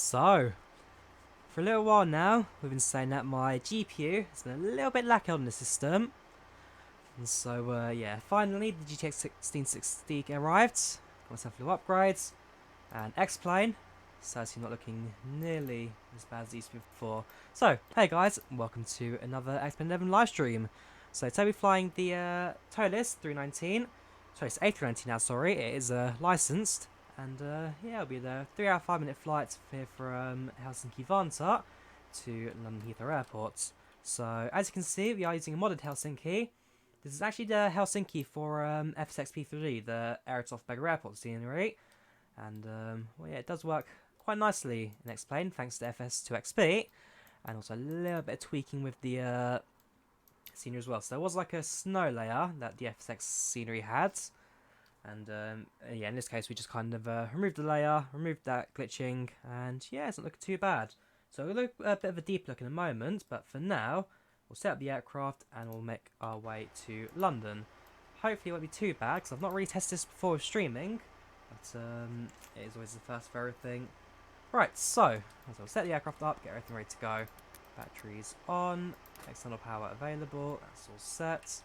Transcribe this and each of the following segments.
So, for a little while now, we've been saying that my GPU has been a little bit lacking on the system. And so, yeah, finally the GTX 1660 arrived. Got myself a little upgrades and X-Plane. So it's not looking nearly as bad as it used to be before. So, hey guys, welcome to another X-Plane 11 live stream. So today we're flying the ToLiss 319. ToLiss A319 now, sorry. It is licensed. And yeah, it'll be the 3 hour 5 minute flight here from Helsinki Vantaa to London Heathrow Airport. So as you can see, we are using a modded Helsinki. This is actually the Helsinki for FSXP3, the Aerotov Mega Airport scenery. And well, yeah, it does work quite nicely in X-Plane thanks to FS2XP. And also a little bit of tweaking with the scenery as well. So there was like a snow layer that the FSX scenery had. And yeah, in this case, we just kind of removed the layer, removed that glitching, and yeah, it's not looking too bad. So we'll look a bit of a deep look in a moment, but for now, we'll set up the aircraft and we'll make our way to London. Hopefully, it won't be too bad because I've not really tested this before with streaming, but it is always the first for everything. Right, so we'll set the aircraft up, get everything ready to go. Batteries on, external power available. That's all set.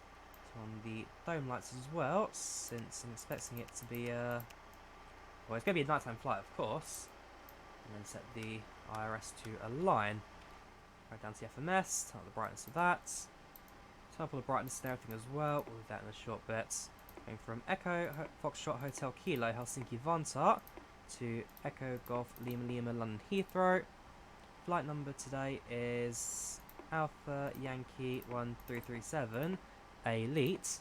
On the dome lights as well, since I'm expecting it to be well, it's going to be a nighttime flight, of course. And then set the IRS to align. Right down to the FMS, turn up the brightness of that. Turn up all the brightness and everything as well. We'll do that in a short bit. Going from Echo Foxtrot Hotel Kilo Helsinki Vantaa to Echo Golf Lima Lima London Heathrow. Flight number today is Alpha Yankee 1337. Elite.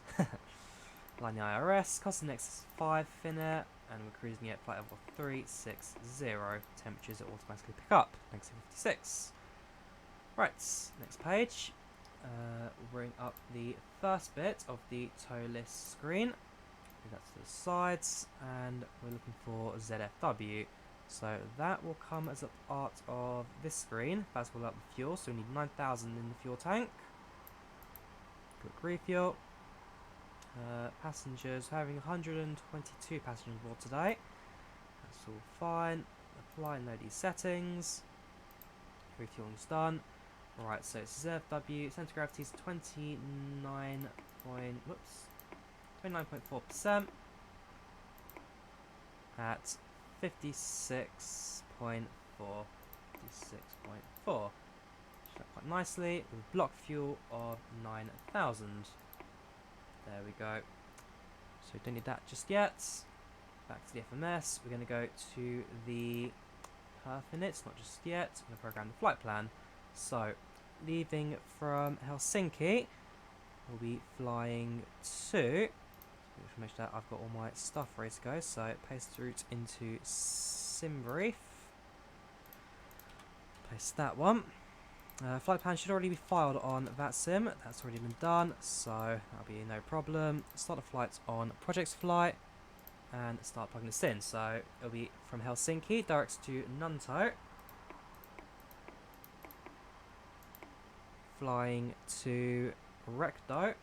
Line the IRS, costing next 5 Finnair, and we're cruising at flight level 360. Temperatures are automatically pick up, thanks to 56. Right, next page. We'll bring up the first bit of the ToLiss screen. Move that to the sides, and we're looking for ZFW. So that will come as a part of this screen. First we'll up the fuel, so we need 9,000 in the fuel tank. Quick refuel. Passengers, having 122 passengers on board today. That's all fine. Apply no these settings. Refueling's done. Alright, so it's ZFW, centre of gravity is 29.4% at 56.4. Quite nicely with block fuel of 9,000. There we go. So we don't need that just yet. Back to the FMS. We're going to go to the perf inits, not just yet. I'm going to program the flight plan. So leaving from Helsinki, we'll be flying to. Make sure that I've got all my stuff ready to go. So paste the route into Simbrief. Paste that one. Flight plan should already be filed on VATSIM. That's already been done, so that'll be no problem. Start the flight on Projects Flight and start plugging this in. So it'll be from Helsinki, directs to Nunto. Flying to Recto.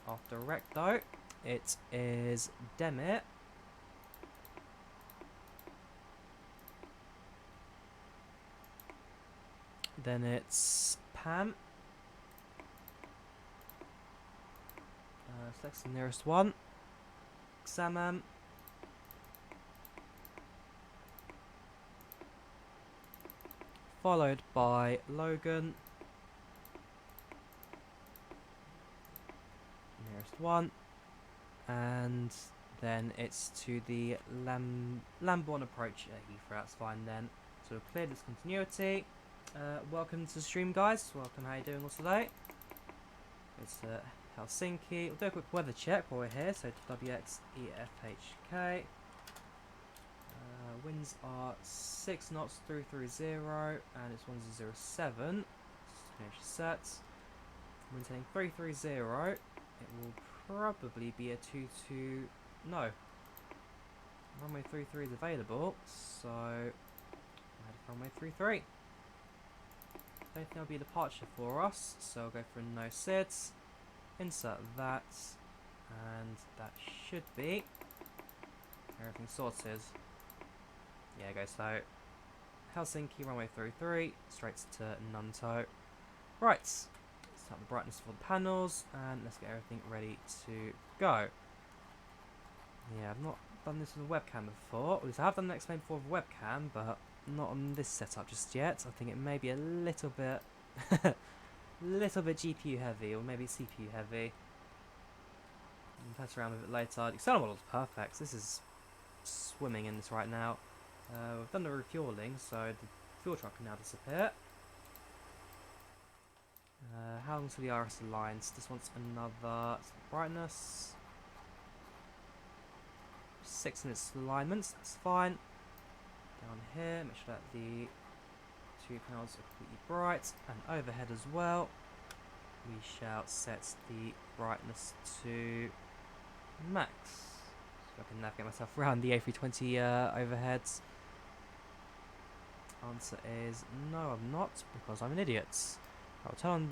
After Recto, it is Demit. Then it's Pam. Select the nearest one. Xamam. Followed by Logan. Nearest one. And then it's to the Lambourne approach at Heathrow. That's fine then. So we've cleared discontinuity. Welcome to the stream, guys. Welcome, how you doing all today? It's Helsinki. We'll do a quick weather check while we're here. So WXEFHK. Winds are 6 knots 330 and it's 1007. Finish set. Wind heading 330. It will probably be a 22. No. Runway 33 is available, so I had runway 33. I don't think there'll be a departure for us, so I'll go for no SIDS, insert that, And that should be everything sorted. Yeah, go so Helsinki, runway 33, straight to Nanto. Right, let's set the brightness for the panels, and let's get everything ready to go. Yeah, I've not done this with a webcam before. At least I have done the X-Plane before with a webcam, but not on this setup just yet. I think it may be a little bit, GPU heavy, or maybe CPU heavy. We'll test around with it later. The external model is perfect. This is swimming in this right now. We've done the refueling, so the fuel truck can now disappear. How long to the RS Alliance? This wants another brightness. 6 in its alignments, that's fine. Down here, make sure that the 2 panels are completely bright, and overhead as well. We shall set the brightness to max. So I can navigate myself around the A320 overheads. Answer is no, I'm not, because I'm an idiot. I'll turn on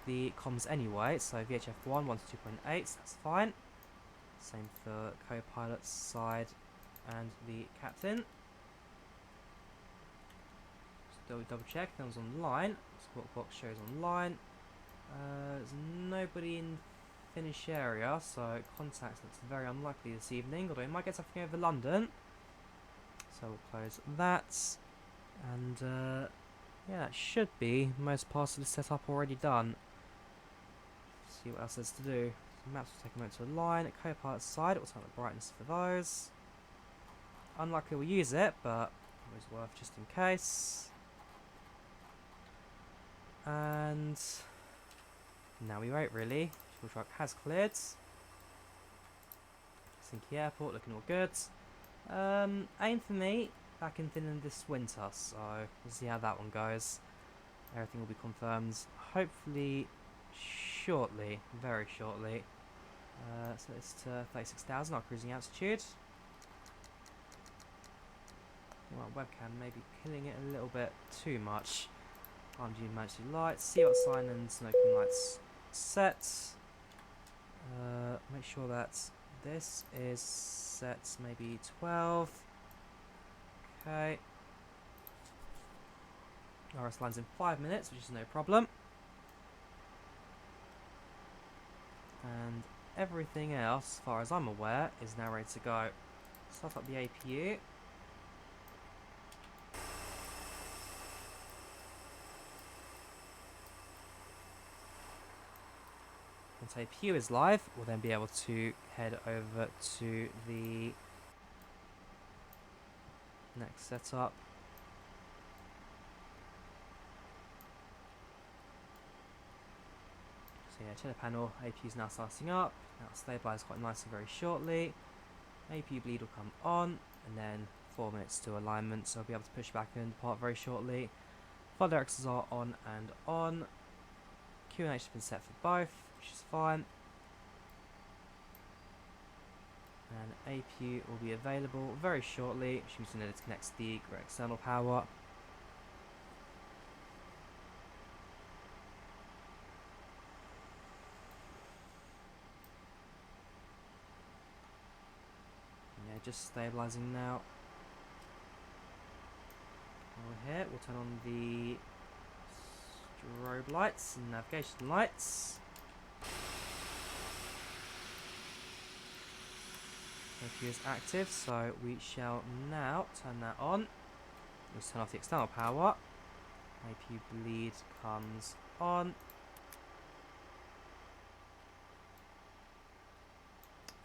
the comms anyway, so VHF 1, 1 to 2.8, that's fine. Same for co-pilot's side and the captain. Just double check, that was online. Squawk box shows online. There's nobody in Finnish area, so contact looks very unlikely this evening, although we might get something over London. So we'll close that. And yeah, that should be most parts of the setup already done. See what else there's to do. So maps will take a moment to align. At co-pilot's side, it will turn the brightness for those. Unlikely we'll use it, but always worth just in case. And now we wait, really. Fuel truck has cleared. Helsinki Airport looking all good. Aim for me back in Finland this winter, so we'll see how that one goes. Everything will be confirmed hopefully shortly, very shortly. So it's to 36,000, our cruising altitude. Well, webcam may be killing it a little bit too much. RMG emergency lights, see what sign and smoking lights set. Make sure that this is set maybe 12. Okay. RS lines in 5 minutes, which is no problem. And everything else, as far as I'm aware, is now ready to go. Start up the APU. Once APU is live, we'll then be able to head over to the next setup. So yeah, chiller panel, APU is now starting up. Now stabilise quite nicely very shortly. APU bleed will come on, and then 4 minutes to alignment, so I'll be able to push back and depart very shortly. Flight directors are on and on. QNH has been set for both, which is fine. And APU will be available very shortly, which means it disconnects the external power. Yeah, just stabilising now. Over here, we'll turn on the strobe lights and navigation lights. APU is active, so we shall now turn that on. Let's turn off the external power. APU bleed comes on.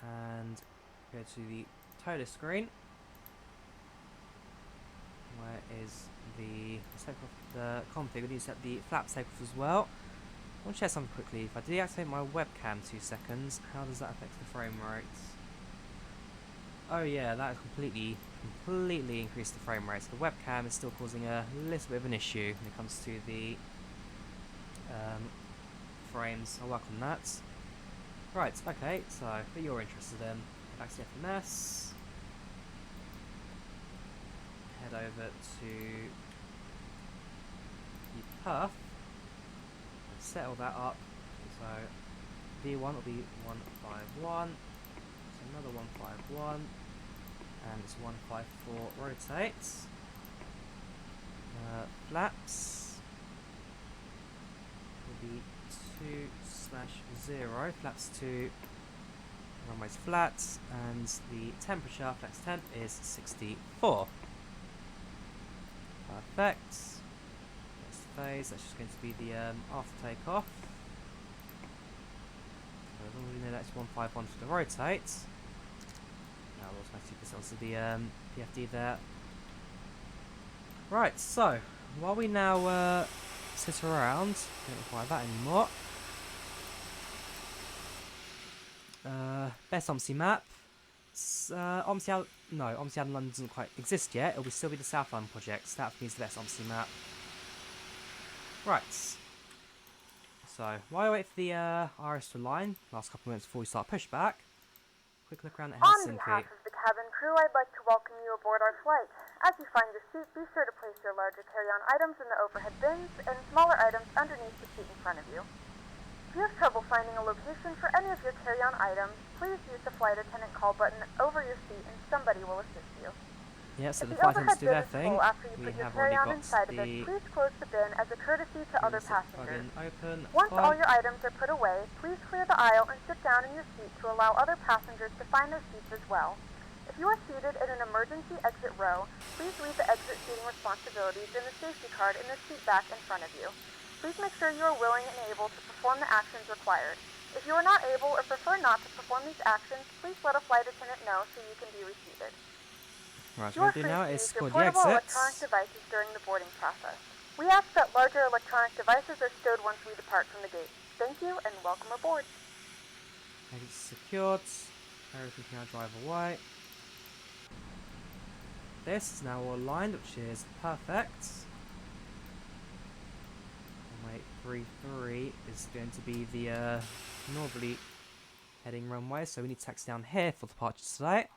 And go to the ToLiss screen. Where is the config? We need to set the flaps take off as well. I want to share something quickly. If I deactivate my webcam 2 seconds, how does that affect the frame rate? Oh yeah, that has completely increased the frame rate. So the webcam is still causing a little bit of an issue when it comes to the frames. I'll work on that. Right, okay, so that you're interested in, back to the FMS. Head over to the perf and settle that up. So V1 will be 151. So another 151. And it's 154 rotates. Flaps will be 2/0. Flaps 2. Runway's flat, and the temperature, flex temp, is 64. Perfect. Next phase, that's just going to be the after takeoff. So as long as we know that's 151 for the rotate. Now we'll automatically put onto the PFD there. Right, so while we now sit around, don't require that anymore. Best OMSI map. OMSI out in London doesn't quite exist yet. It'll still be the South London project. So that means the best OMSI map. Right. So while I wait for the RS to align, last couple of minutes before we start pushback, quick look around at Helsinki. On behalf of the cabin crew, I'd like to welcome you aboard our flight. As you find your seat, be sure to place your larger carry-on items in the overhead bins and smaller items underneath the seat in front of you. If you have trouble finding a location for any of your carry-on items, please use the flight attendant call button over your seat and somebody will assist you. Yeah, so if the flight attendants do their overhead bin is thing. full after you We put your have already carry-on got inside of the it, please close the bin as a courtesy to other passengers. open. Once all your items are put away, please clear the aisle and sit down in your seat to allow other passengers to find their seats as well. If you are seated in an emergency exit row, please leave the exit seating responsibilities in the safety card in the seat back in front of you. Please make sure you are willing and able to perform the actions required. If you are not able or prefer not to perform these actions, please let a flight attendant know so you can be reseated. Right, You what are we're free going to do now to is use your score the portable electronic exits. devices during the boarding process. We ask that larger electronic devices are stowed once we depart from the gate. Thank you and welcome aboard. Exits secured. Everything can now drive away. This is now all aligned, which is perfect. Runway 33 is going to be the northerly heading runway, so we need to taxi down here for departure today.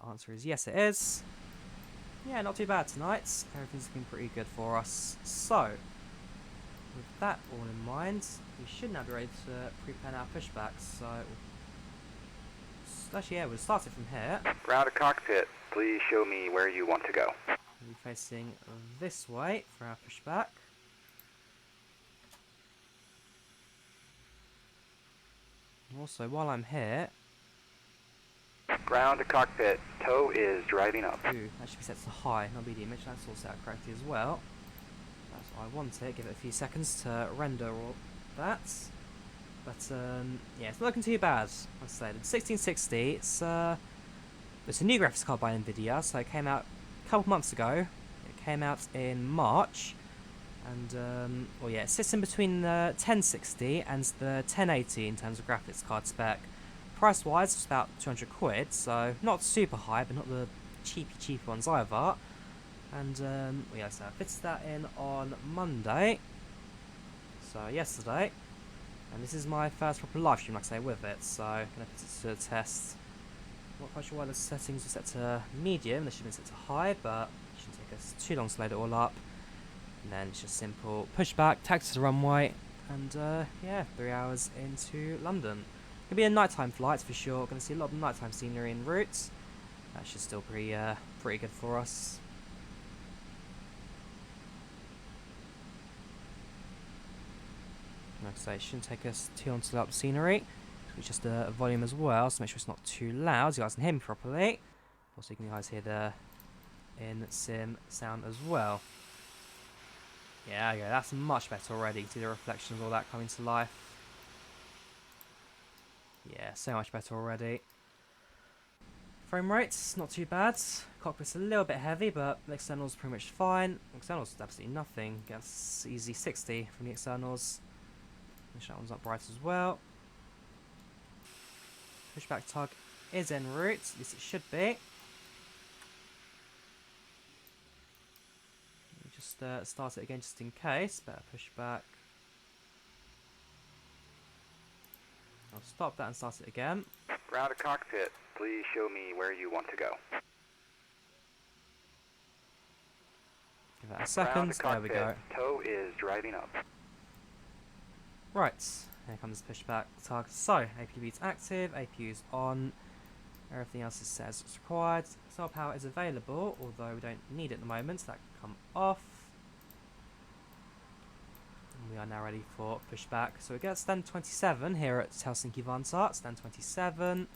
Answer is yes, it is. Yeah, not too bad tonight. Everything's been pretty good for us. So, with that all in mind, we should now be ready to pre-plan our pushback. So, actually, yeah, we'll start it from here. Ground to cockpit. Please show me where you want to go. We'll be facing this way for our pushback. Also, while I'm here... Ground to cockpit. Tow is driving up. Ooh, that should be set to high, not medium. Make sure that's all set up correctly as well. That's what I want it. Give it a few seconds to render all that. But, yeah, it's not looking too bad. Like I said, the 1660, it's a new graphics card by Nvidia, so it came out a couple months ago. It came out in March. And, well, yeah, it sits in between the 1060 and the 1080 in terms of graphics card spec. Price-wise, it's about 200 quid, so not super high, but not the cheapy ones either. And, well, yeah, so I fitted that in on Monday. So, yesterday. And this is my first proper live stream, like I say, with it, so I'm going to put it to the test. I'm not quite sure why the settings were set to medium, they should have been set to high, but it shouldn't take us too long to load it all up. And then it's just simple pushback, taxi to the runway, and yeah, 3 hours into London. Gonna be a nighttime flight for sure. Gonna see a lot of nighttime scenery en route. That should still pretty good for us. Like I say, it shouldn't take us too long to load up the scenery. It's just a volume as well, so make sure it's not too loud so you guys can hear me properly. Also, you can guys hear the in-sim sound as well. Yeah, that's much better already. You can see the reflection of all that coming to life. Yeah, so much better already. Frame rate's not too bad. Cockpit's a little bit heavy, but the external's pretty much fine. External's absolutely nothing. Gets easy 60 from the externals. Make sure that one's up bright as well. Pushback tug is en route, at least it should be. Just start it again just in case. Better push back. I'll stop that and start it again. Ground to cockpit. Please show me where you want to go. Give that a second. There we go. Tow is driving up. Right. Here comes pushback target. So, APU is active, APU is on, everything else is set as it's required. Solar power is available, although we don't need it at the moment, so that can come off. And we are now ready for pushback. So we get stand 27 here at Helsinki Vansart, stand 27.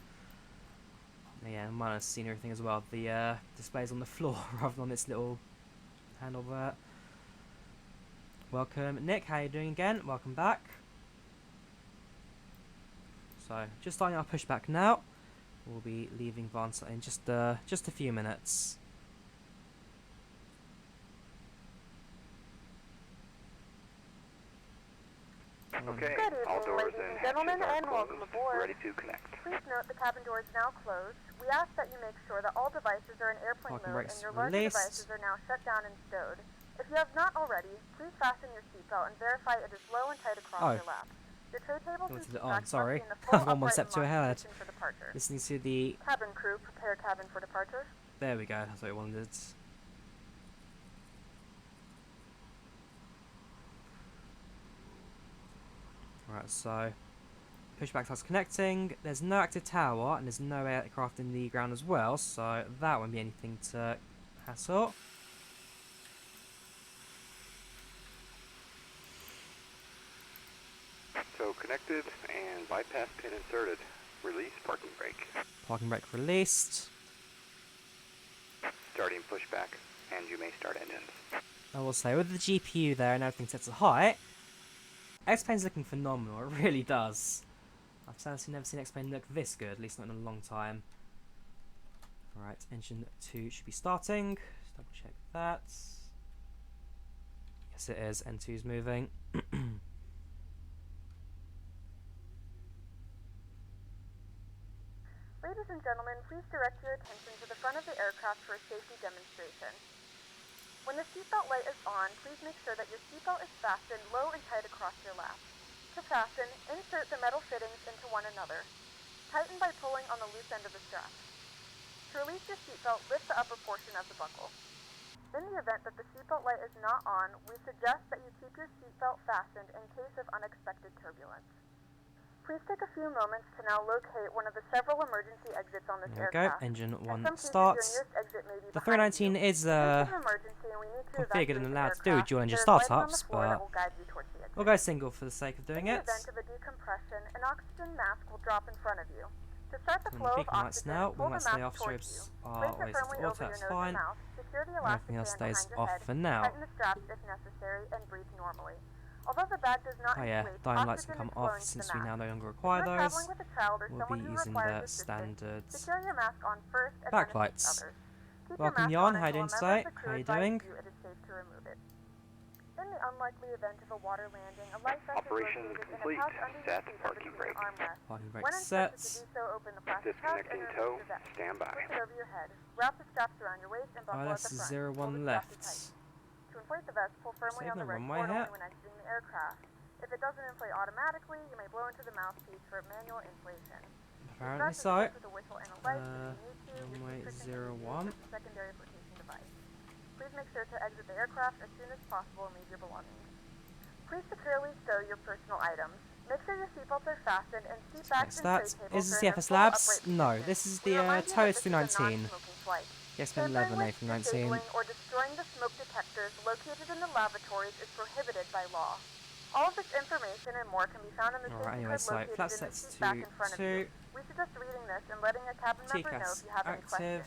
Yeah, minus scenery thing as well. The display's on the floor rather than on its little handle there. Welcome, Nick. How you doing again? Welcome back. So, just starting our pushback now. We'll be leaving Vansart in just a few minutes. Okay, Good all evening, doors ladies and and hatches gentlemen, are and welcome closed. aboard. Ready to connect. Please note the cabin door is now closed. We ask that you make sure that all devices are in airplane Parking mode brakes and your larger released. devices are now shut down and stowed. If you have not already, please fasten your seatbelt and verify it is low and tight across Oh. your lap. Your tray tables Going and to the seat on, backs sorry. must be in the full I've gone one upright step and too locked ahead. position for departure. Listening to the... Cabin crew, prepare cabin for departure. There we go, that's what I wanted. Right, so... Pushback starts connecting. There's no active tower, and there's no aircraft in the ground as well, so that won't be anything to hassle. So connected and bypass pin inserted. Release parking brake. Parking brake released. Starting pushback, and you may start engines. I will say, with the GPU there and everything set to height, X-Plane's looking phenomenal, it really does. I've sadly never seen X-Plane look this good, at least not in a long time. Right, engine 2 should be starting. Just double check that. Yes it is, N2's moving. Ladies and gentlemen, please direct your attention to the front of the aircraft for a safety demonstration. When the seatbelt light is on, please make sure that your seatbelt is fastened low and tight across your lap. To fasten, insert the metal fittings into one another. Tighten by pulling on the loose end of the strap. To release your seatbelt, lift the upper portion of the buckle. In the event that the seatbelt light is not on, we suggest that you keep your seatbelt fastened in case of unexpected turbulence. Please take a few moments to now locate one of the several emergency exits on this There we go, aircraft. engine In 1 some cases, starts. your nearest exit may be The behind 319 you. is In case of emergency and we need to configured and evacuate the allowed to do aircraft, dual engine there is lighting on the startups, floor that but will guide you towards the exit. we'll go single for the sake of doing In the it. event of a decompression, an oxygen mask will drop in front of you. To start the And flow of beacon lights oxygen, now, pull when the my mask off towards you. strips are Place it always firmly auto, over your that's nose fine. and mouth. Secure the And elastic everything else band stays behind your off head. for now. Tighten the straps if necessary and breathe normally. Although the bag does not Oh yeah, inflate, dying lights can oxygen come is off flowing to since the we mask. now no longer If require you're those. traveling with a child or We'll someone be who using requires the assistance, standard secure your mask on first and then backlights. assist others. Keep Welcome your Jan, mask how on you doing until a today? member of the crew How you advises doing? you it is safe to remove it. In the unlikely event of a water landing, a life vest Operation is located complete. in a pouch under Set your seat or parking between brake. your armrests. Parking brake When instructed to sets. do so, open the plastic pouch and Disconnecting remove tow. the vest. Stand by. Slip it over your head. Wrap the straps around your waist and buckle at that's the front. 01 Pull the left. straps tight. To inflate the vest, pull firmly Saving on the the right runway cord here. only when exiting the aircraft. If it doesn't inflate automatically, you may blow into the mouthpiece for manual inflation. Apparently Strap so. is with a whistle and a light if you need to. Your Runway seat cushion can be 01. used as a secondary flotation device. Please make sure to exit the aircraft as soon as possible and leave your belongings. Please securely stow your personal items. Make sure your seatbelts are fastened and seat backs and tray That tables is are this in the their FS full Labs? upright No, position. this is We the remind you that ToLiss this is a A319. non-smoking flight. Yes, Tampering 11 with, A319. disabling, or destroying the smoke detectors located in the lavatories is prohibited by law. All of this information and more can be found in the Alright, safety anyway, card so located flat in the sets seat back to in front of 2. you. We suggest reading this and letting a cabin member know TCAS if you have any active. questions.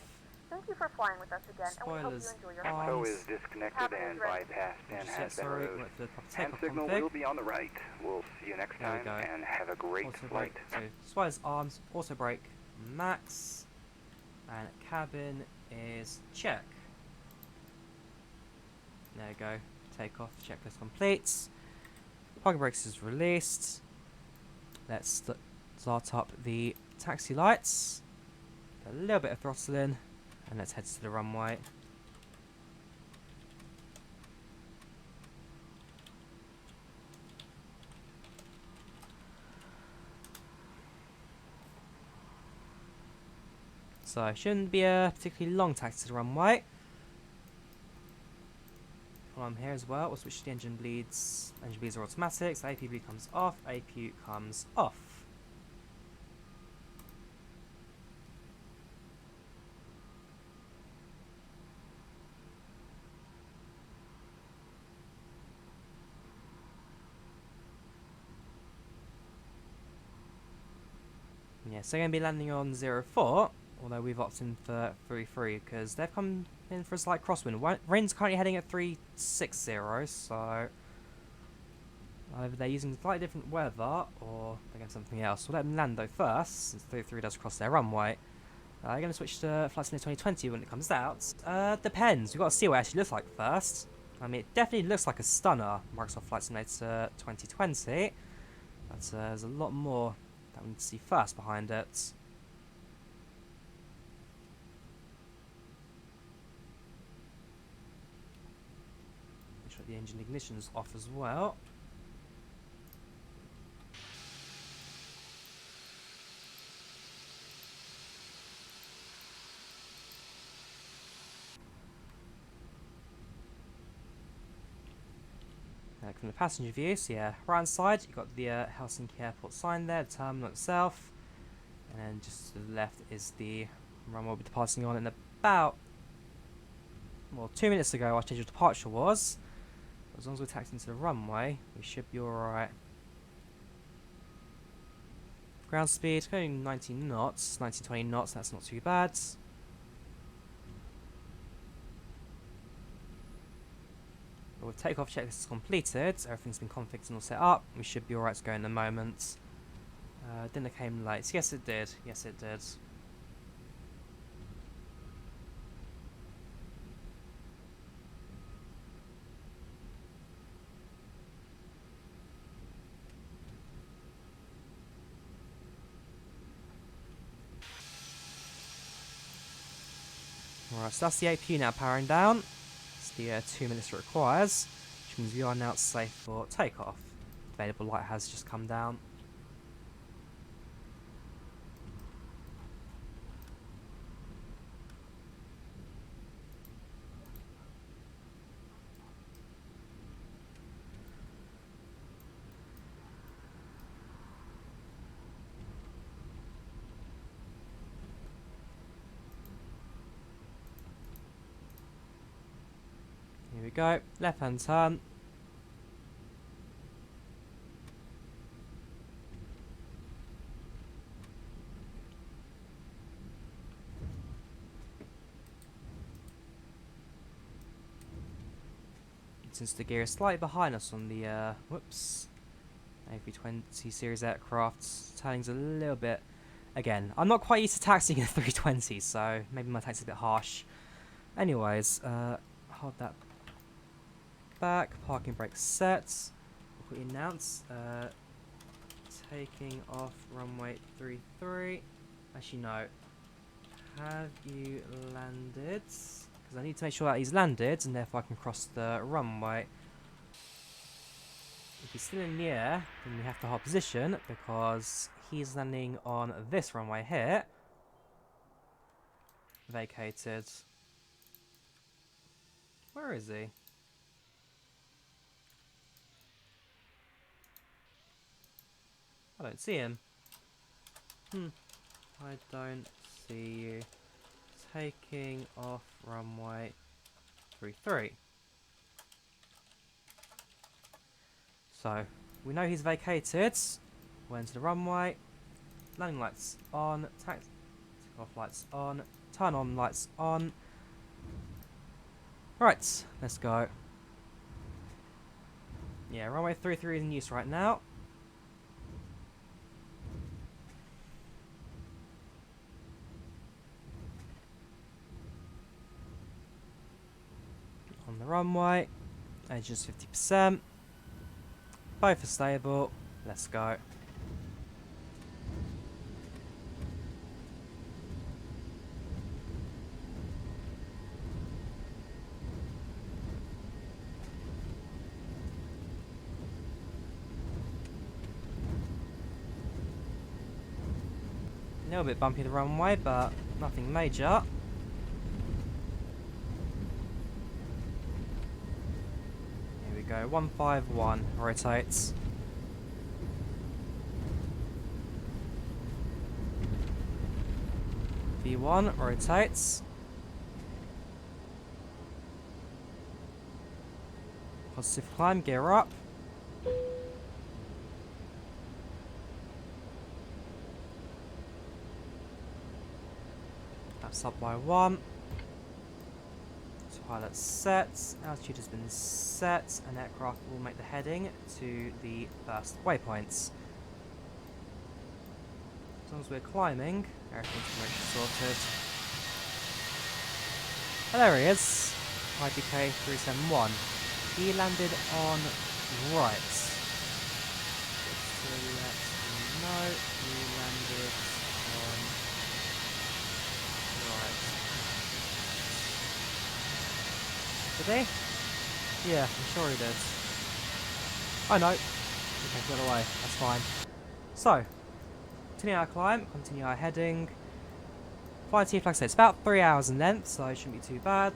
Thank you for flying with us again, and we hope you Spoilers enjoy your on. flight. Tow is disconnected Cabin and is ready. bypassed and Just has yet, been sorry, removed. wait for the proper Hand takeoff signal config. will be on the right. We'll see you next There we time go. and have a great Auto flight. brake. So spoilers arms, auto brake max, and cabin is check. There we go. Takeoff checklist complete. Parking brakes is released. Let's start up the taxi lights. A little bit of throttling, and let's head to the runway. So, shouldn't be a particularly long taxi to the runway. while I'm here as well, we'll switch to the engine bleeds. Engine bleeds are automatic, so AP bleed comes off, APU comes off. Yeah, so they're going to be landing on 04, although we've opted for 33 because they've come in for a slight crosswind. Wind's currently heading at 360, so either they're using slightly different weather or they're getting something else. We'll let them land though first, since 33 does cross their runway. They're going to switch to Flight Simulator 2020 when it comes out. Depends. We've got to see what it actually looks like first. I mean, it definitely looks like a stunner, Microsoft Flight Simulator 2020. But there's a lot more that we need to see first behind it. Make sure the engine ignition's off as well. From the passenger view, so yeah, right hand side, you've got the Helsinki airport sign there, the terminal itself, and then just to the left is the runway we'll be departing on in about, well, 2 minutes ago our scheduled departure was. As long as we're taxiing into the runway, we should be alright. Ground speed, going 19 knots, 1920 knots, that's not too bad. With takeoff checklist is completed, everything's been configured and all set up, we should be alright to go in a moment. Dinner came late. Yes it did, yes it did. Alright, so that's the APU now powering down. The 2 minutes it requires, which means we are now safe for takeoff. Available light has just come down. Here we go, left hand turn. Since the gear is slightly behind us on the A320 series aircraft, turning's a little bit, again, I'm not quite used to taxiing a 320, so maybe my taxi's a bit harsh. Anyways, hold that back, parking brake set. We'll quickly announce, taking off runway 33. Actually no, have you landed? Because I need to make sure that he's landed and therefore I can cross the runway. If he's still in the air, then we have to hold position because he's landing on this runway here. Vacated. Where is he? I don't see him. I don't see you. Taking off runway 33. So, we know he's vacated. We're into the runway. Landing lights on. Take off lights on. Turn on lights on. Right, let's go. Yeah, runway 33 is in use right now. On the runway, edges 50%. Both are stable. Let's go. A little bit bumpy the runway, but nothing major. go. 151 rotates. V1 rotates. Positive climb, gear up. That's up by 1. Pilot set, altitude has been set, and aircraft will make the heading to the first waypoints. As long as we're climbing, everything's pretty much sorted. Oh, there he is, IDK 371. He landed on right. Just to let you know, he landed on right. Did he? Yeah, I'm sure he did. Oh no. Okay, got away. That's fine. So, continue our climb, continue our heading. Flight like I said, it's about 3 hours in length, so it shouldn't be too bad.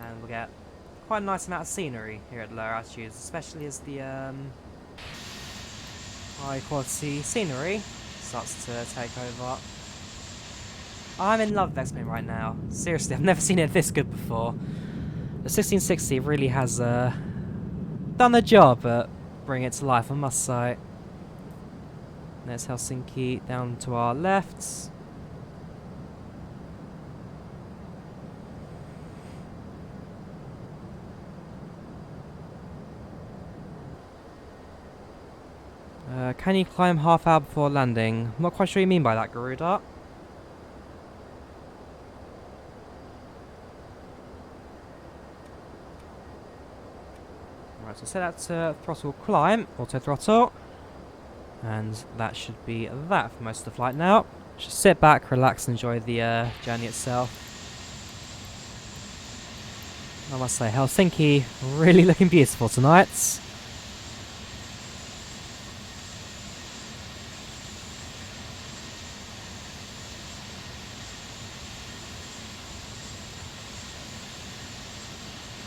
And we'll get quite a nice amount of scenery here at lower altitudes, especially as the high quality scenery starts to take over. I'm in love with X-Men right now. Seriously, I've never seen it this good before. The 1660 really has done the job at bringing it to life, I must say. There's Helsinki down to our left. Can you climb half hour before landing? I'm not quite sure what you mean by that, Garuda. Right, so set that to throttle climb, auto throttle. And that should be that for most of the flight now. Just sit back, relax, and enjoy the journey itself. I must say, Helsinki really looking beautiful tonight.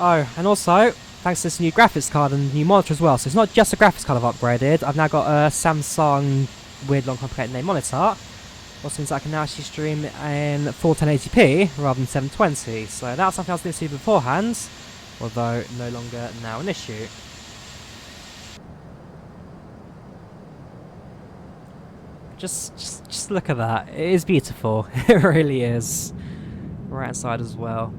Oh, and also, thanks to this new graphics card and new monitor as well, so it's not just a graphics card I've upgraded, I've now got a Samsung weird long complicated name monitor, which means I can now actually stream in full 1080p rather than 720, so that's something I was listening to beforehand, although no longer now an issue. Just look at that, it is beautiful, it really is. Right outside as well.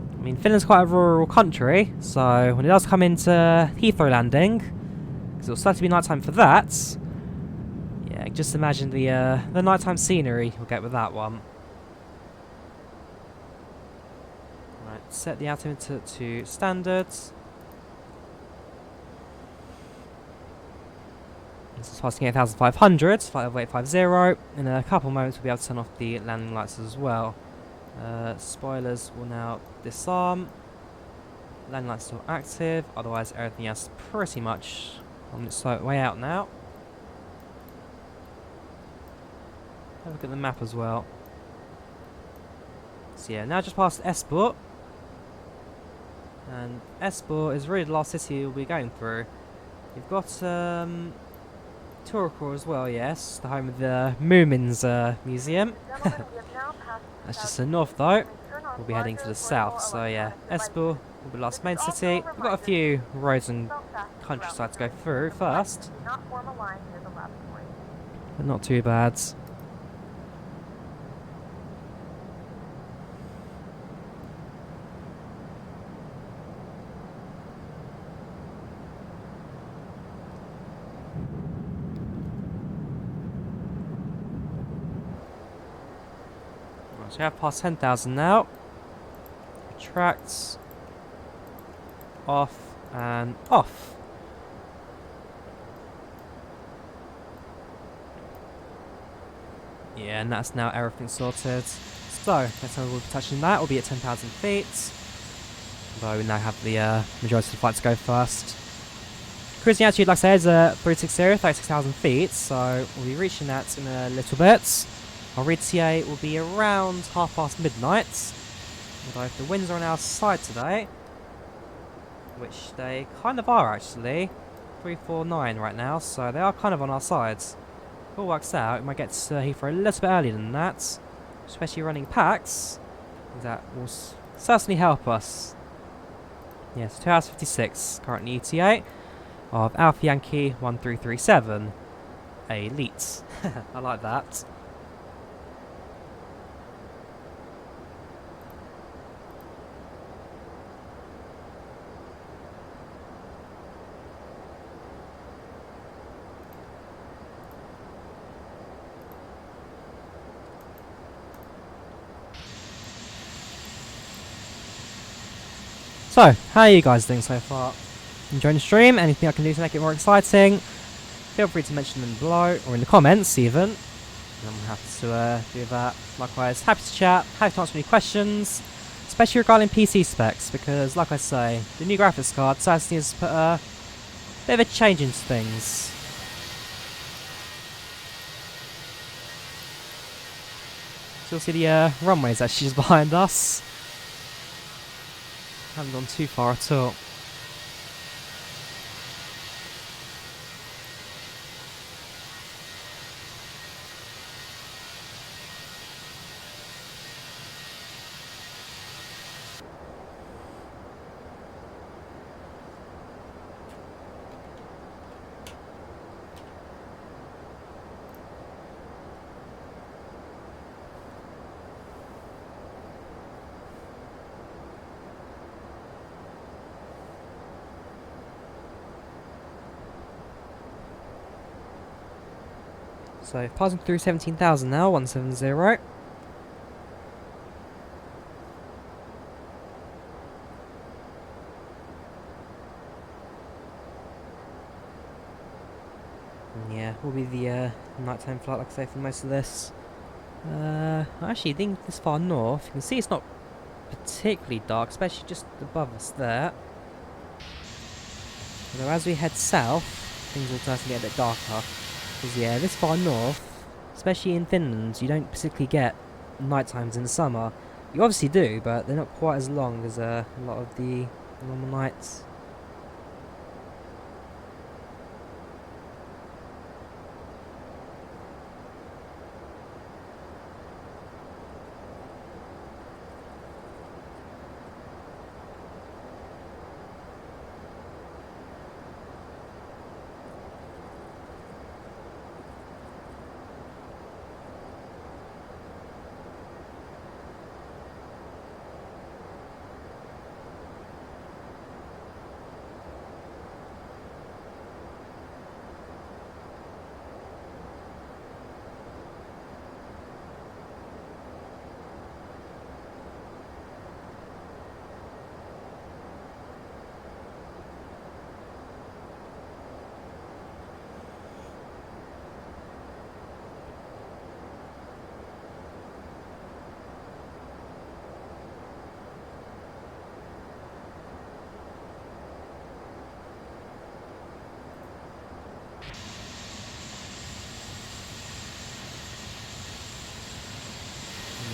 I mean, Finland's quite a rural country, so when it does come into Heathrow landing, because it'll start to be nighttime for that, yeah, just imagine the nighttime scenery we'll get with that one. Right, set the altimeter to standard. This is passing 8,500, flight of 850. In a couple of moments we'll be able to turn off the landing lights as well. Spoilers will now disarm. Landing lights still active, otherwise everything else pretty much on its way out now. Have a look at the map as well. So yeah, now just past Espoo. And Espoo is really the last city we'll be going through. You've got Turku as well, yes, the home of the Moomins Museum. That's just the north though. We'll be heading to the south, so yeah, Espoo will be the last main city. We've got a few roads and countryside to go through first, but not too bad. So we have past 10,000 now. Retract. Off and off. Yeah, and that's now everything sorted. So, next time we'll be touching that, we'll be at 10,000 feet. Although we now have the majority of the flight to go first. Cruising altitude, like I said, is 360, 36,000 feet, so we'll be reaching that in a little bit. Our ETA will be around midnight. Although if the winds are on our side today, which they kind of are actually. 349 right now, so they are kind of on our sides. If it all works out, we might get to Heathrow a little bit earlier than that, especially running packs. That will certainly help us. Yes, 2 hours 56 currently ETA of Alpha Yankee 1337 Elite. I like that. So, how are you guys doing so far? Enjoying the stream? Anything I can do to make it more exciting? Feel free to mention them below, or in the comments even. And I'm happy to do that. Likewise, happy to chat, happy to answer any questions, especially regarding PC specs, because like I say, the new graphics card certainly has put a bit of a change into things. Still see the runways actually just behind us. Haven't gone too far at all. So, passing through 17,000 now, 170. And yeah, will be the nighttime flight, like I say, for most of this. Actually, being this far north, you can see it's not particularly dark, especially just above us there. Although as we head south, things will certainly get a bit darker. Because yeah, this far north, especially in Finland, you don't particularly get night times in the summer. You obviously do, but they're not quite as long as a lot of the normal nights.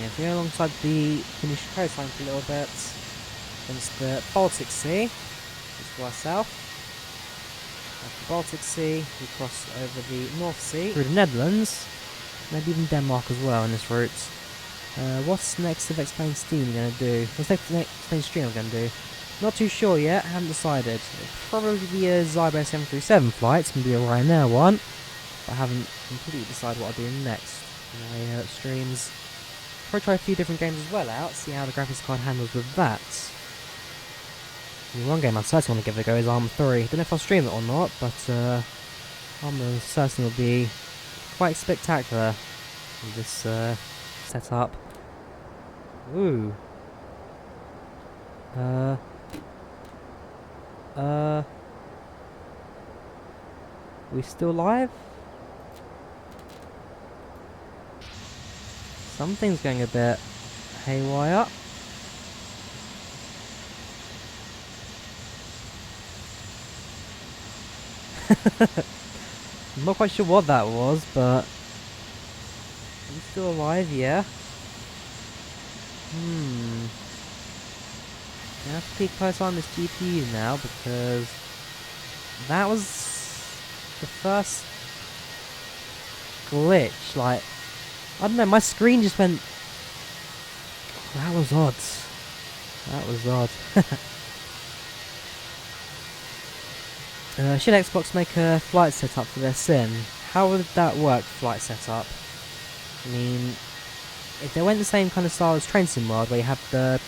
Yeah, we're alongside the Finnish coastline for a little bit. Against the Baltic Sea, just to our south. After the Baltic Sea, we cross over the North Sea through the Netherlands, maybe even Denmark as well on this route. What's next of Explain Steam going to do? What's next of Explain Stream I'm going to do? Not too sure yet, haven't decided. It'll probably be a Zybo 737 flight, it's going to be a Ryanair one, but I haven't completely decided what I'll do next in my streams. Probably try a few different games as well out, see how the graphics card handles with that. And one game I certainly want to give it a go is Arma 3. Don't know if I'll stream it or not, but Arma certainly will be quite spectacular with this setup. Ooh. We still live? Something's going a bit haywire. I'm not quite sure what that was, but I'm still alive, yeah. I have to keep close on this GPU now because that was the first glitch. Like, I don't know, my screen just went. That was odd. That was odd. Should Xbox make a flight setup for their sim? How would that work, flight setup? I mean, if they went the same kind of style as Train Sim World, where you have the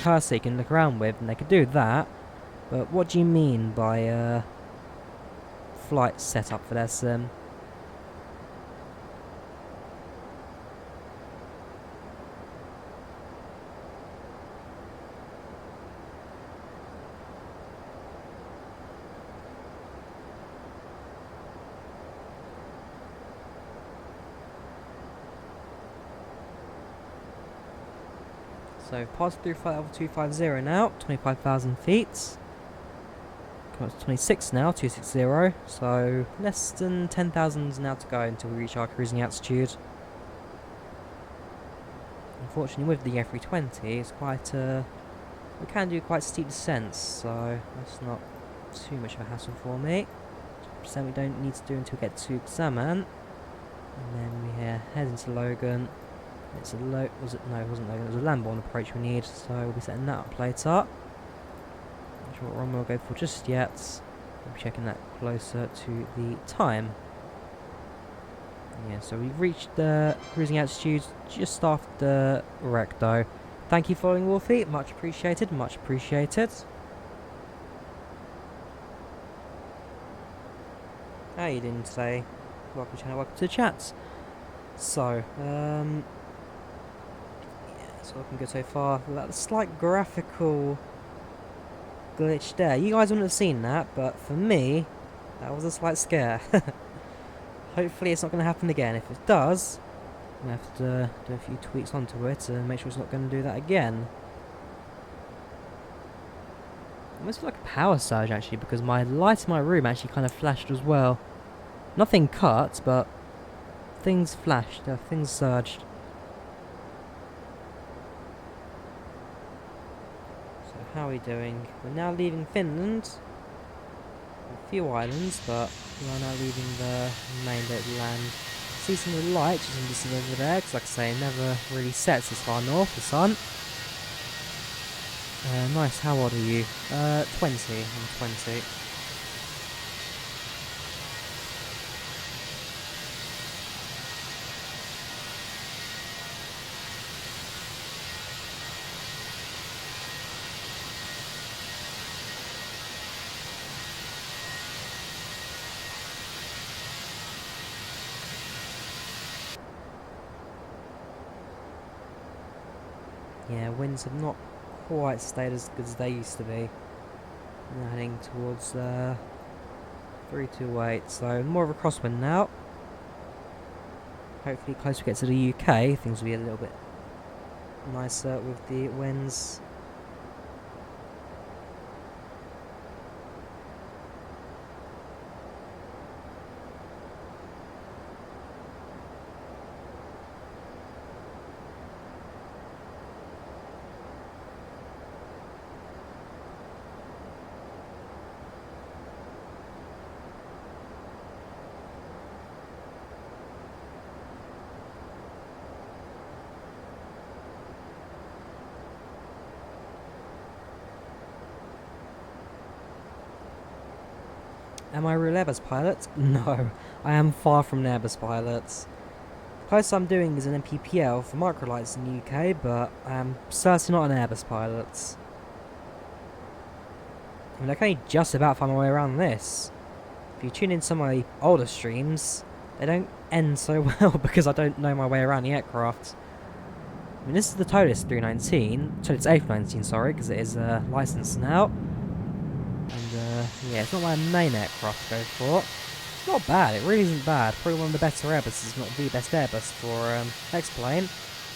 cursor you can look around with, and they could do that. But what do you mean by flight setup for their sim? So, passed through flight level 250 now, 25,000 feet. Come up to 26 now, 260. So, less than 10,000 now to go until we reach our cruising altitude. Unfortunately, with the A320, it's quite we can do quite steep descents, so that's not too much of a hassle for me. Percent we don't need to do until we get to Xaman. And then we head into Logan. It's a was it? No, it wasn't Logan. It was a Lamborn approach we need, so we'll be setting that up later. Not sure what run we'll go for just yet. We'll be checking that closer to the time. Yeah, so we've reached the cruising altitude just after wreck though. Thank you for following, Wolfie. Much appreciated, much appreciated. How you doing today? Welcome to the channel, welcome to the chat. So, so looking good so far. That slight graphical glitch there. You guys wouldn't have seen that, but for me, that was a slight scare. Hopefully it's not going to happen again. If it does, I'm going to have to do a few tweaks onto it and make sure it's not going to do that again. It almost feel like a power surge actually, because my light in my room actually kind of flashed as well. Nothing cut, but things flashed, things surged. How are we doing? We're now leaving Finland. A few islands, but we are now leaving the main land. See some of the light just in distance over there, because like I say, it never really sets this far north, the sun. Nice, how old are you? 20, I'm 20. Yeah, winds have not quite stayed as good as they used to be. Now heading towards 328, so more of a crosswind now. Hopefully closer we get to the UK, things will be a little bit nicer with the winds. Am I a real Airbus pilot? No, I am far from an Airbus pilot. The closest I'm doing is an MPPL for microlights in the UK, but I am certainly not an Airbus pilot. I mean, I can only just about find my way around this. If you tune in some of my older streams, they don't end so well because I don't know my way around the aircraft. I mean, this is the ToLiss A319, ToLiss A319, sorry, because it is licensed now. And yeah, it's not my main aircraft to go for. It's not bad, it really isn't bad. Probably one of the better Airbuses, if not the best Airbus for X-Plane.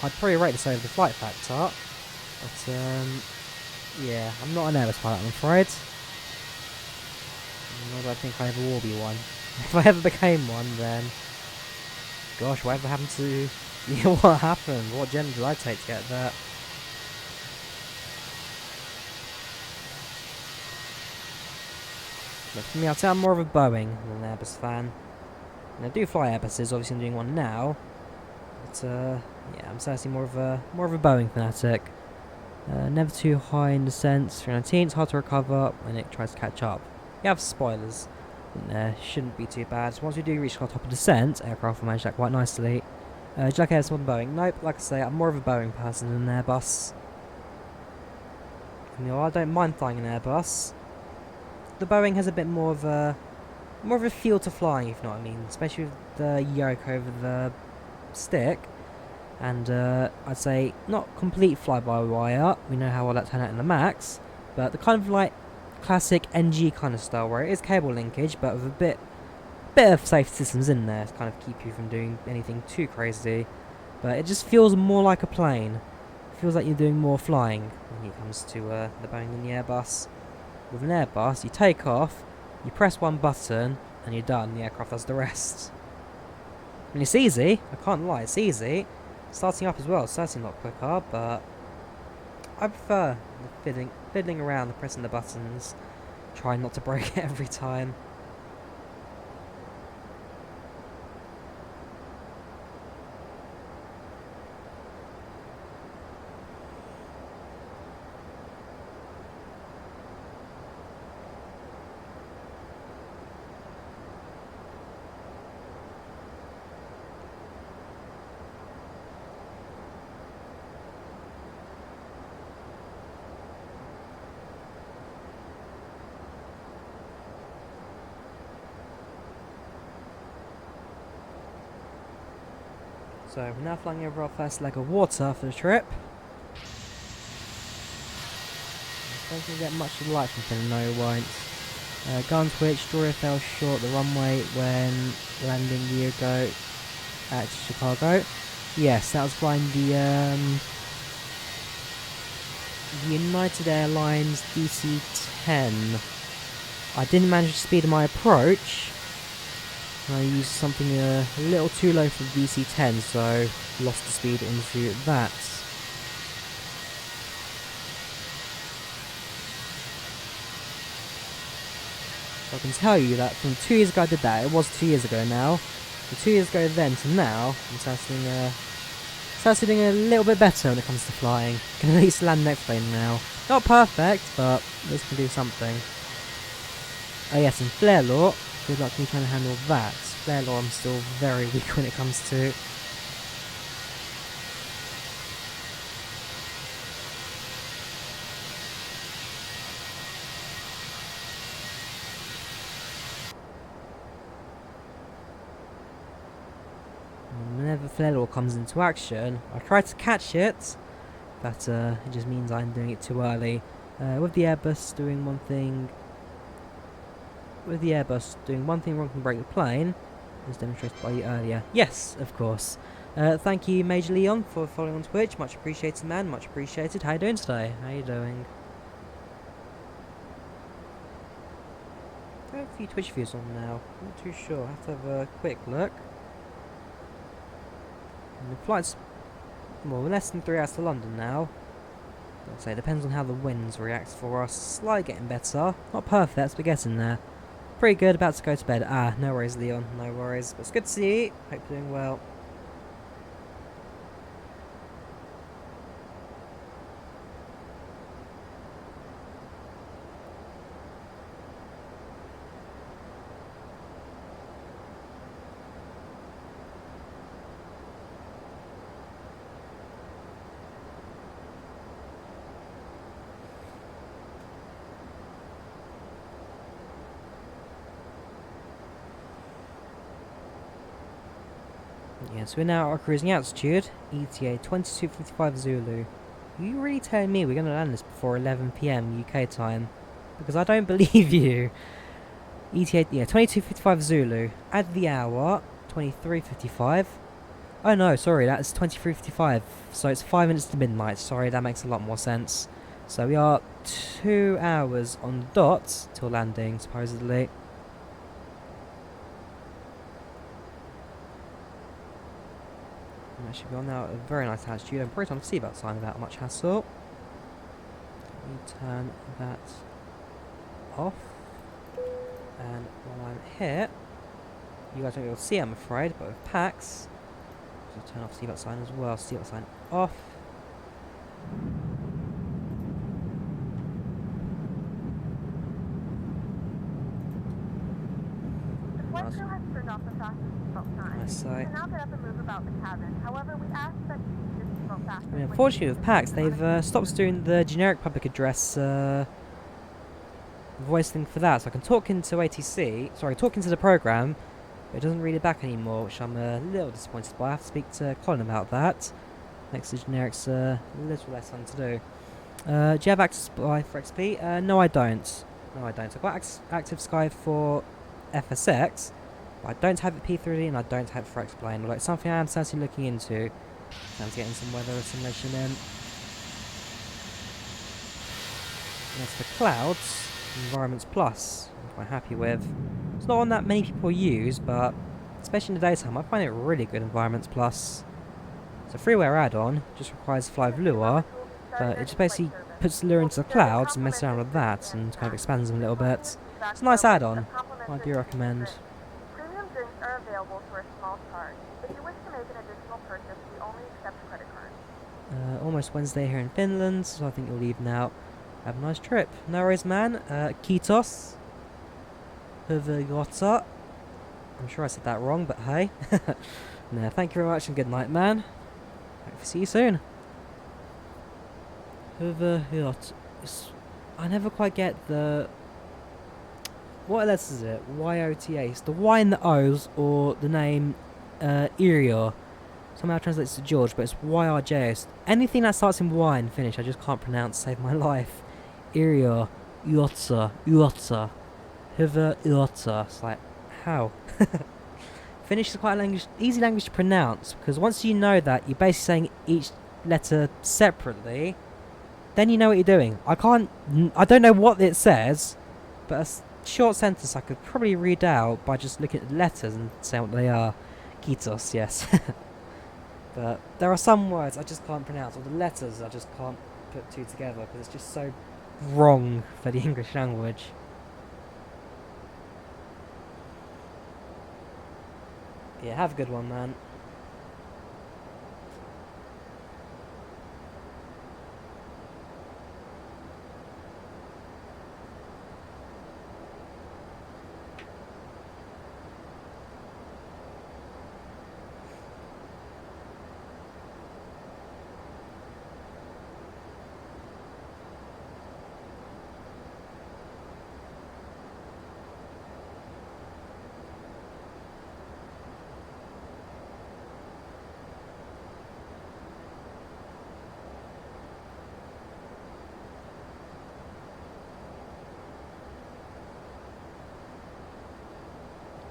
I'd probably rate this over the flight factor. But yeah, I'm not an Airbus pilot, I'm afraid. Nor do I think I ever will be one. If I ever became one, then gosh, whatever happened to yeah, what happened? What journey did I take to get that? But for me, I'd say I'm more of a Boeing than an Airbus fan. And I do fly Airbuses, obviously I'm doing one now. But yeah, I'm certainly more of a Boeing fanatic. Never too high in descent. 319, it's hard to recover when it tries to catch up. You have spoilers in there, shouldn't be too bad. So once we do reach the top of descent, aircraft will manage that quite nicely. Do you like Airbus more than Boeing? Nope, like I say, I'm more of a Boeing person than an Airbus. You know, I don't mind flying an Airbus. The Boeing has a bit more of a feel to flying, if you know what I mean, especially with the yoke over the stick. And I'd say not complete fly-by-wire. We know how well that turned out in the Max, but the kind of like classic NG kind of style where it is cable linkage, but with a bit of safety systems in there to kind of keep you from doing anything too crazy. But it just feels more like a plane. It feels like you're doing more flying when it comes to the Boeing and the Airbus. With an Airbus, you take off, you press one button, and you're done. The aircraft does the rest. I mean, it's easy. I can't lie, it's easy. Starting up as well, certainly not quicker, but I prefer the fiddling around and pressing the buttons, trying not to break it every time. So we're now flying over our first leg of water for the trip. I don't think we get much of the light from Finnair, no, we won't. Gun twitch, Drawyah fell short the runway when landing a year ago at Chicago. Yes, that was flying the United Airlines DC-10. I didn't manage to speed my approach. I used something a little too low for the DC-10, so lost the speed into that. So I can tell you that from 2 years ago I did that. It was 2 years ago now. From 2 years ago then to now, I'm starting doing a little bit better when it comes to flying. Can at least land next plane now. Not perfect, but at least can do something. Oh yes, and flare law. Good luck me trying to handle that. Flare law I'm still very weak when it comes to. Whenever flare law comes into action, I try to catch it, but it just means I'm doing it too early. With the Airbus doing one thing wrong can break the plane, as demonstrated by you earlier. Yes, of course. Thank you, Major Leon, for following on Twitch. Much appreciated, man. Much appreciated. How you doing today? How you doing? I have a few Twitch views on now. Not too sure. I have to have a quick look. And the flight's well, less than 3 hours to London now. I'd say it depends on how the winds react for us. Slightly getting better. Not perfect, but getting there. Pretty good, about to go to bed. Ah, no worries, Leon, no worries. But it's good to see you. Hope you're doing well. Yes, we're now at our cruising altitude, ETA 2255 Zulu. Are you really telling me we're going to land this before 11 PM UK time? Because I don't believe you. ETA, yeah, 2255 Zulu. Add the hour, 2355. Oh no, sorry, that's 2355. So it's 5 minutes to midnight. Sorry, that makes a lot more sense. So we are 2 hours on the dot till landing, supposedly. Actually, we're now at a very nice altitude. I'm pretty on the seatbelt sign without much hassle. Let me turn that off. And while I'm here, you guys won't be able to see it, I'm afraid, but with packs, just turn off seatbelt sign as well. Seatbelt sign off. The flight crew has turned off the fasten seatbelt sign. Nice sight. You can now get up and move about the cabin. However, we ask that you keep your seatbelt fastened. I mean, unfortunately with PAX, they've stopped us doing the generic public address voice thing for that, so I can talk into talk into the program, but it doesn't read it back anymore, which I'm a little disappointed by. I have to speak to Colin about that. Makes the generics a little less fun to do. Do you have access for XP? No, I don't. No, I don't. I've got active Sky for FSX, but I don't have it P3D and I don't have it for X-Plane. Although it's something I am certainly looking into. I'm getting some weather simulation in. And as for clouds, Environments Plus, I'm quite happy with. It's not one that many people use, but especially in the daytime, I find it really good. Environments Plus. It's a freeware add-on, just requires fly with lure, but it just basically puts the lure into the clouds and messes around with that and kind of expands them a little bit. It's a nice add-on. I do recommend. Premium drinks are available for a small charge. If you wish to make an additional purchase, we only accept credit cards. Almost Wednesday here in Finland, so I think you'll leave now. Have a nice trip. No worries, man. Kiitos. Hyvää. I'm sure I said that wrong, but hey. No, thank you very much and good night, man. Hope to see you soon. Hyvää. I never quite get the... What letters is it? Y-O-T-A. It's the Y and the O's, or the name Irio. Somehow translates to George, but it's Y-R-J. Anything that starts in Y and finish, I just can't pronounce, save my life. Irio, Iotsa, Hyvää. It's like, how? Finnish is quite an easy language to pronounce, because once you know that, you're basically saying each letter separately, then you know what you're doing. I don't know what it says, but a short sentence I could probably read out by just looking at the letters and saying what they are. Kiitos, yes. But there are some words I just can't pronounce, or the letters I just can't put two together, because it's just so wrong for the English language. Yeah, have a good one, man.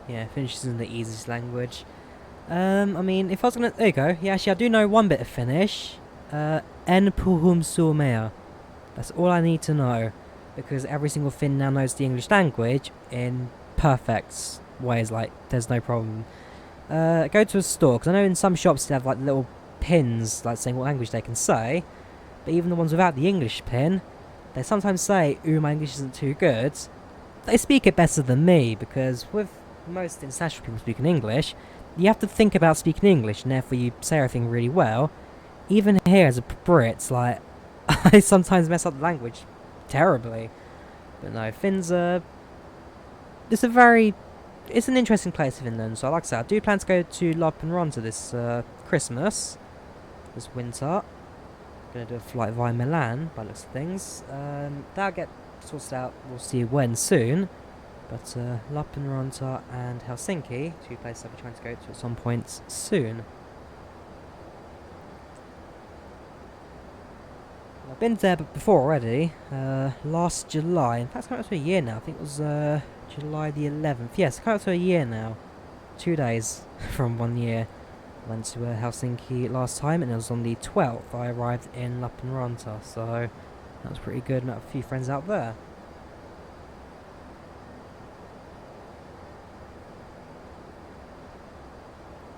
Yeah, Finnish isn't the easiest language. I mean, if I was gonna... There you go. Yeah, actually, I do know one bit of Finnish. En puhun suomea. That's all I need to know. Because every single Finn now knows the English language in perfect ways. Like, there's no problem. Go to a store, because I know in some shops they have, like, little pins, like, saying what language they can say. But even the ones without the English pin, they sometimes say, ooh, my English isn't too good. They speak it better than me, because with most international people speaking English, you have to think about speaking English, and therefore you say everything really well. Even here as a Brit, like, I sometimes mess up the language terribly. But no, Finns are... It's an interesting place, Finland, so like I said, I do plan to go to Lappeenranta this Christmas, this winter. Gonna do a flight via Milan, by the looks of things. That'll get sorted out, we'll see when soon. But Lappeenranta and Helsinki, two places I'll be trying to go to at some point soon. I've been there before already, last July. In fact, it's coming up to a year now. I think it was July the 11th. Yes, it's coming up to a year now. 2 days from 1 year. Went to Helsinki last time, and it was on the 12th I arrived in Lappeenranta, so that was pretty good. Met a few friends out there.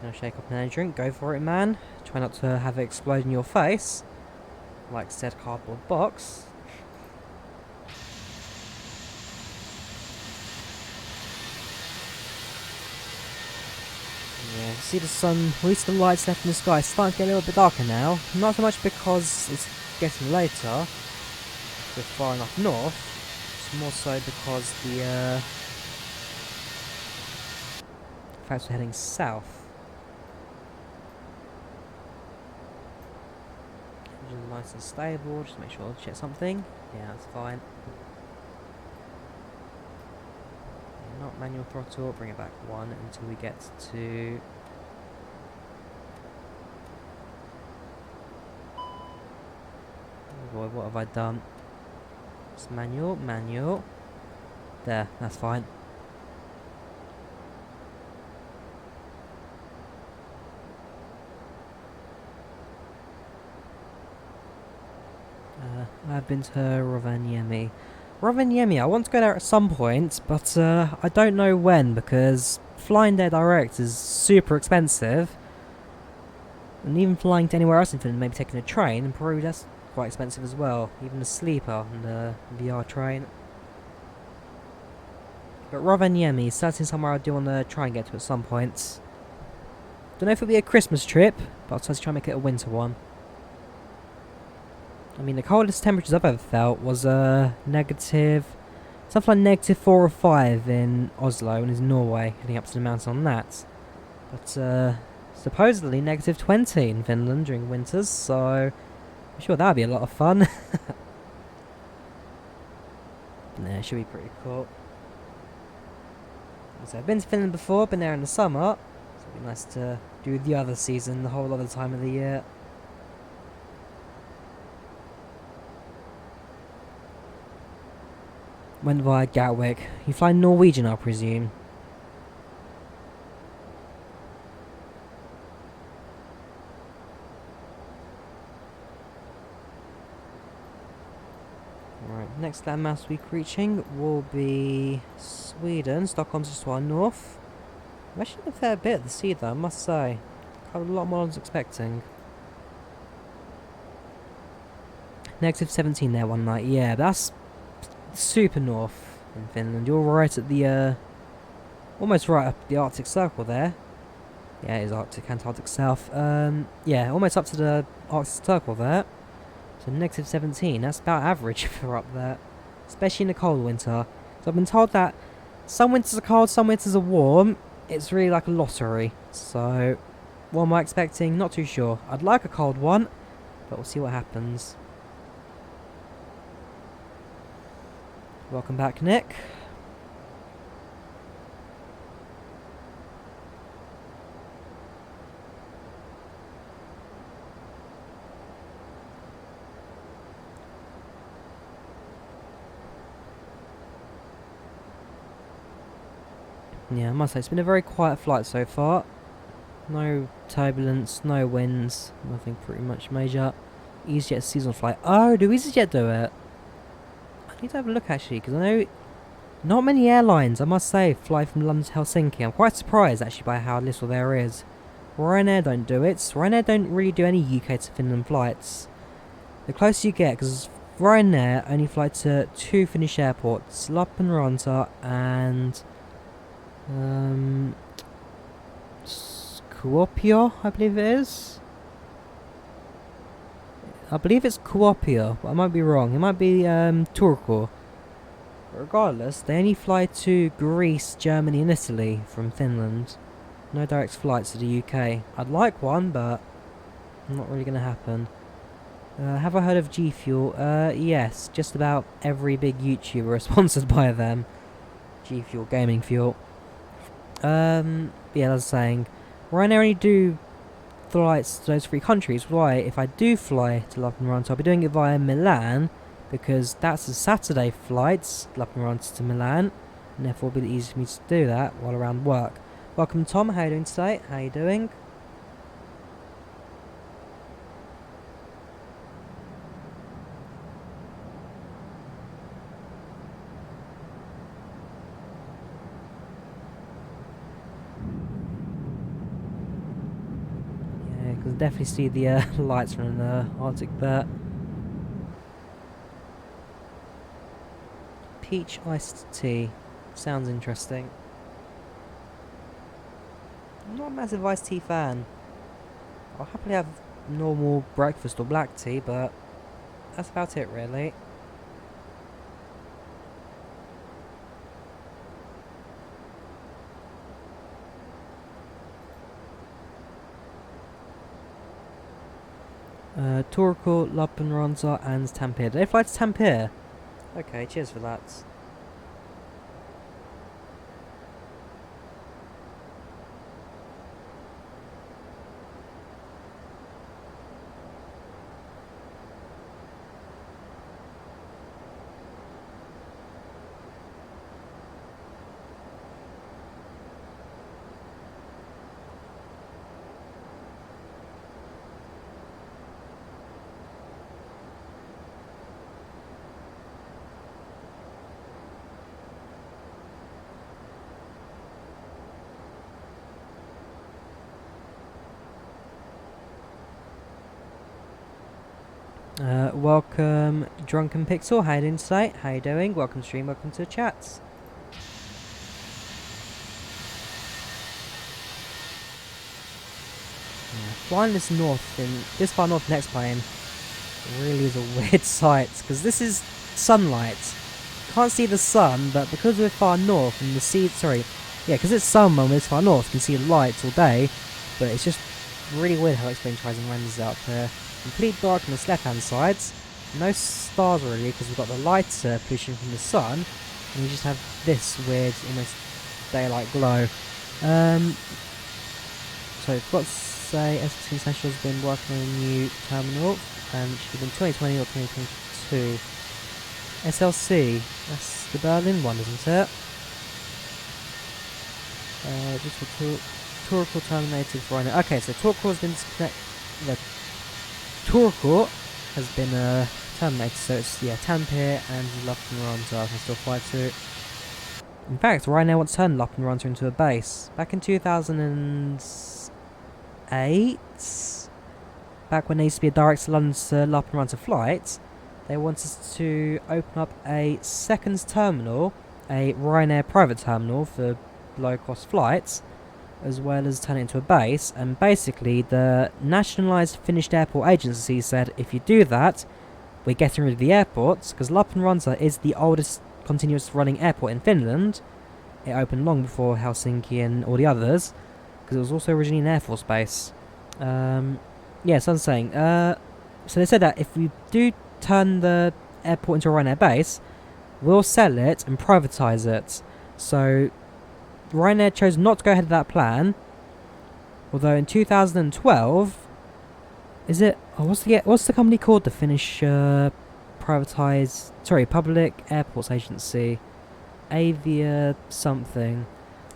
Gonna shake up an energy drink, go for it, man. Try not to have it explode in your face, like said cardboard box. see the sun, at least the lights left in the sky, it's starting to get a little bit darker now. Not so much because it's getting later, we're far enough north, it's more so because the fact we're heading south. Engine nice and stable, just make sure I'll check something. Yeah, that's fine. Not manual throttle, bring it back one until we get to... Oh boy, what have I done? Just manual, manual. There, that's fine. I've been to Rovaniemi. Rovaniemi, I want to go there at some point, but I don't know when, because flying there direct is super expensive. And even flying to anywhere else in Finland, maybe taking a train, and probably that's quite expensive as well. Even a sleeper on the VR train. But Rovaniemi is certainly somewhere I do want to try and get to at some point. Don't know if it'll be a Christmas trip, but I'll try to make it a winter one. I mean, the coldest temperatures I've ever felt was negative, something like -4 or 5 in Oslo and in Norway, heading up to the mountain on that. But supposedly -20 in Finland during winters, so I'm sure that'll be a lot of fun. Yeah, it should be pretty cool. So I've been to Finland before, been there in the summer, so it'd be nice to do the other season the whole other time of the year. Went via Gatwick. You fly Norwegian, I presume. Right, next landmass we're reaching will be Sweden. Stockholm's just to our north. I'm actually a fair bit at the sea though, I must say. Covered a lot more than I was expecting. -17 there one night, yeah, that's super north in Finland. You're right at the almost right up the Arctic Circle there. Yeah, it is Arctic, Antarctic South. Yeah, almost up to the Arctic Circle there. So -17, that's about average for up there. Especially in the cold winter. So I've been told that some winters are cold, some winters are warm. It's really like a lottery. So what am I expecting? Not too sure. I'd like a cold one, but we'll see what happens. Welcome back, Nick. Yeah, I must say, it's been a very quiet flight so far. No turbulence, no winds, nothing pretty much major. EasyJet seasonal flight. Oh, do EasyJet do it? I need to have a look actually, because I know not many airlines, I must say, fly from London to Helsinki. I'm quite surprised actually by how little there is. Ryanair don't do it. Ryanair don't really do any UK to Finland flights. The closer you get, because Ryanair only fly to 2 Finnish airports, Lappeenranta and Kuopio, I believe it is. I believe it's Kuopio, but I might be wrong. It might be Turku. But regardless, they only fly to Greece, Germany and Italy from Finland. No direct flights to the UK. I'd like one, but not really going to happen. Have I heard of G Fuel? Yes, just about every big YouTuber is sponsored by them. G Fuel, gaming fuel. Yeah, as I was saying, Ryanair only do flights to those 3 countries. Why? If I do fly to Lappeenranta, I'll be doing it via Milan, because that's a Saturday flight, Lappeenranta to Milan, and therefore it'll be easy for me to do that while around work. Welcome Tom, how are you doing today? How are you doing? Yeah, you can definitely see the lights from the Arctic there. Peach iced tea. Sounds interesting. I'm not a massive iced tea fan. I'll happily have normal breakfast or black tea, but that's about it really. Turku, Lappeenranta and Tampere. Did they fly to Tampere? Okay, cheers for that. Welcome, Drunken Pixel. How you doing today? How you doing? Welcome to stream. Welcome to the chats. Yeah, flying this far north next plane really is a weird sight because this is sunlight. Can't see the sun, but because we're far north and because it's summer when it's far north, you can see the lights all day. But it's just really weird how X-Plane tries and renders out there. Complete dark on the left-hand side. No stars really because we've got the light pollution from the sun, and we just have this weird, almost daylight glow. So I forgot to say, S16 Essential has been working on a new terminal, and it should have been 2020 or 2022. SLC, that's the Berlin one, isn't it? Just for Turku terminated for right now. Okay, so Turku has been disconnected. Turku has been terminated, so it's Tampere and Lappeenranta can still fly to. In fact, right now I want to turn Lappeenranta into a base. Back in 2008, back when there used to be a direct London to Lappeenranta flight, they wanted to open up a second terminal, a Ryanair private terminal for low-cost flights, as well as turn it into a base. And basically the nationalised Finnish airport agency said, if you do that, we're getting rid of the airports, because Lappeenranta is the oldest continuous running airport in Finland. It opened long before Helsinki and all the others, because it was also originally an Air Force base. Yeah, so I'm saying, so they said that if we do turn the airport into a Ryanair base, we'll sell it and privatise it. So Ryanair chose not to go ahead with that plan, although in 2012, what's the company called? The Finnish public airports agency, Avia something.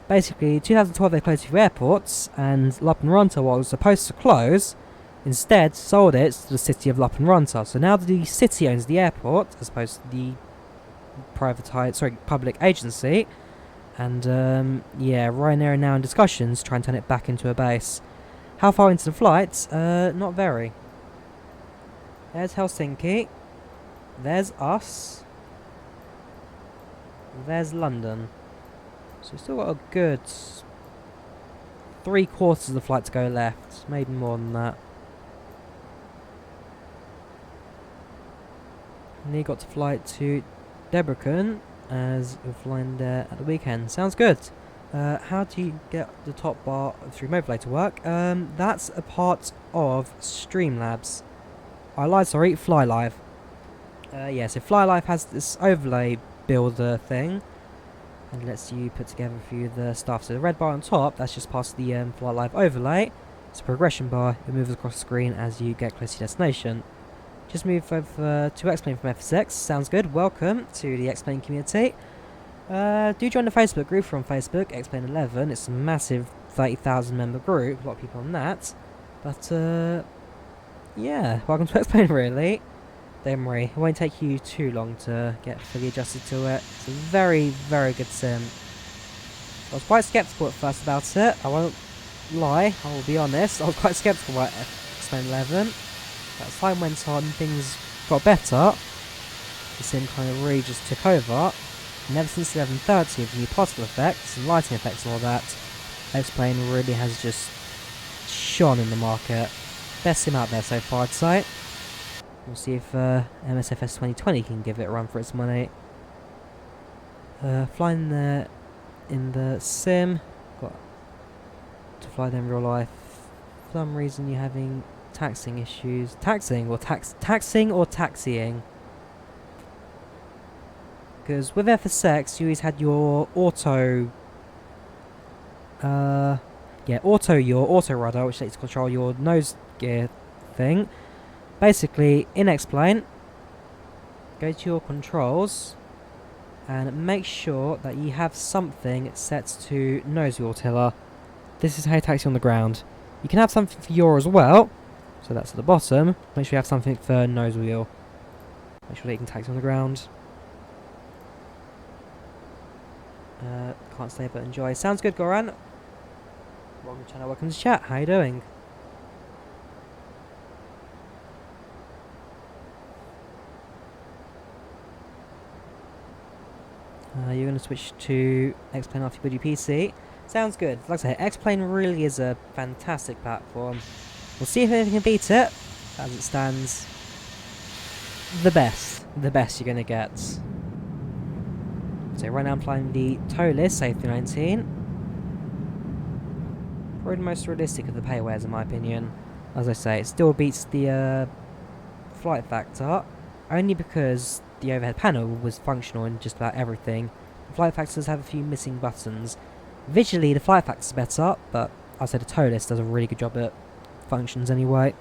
Basically, 2012 they closed a few airports, and Lappeenranta, what was supposed to close, instead sold it to the city of Lappeenranta. So now the city owns the airport as opposed to the public agency. And Ryanair are now in discussions trying to turn it back into a base. How far into the flights? Not very. There's Helsinki. There's us. There's London. So we've still got a good 3/4 of the flight to go left. Maybe more than that. And you got to fly to Debrecen, as we're flying there at the weekend. Sounds good. How do you get the top bar through Mobileye to work? That's a part of Streamlabs. I lied, sorry, FlyLive. So FlyLive has this overlay builder thing, and lets you put together a few of the stuff. So the red bar on top, that's just past the FlyLive overlay. It's a progression bar. It moves across the screen as you get close to your destination. Just move over to X-Plane from FSX. Sounds good. Welcome to the X-Plane community. Do join the Facebook group from Facebook, X-Plane 11. It's a massive 30,000 member group. A lot of people on that. But, welcome to X-Plane, really. Don't worry, it won't take you too long to get fully adjusted to it. It's a very, very good sim. I was quite skeptical at first about it. I won't lie, I will be honest. I was quite skeptical about X-Plane 11. But as time went on, things got better. The sim kind of really just took over. And ever since 11.30 with new particle effects and lighting effects and all that, X-Plane really has just shone in the market. Best sim out there so far, I'd say. We'll see if MSFS 2020 can give it a run for its money. Flying there in the sim, got to fly there in real life. For some reason you're having taxing issues. Taxing or taxiing? Because with FSX you always had your auto auto rudder, which lets you control your nose gear thing. Basically, in X-Plane, go to your controls and make sure that you have something set to nose wheel tiller. This is how you taxi on the ground. You can have something for yaw as well, so that's at the bottom. Make sure you have something for nose wheel. Make sure that you can taxi on the ground. Can't stay but enjoy. Sounds good, Goran. Welcome to the channel, welcome to chat. How you doing? You're going to switch to X-Plane after you build your PC. Sounds good. Like I say, X-Plane really is a fantastic platform. We'll see if anything can beat it. As it stands, the best you're going to get. So right now I'm flying the ToLiss A319. Probably the most realistic of the paywares in my opinion. As I say, it still beats the flight factor, only because the overhead panel was functional in just about everything. The flight factors have a few missing buttons. Visually the flight factor's better, but I'd say the ToLiss does a really good job at functions anyway.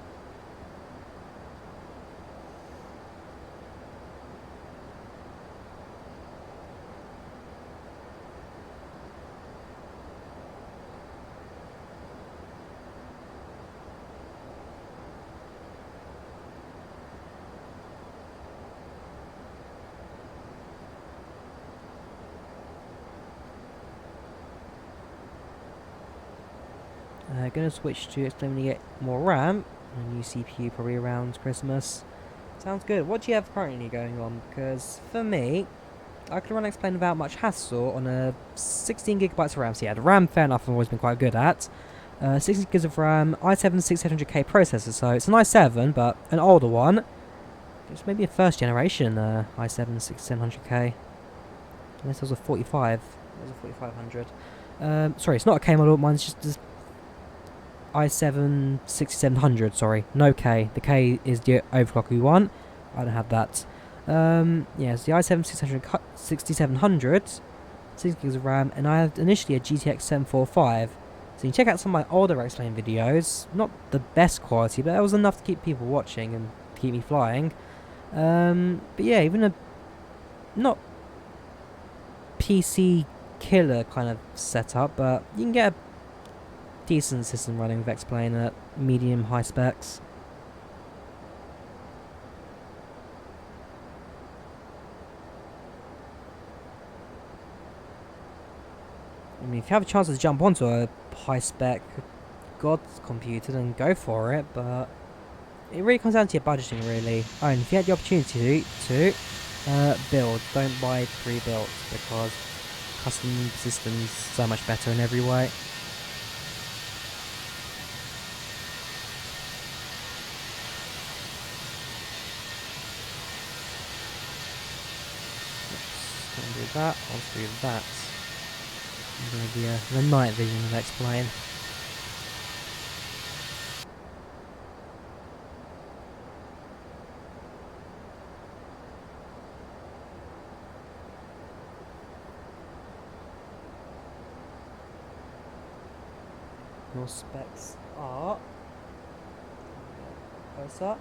Gonna switch to X-Plane when you get more RAM. A new CPU probably around Christmas. Sounds good. What do you have currently going on? Because for me, I could run X-Plane without much hassle on a 16GB of RAM. So yeah, the RAM, fair enough, I've always been quite good at. 16GB of RAM, i7-6800K processor. So it's an i7, but an older one. It's maybe a first generation i7-6700K. Unless it was a 45. It was a 4500. Sorry, it's not a K model. Mine's just this i7-6700, sorry, no K. The K is the overclock we want. I don't have that. Yes, the i7-6700, 6 gigs of RAM, and I had initially a GTX 745. So you can check out some of my older X-Plane videos. Not the best quality, but that was enough to keep people watching and keep me flying. But yeah, even a not PC killer kind of setup, but you can get a decent system running with X-Plane at medium high specs. I mean, if you have a chance to jump onto a high spec God's computer, then go for it, but it really comes down to your budgeting really. And if you had the opportunity to build, don't buy pre-built, because custom systems so much better in every way. Can't do that, I'll do that. I'm going to be the night vision of X-Plane. Your specs are closer.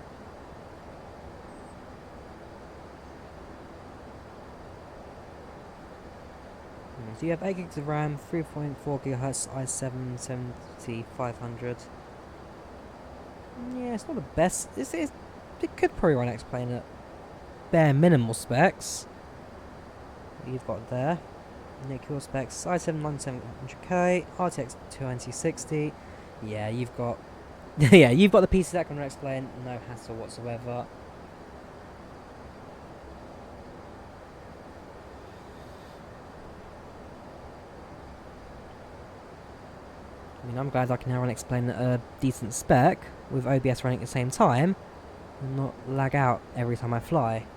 So you have 8 gigs of RAM, 3.4 GHz i7-7500. Yeah, it's not the best. It could probably run X-Plane at bare minimal specs. You've got there. Your specs i7-9700K, RTX 2060. Yeah, you've got yeah, you've got the PC that can run X-Plane, no hassle whatsoever. You know, I'm glad I can now run Explain at a decent spec with OBS running at the same time and not lag out every time I fly.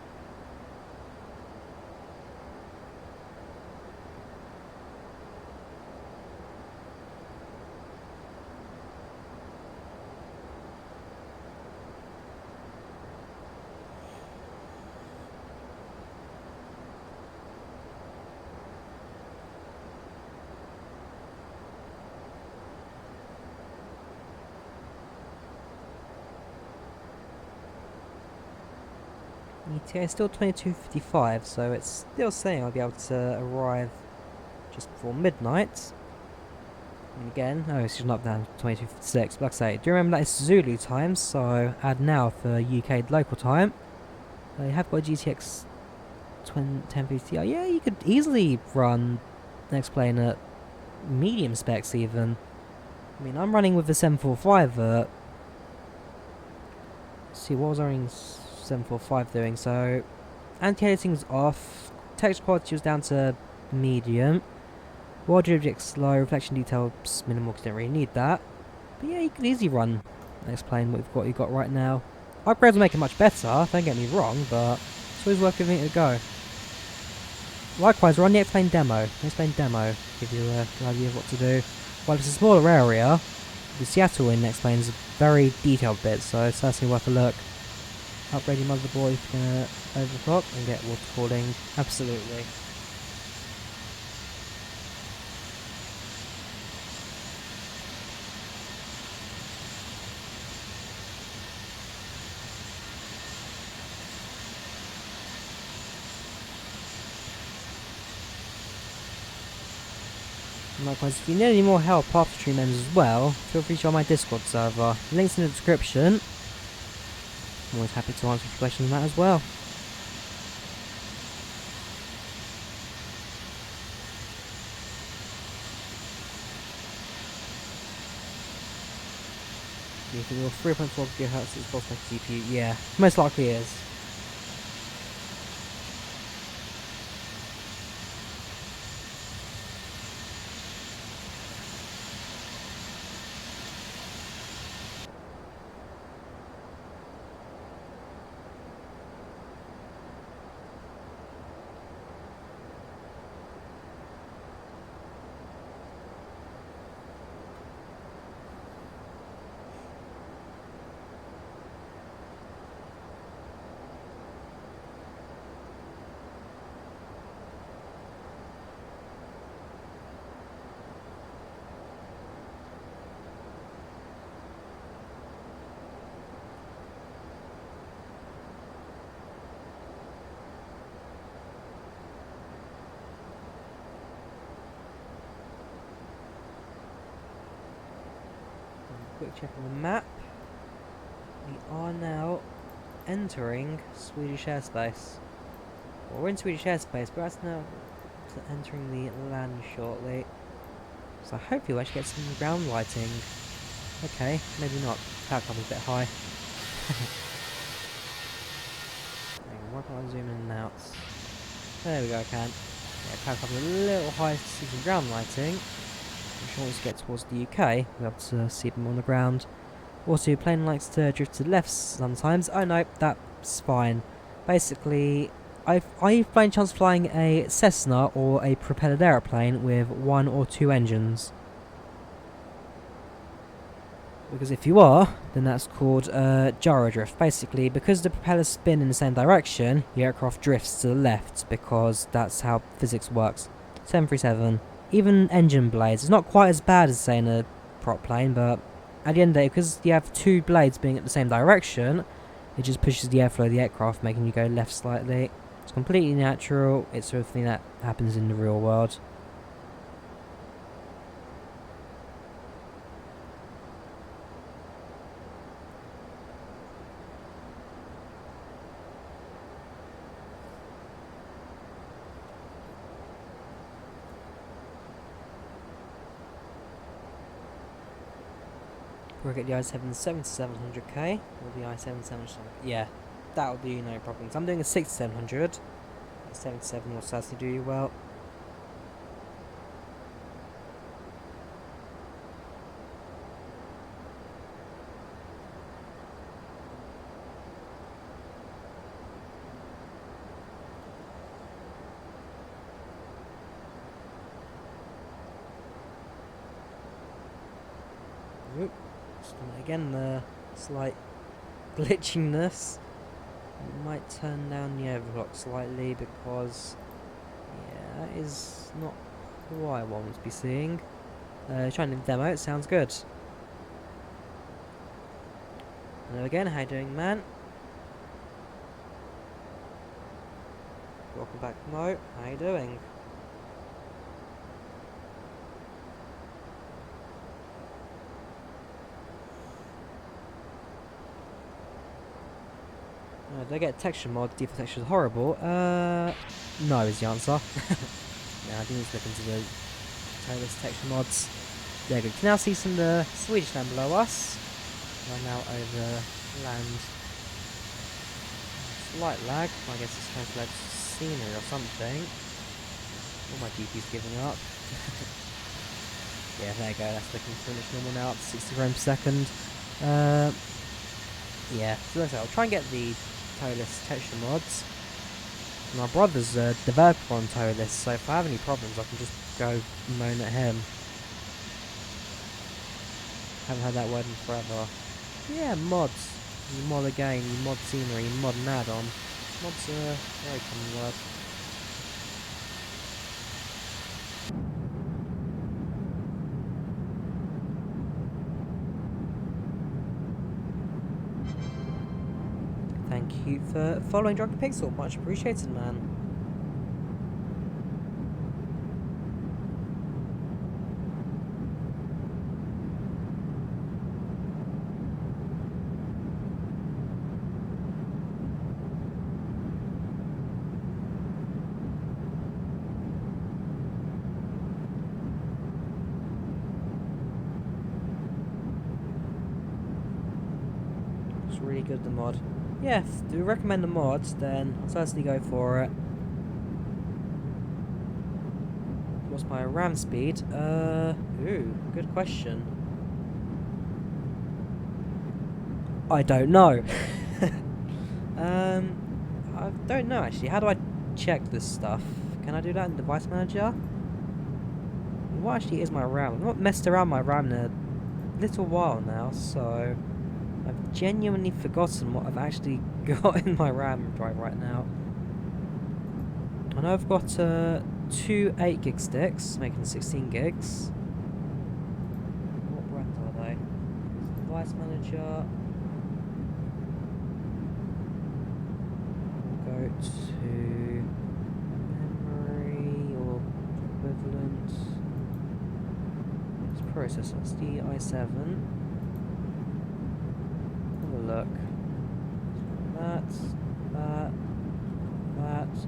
ETA is still 22:55, so it's still saying I'll be able to arrive just before midnight. And again, oh, it's just not down to 22:56. But like I say, do you remember that it's Zulu time? So add now for UK local time. You have got a GTX 1050 Ti. Yeah, you could easily run X-Plane at medium specs even. I mean, I'm running with the 745 let's see, what was I running 745 doing? So, anti-aliasing's off, text quality was down to medium, wide objects low, reflection details minimal because you don't really need that. But yeah, you could easily run X-Plane what you've got right now. Upgrades will make it much better, don't get me wrong, but it's always worth giving it a go. Likewise, run the X-Plane demo. X-Plane demo, give you an idea of what to do. While it's a smaller area, the Seattle in X-Plane is a very detailed bit, so it's certainly worth a look. Upgrade your motherboard if you're going to overclock and get water cooling. Absolutely. And likewise, if you need any more help after stream ends as well, feel free to join my Discord server. Links in the description. I'm always happy to answer your questions on that as well. You think your 3.4 GHz is both CPU? Yeah, most likely is. Quick check on the map. We are now entering Swedish airspace. Well, we're in Swedish airspace, but that's now entering the land shortly. So hopefully we'll actually get some ground lighting. Okay, maybe not. Power cover's a bit high. Why can't I zoom in and out? There we go, I can. Yeah, power cover's a little high to see some ground lighting. I'm sure once we get towards the UK, we'll be able to see them on the ground. Also, your plane likes to drift to the left sometimes. Oh no, that's fine. Basically, I've by any chance flying a Cessna or a propellered aeroplane with 1 or 2 engines. Because if you are, then that's called gyro drift. Basically, because the propellers spin in the same direction, the aircraft drifts to the left because that's how physics works. 737. Even engine blades. It's not quite as bad as, say, in a prop plane, but at the end of the day, because you have 2 blades being at the same direction, it just pushes the airflow of the aircraft, making you go left slightly. It's completely natural. It's sort of thing that happens in the real world. We'll get the i7-7700K or the i7-7700. Yeah, that'll do no problems. I'm doing a 6700. The 77 will certainly do you well. Again, the slight glitchiness. Might turn down the overclock slightly because, yeah, that is not quite what I want to be seeing. Trying to demo, it sounds good. Hello again, how you doing, man? Welcome back, Mo. How you doing? Did I get a texture mod? Default texture is horrible. No is the answer. Yeah, I do need to look into the ToLiss texture mods. There we go. You can now see some of the Swedish land below us. We're now over land. Slight lag. I guess it's trying to lag scenery or something. All my GPU's giving up. Yeah, there you go. That's looking pretty much normal now. Up to 60 frames per second. Yeah, so that's it. I'll try and get the ToLiss texture mods. My brother's a developer on ToLiss, so if I have any problems I can just go moan at him. Haven't heard that word in forever. Yeah, mods. You mod a game, you mod scenery, you mod an add-on. Mods are a very common word. Thank you for following Drunken Pixel, much appreciated, man. It's really good, the mod. Yeah, if you recommend the mods, then I'll certainly go for it. What's my RAM speed? Ooh, good question. I don't know. I don't know actually. How do I check this stuff? Can I do that in Device Manager? What actually is my RAM? I've not messed around my RAM in a little while now, so I've genuinely forgotten what I've actually got in my RAM drive right now. I know I've got two 8GB sticks, making 16 gigs. What brand are they? Device Manager. We'll go to memory or equivalent. It's processor. It's the i7. Look. That,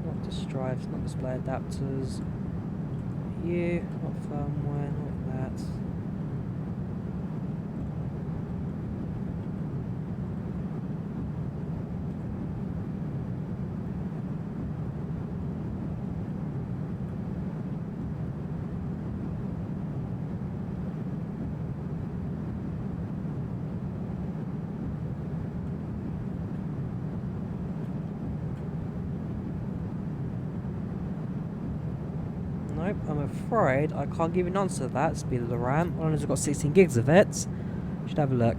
not disk drives, not display adapters. You, not firmware, not that. Nope, I'm afraid I can't give you an answer to that. Speed of the RAM. Well, I've got 16 gigs of it. Should have a look.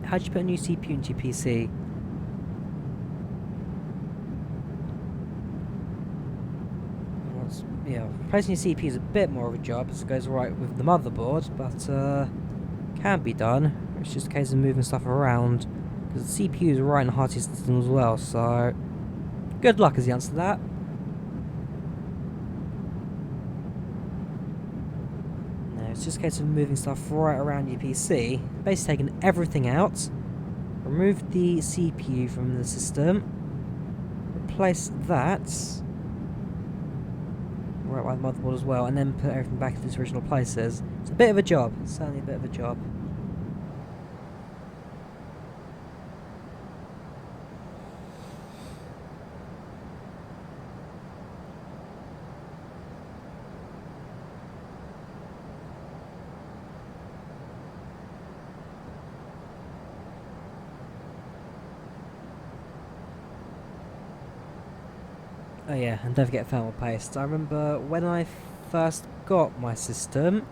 How do you put a new CPU into your PC? Well, yeah, replacing your CPU is a bit more of a job as it goes right with the motherboard, but can be done. It's just a case of moving stuff around because the CPU is right in the heart of your system as well. So, good luck is the answer to that. It's just a case of moving stuff right around your PC, basically taking everything out, remove the CPU from the system, replace that right by the motherboard as well, and then put everything back in its original places. It's a bit of a job, certainly a bit of a job. Oh yeah, and don't forget thermal paste. I remember when I first got my system,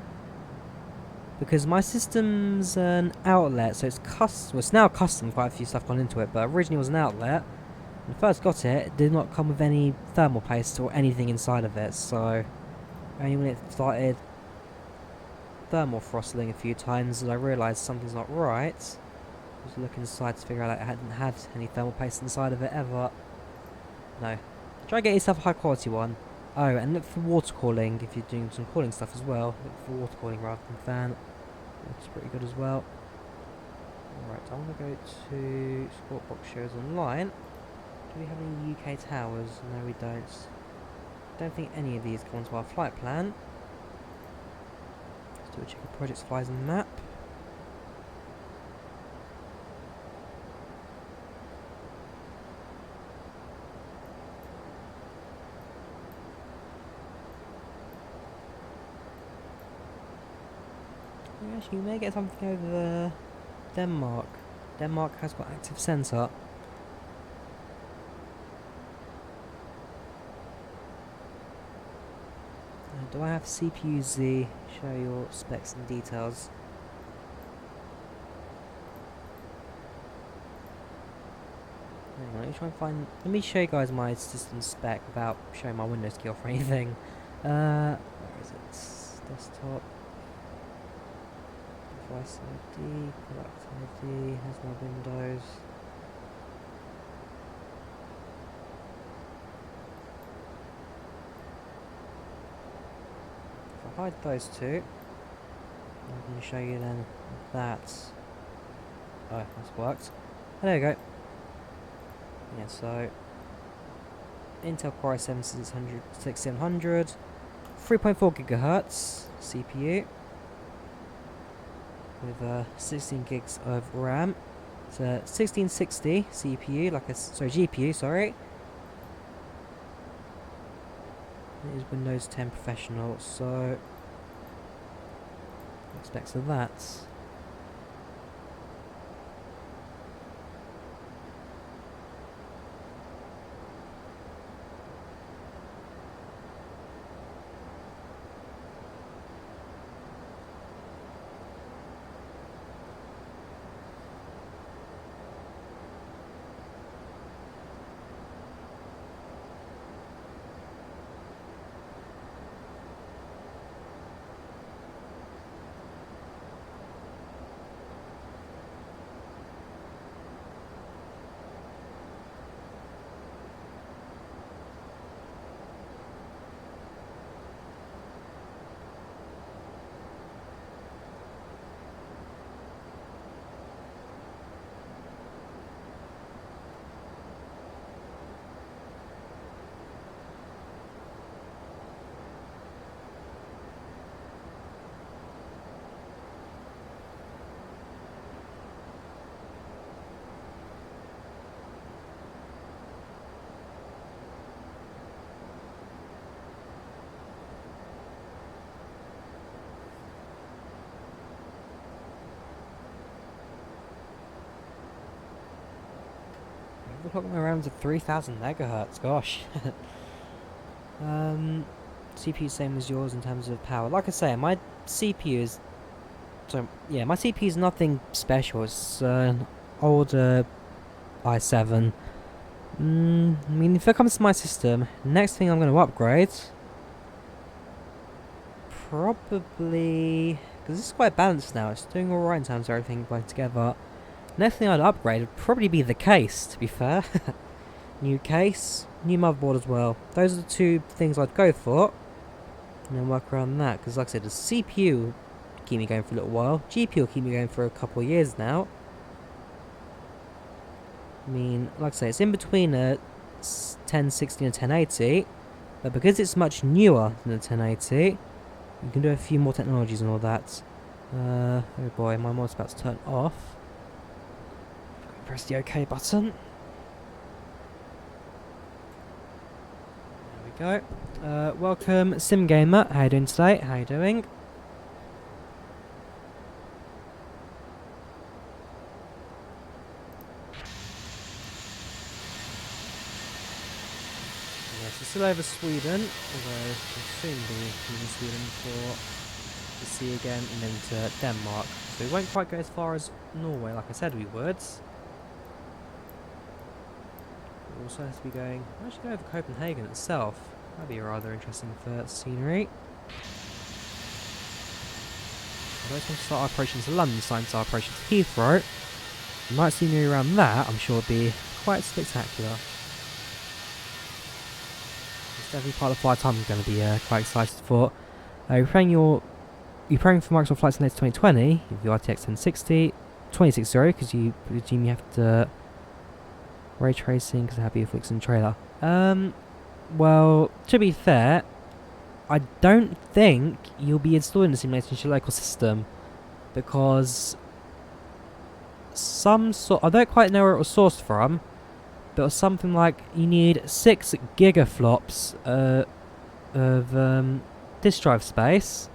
because my system's an outlet, so it's custom. Well, it's now custom. Quite a few stuff gone into it, but originally it was an outlet. When I first got it, it did not come with any thermal paste or anything inside of it. So only when it started thermal throttling a few times did I realise something's not right. I was looking inside to figure out that it hadn't had any thermal paste inside of it ever. No. Try and get yourself a high quality one. Oh, and look for water cooling if you're doing some cooling stuff as well. Look for water cooling rather than fan. That's pretty good as well. Alright, I want to go to Sport Box Shows Online. Do we have any UK towers? No, we don't. Don't think any of these come onto our flight plan. Let's do a check of projects, flies and map. Actually, you may get something over Denmark. Denmark has got active centre. Do I have CPU Z? Show your specs and details. Hang on, let me try and find. Let me show you guys my system spec without showing my Windows key off or anything. Where is it? Desktop. Device ID, product ID, has my Windows. If I hide those two, I'm going to show you then that. Oh, that's worked. Oh, there we go. Yeah, so Intel Core i7-6700, 3.4 gigahertz CPU. With 16 gigs of RAM. It's a 1660 CPU, GPU, sorry. It is Windows 10 Professional, so specs of that. We're talking around to 3000 megahertz, gosh. CPU same as yours in terms of power. Like I say, my CPU is... So, yeah, my CPU is nothing special. It's an older i7. I mean, if it comes to my system, next thing I'm going to upgrade... Probably... Because this is quite balanced now. It's doing alright in terms of everything going together. Next thing I'd upgrade would probably be the case, to be fair. New case, new motherboard as well. Those are the two things I'd go for. And then work around that, because like I said, the CPU will keep me going for a little while. GPU will keep me going for a couple of years now. I mean, like I say, it's in between a 1060 and a 1080. But because it's much newer than the 1080, you can do a few more technologies and all that. Oh boy, my mod's about to turn off. Press the OK button. There we go. Welcome, Sim Gamer. How you doing today? How you doing? Yes, it's still over Sweden, although we'll soon be in Sweden for the sea again, and then to Denmark. So we won't quite go as far as Norway, like I said we would. We'll also have to be going. We'll actually go over Copenhagen itself. That'd be rather interesting for scenery. I don't want to start our operation to London, starting to our operation to Heathrow. You might see me around that, I'm sure it'll be quite spectacular. It's definitely part of the flight I'm going to be quite excited for. You're preparing for Microsoft Flight Simulator 2020 with the RTX 1060, 26 sorry, because you presume you have to ray tracing because I have Flicks and trailer. Well, to be fair, I don't think you'll be installing the simulator into your local system because I don't quite know where it was sourced from, but it was something like you need 6 gigaflops of disk drive space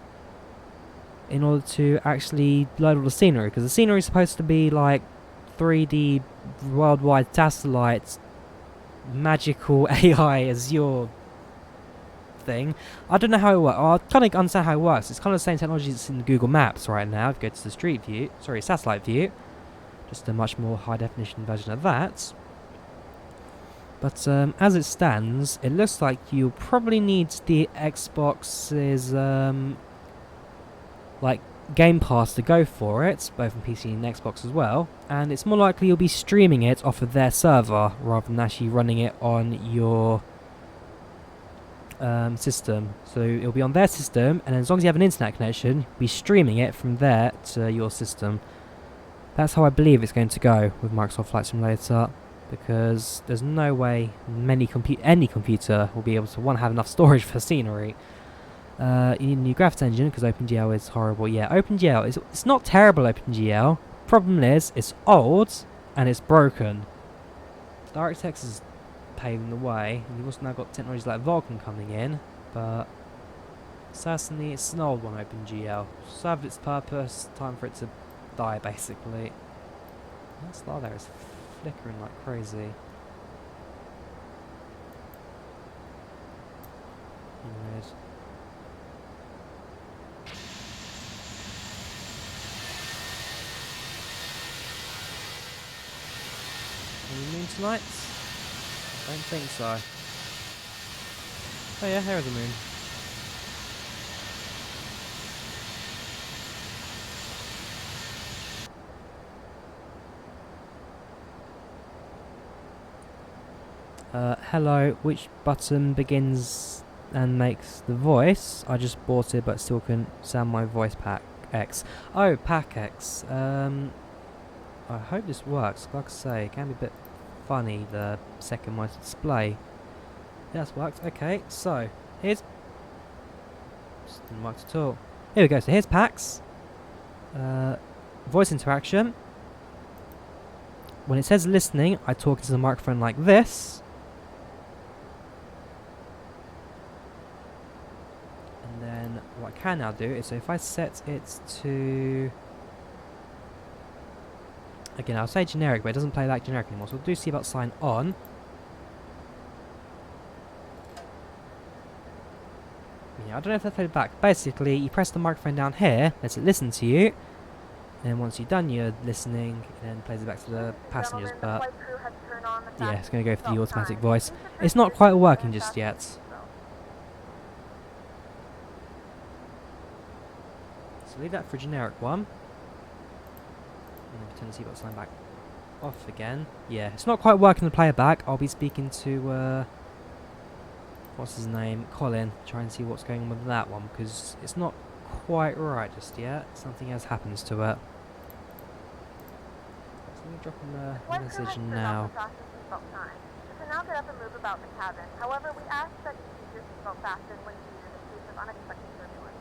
in order to actually load all the scenery, because the scenery is supposed to be like 3D worldwide satellites, magical AI Azure thing. I don't know how it works. I kind of understand how it works. It's kind of the same technology that's in Google Maps right now. If you go to the satellite view, just a much more high definition version of that. But as it stands, it looks like you'll probably need the Xbox's like Game Pass to go for it, both on PC and Xbox as well. And it's more likely you'll be streaming it off of their server rather than actually running it on your system. So it'll be on their system, and as long as you have an internet connection, you'll be streaming it from there to your system. That's how I believe it's going to go with Microsoft Flight Simulator, because there's no way any computer will be able to have enough storage for scenery. You need a new graphics engine because OpenGL is horrible. Yeah, OpenGL it's not terrible. OpenGL problem is it's old and it's broken. DirectX is paving the way, and you've also now got technologies like Vulkan coming in, but certainly it's an old one. OpenGL served its purpose, time for it to die basically. That star there is flickering like crazy. Weird. Any moon tonight? Don't think so. Oh yeah, here is the moon. Hello, which button begins and makes the voice? I just bought it but still couldn't sound my voice. Pack X. Oh, Pack X. I hope this works. Like I say, it can be a bit funny, the second monitor display. Yeah, that's worked. Okay, so here's... Just didn't work at all. Here we go, so here's PAX. Voice interaction. When it says listening, I talk into the microphone like this. And then what I can now do is, so if I set it to... Again, I'll say generic, but it doesn't play like generic anymore, so we'll do see about sign on. Yeah, I don't know if that played back. Basically, you press the microphone down here, lets it listen to you, and then once you've done your listening, it then plays it back to the passengers, but yeah, it's going to go for the automatic voice. It's not quite working just yet. So leave that for a generic one. And then pretend to see what's sign back off again. Yeah, it's not quite working the player back. I'll be speaking to what's his name, Colin, try and see what's going on with that one, because it's not quite right just yet. Something else happens to it. So let me drop him a message now. You can now get up and move about the cabin. However, we ask that you keep your seatbelt fastened when needed in case of unexpected turbulence.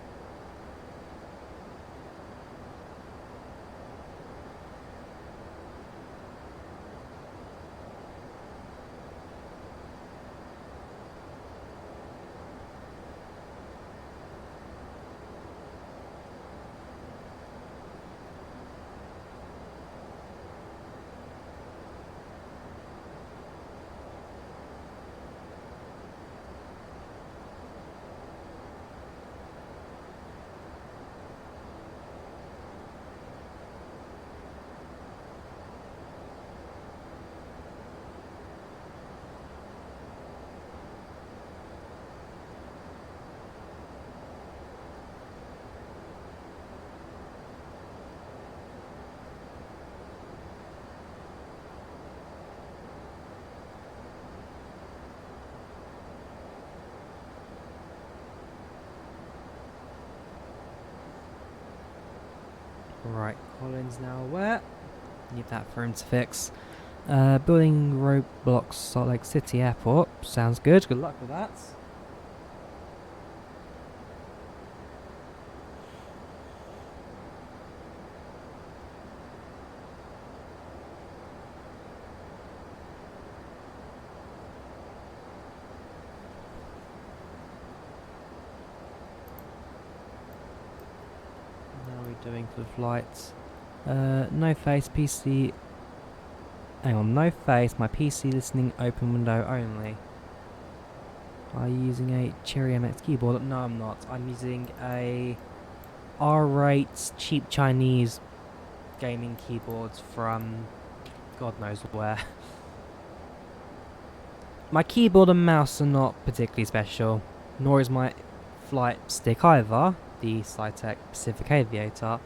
Right, Colin's now aware. Need that for him to fix. Building roadblocks Salt Lake City Airport. Sounds good. Good luck with that. How are we doing for the flights? No face, PC. Hang on, no face, my PC listening open window only. Are you using a Cherry MX keyboard? No, I'm not. I'm using a R8 cheap Chinese gaming keyboard from God knows where. My keyboard and mouse are not particularly special, nor is my flight stick either, the Cytec Pacific Aviator.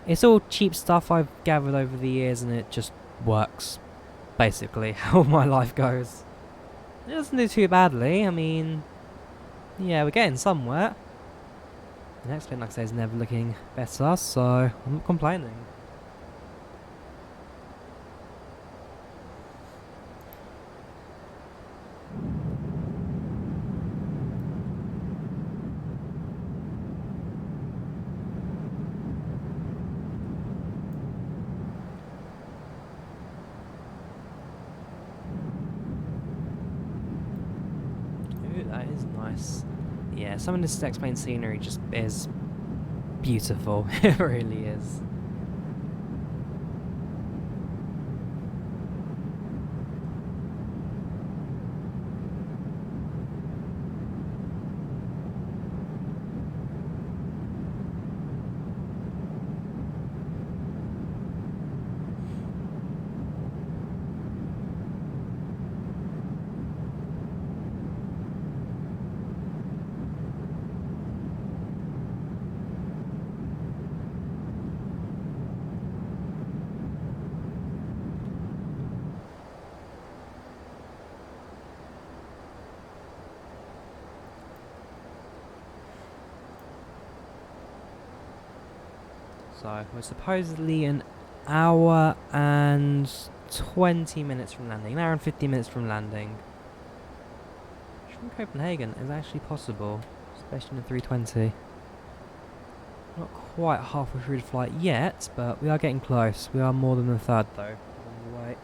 It's all cheap stuff I've gathered over the years and it just works. Basically, how my life goes. It doesn't do too badly, I mean, yeah, we're getting somewhere. The next bit, like I say, is never looking better, so I'm not complaining. That is nice. Yeah, some of this explained scenery just is beautiful. It really is. So, we're supposedly an hour and 20 minutes from landing. An hour and 50 minutes from landing. Which from Copenhagen is actually possible, especially in the 320. Not quite halfway through the flight yet, but we are getting close. We are more than a third though, along the way.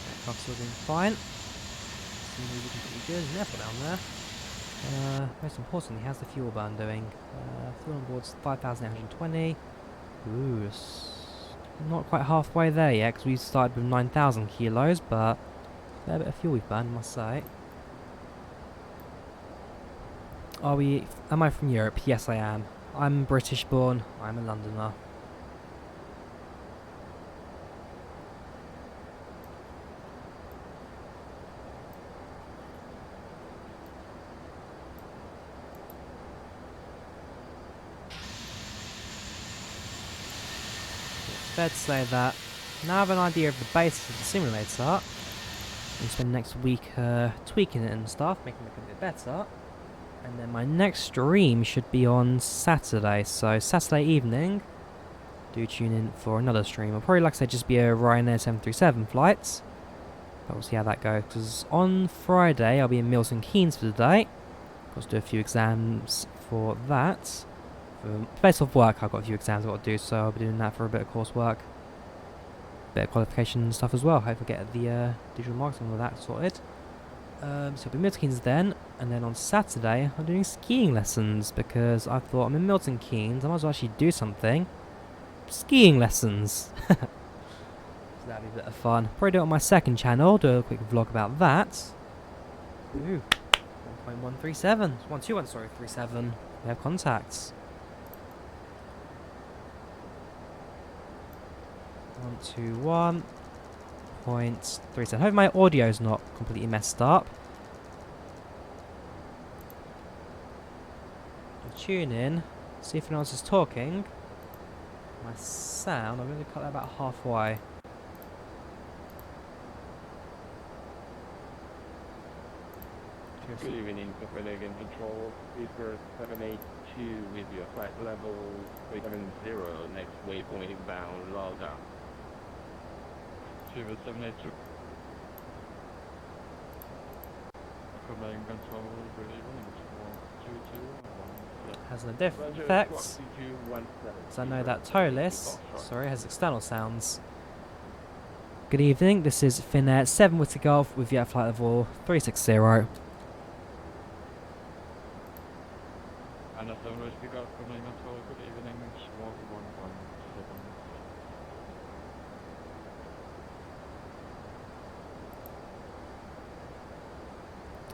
Aircraft's still doing fine. Seems looking pretty good. There's an airport down there. Most importantly, how's the fuel burn doing? Fuel on board's 5,820. Ooh, not quite halfway there yet, because we started with 9,000 kilos, but a fair bit of fuel we've burned, I must say. Am I from Europe? Yes, I am. I'm British born, I'm a Londoner. Fair to say that now I have an idea of the basis of the simulator. I'm spend the next week tweaking it and stuff, making it a bit better. And then my next stream should be on Saturday, so Saturday evening, do tune in for another stream. It'll probably, like I said, just be a Ryanair 737 flight. But we'll see how that goes, because on Friday I'll be in Milton Keynes for the day. Got to do a few exams for that. Based off work, I've got a few exams I've got to do, so I'll be doing that for a bit of coursework. Bit of qualification and stuff as well. Hopefully get the digital marketing and all that sorted. So I'll be in Milton Keynes then, and then on Saturday I'm doing skiing lessons, because I thought I'm in Milton Keynes, I might as well actually do something. Skiing lessons! So that'd be a bit of fun. Probably do it on my second channel, do a quick vlog about that. Ooh, 1.137. 121, sorry, 37. We have contacts. 121.37. I hope my audio's not completely messed up. I'll tune in, see if anyone else is talking. My sound, I'm going to cut that about halfway. Good evening, Copenhagen Control. Peter 782 with your flight level 370, next waypoint bound, log out. 782. Copenhagen Control, good evening, 122. Has no effects. So I know that ToLiss, sorry, has external sounds. Good evening, this is Finnair 7 Whiskey Golf with your flight level 360. And 7 Whiskey Golf, Copenhagen Control, good evening, Squawk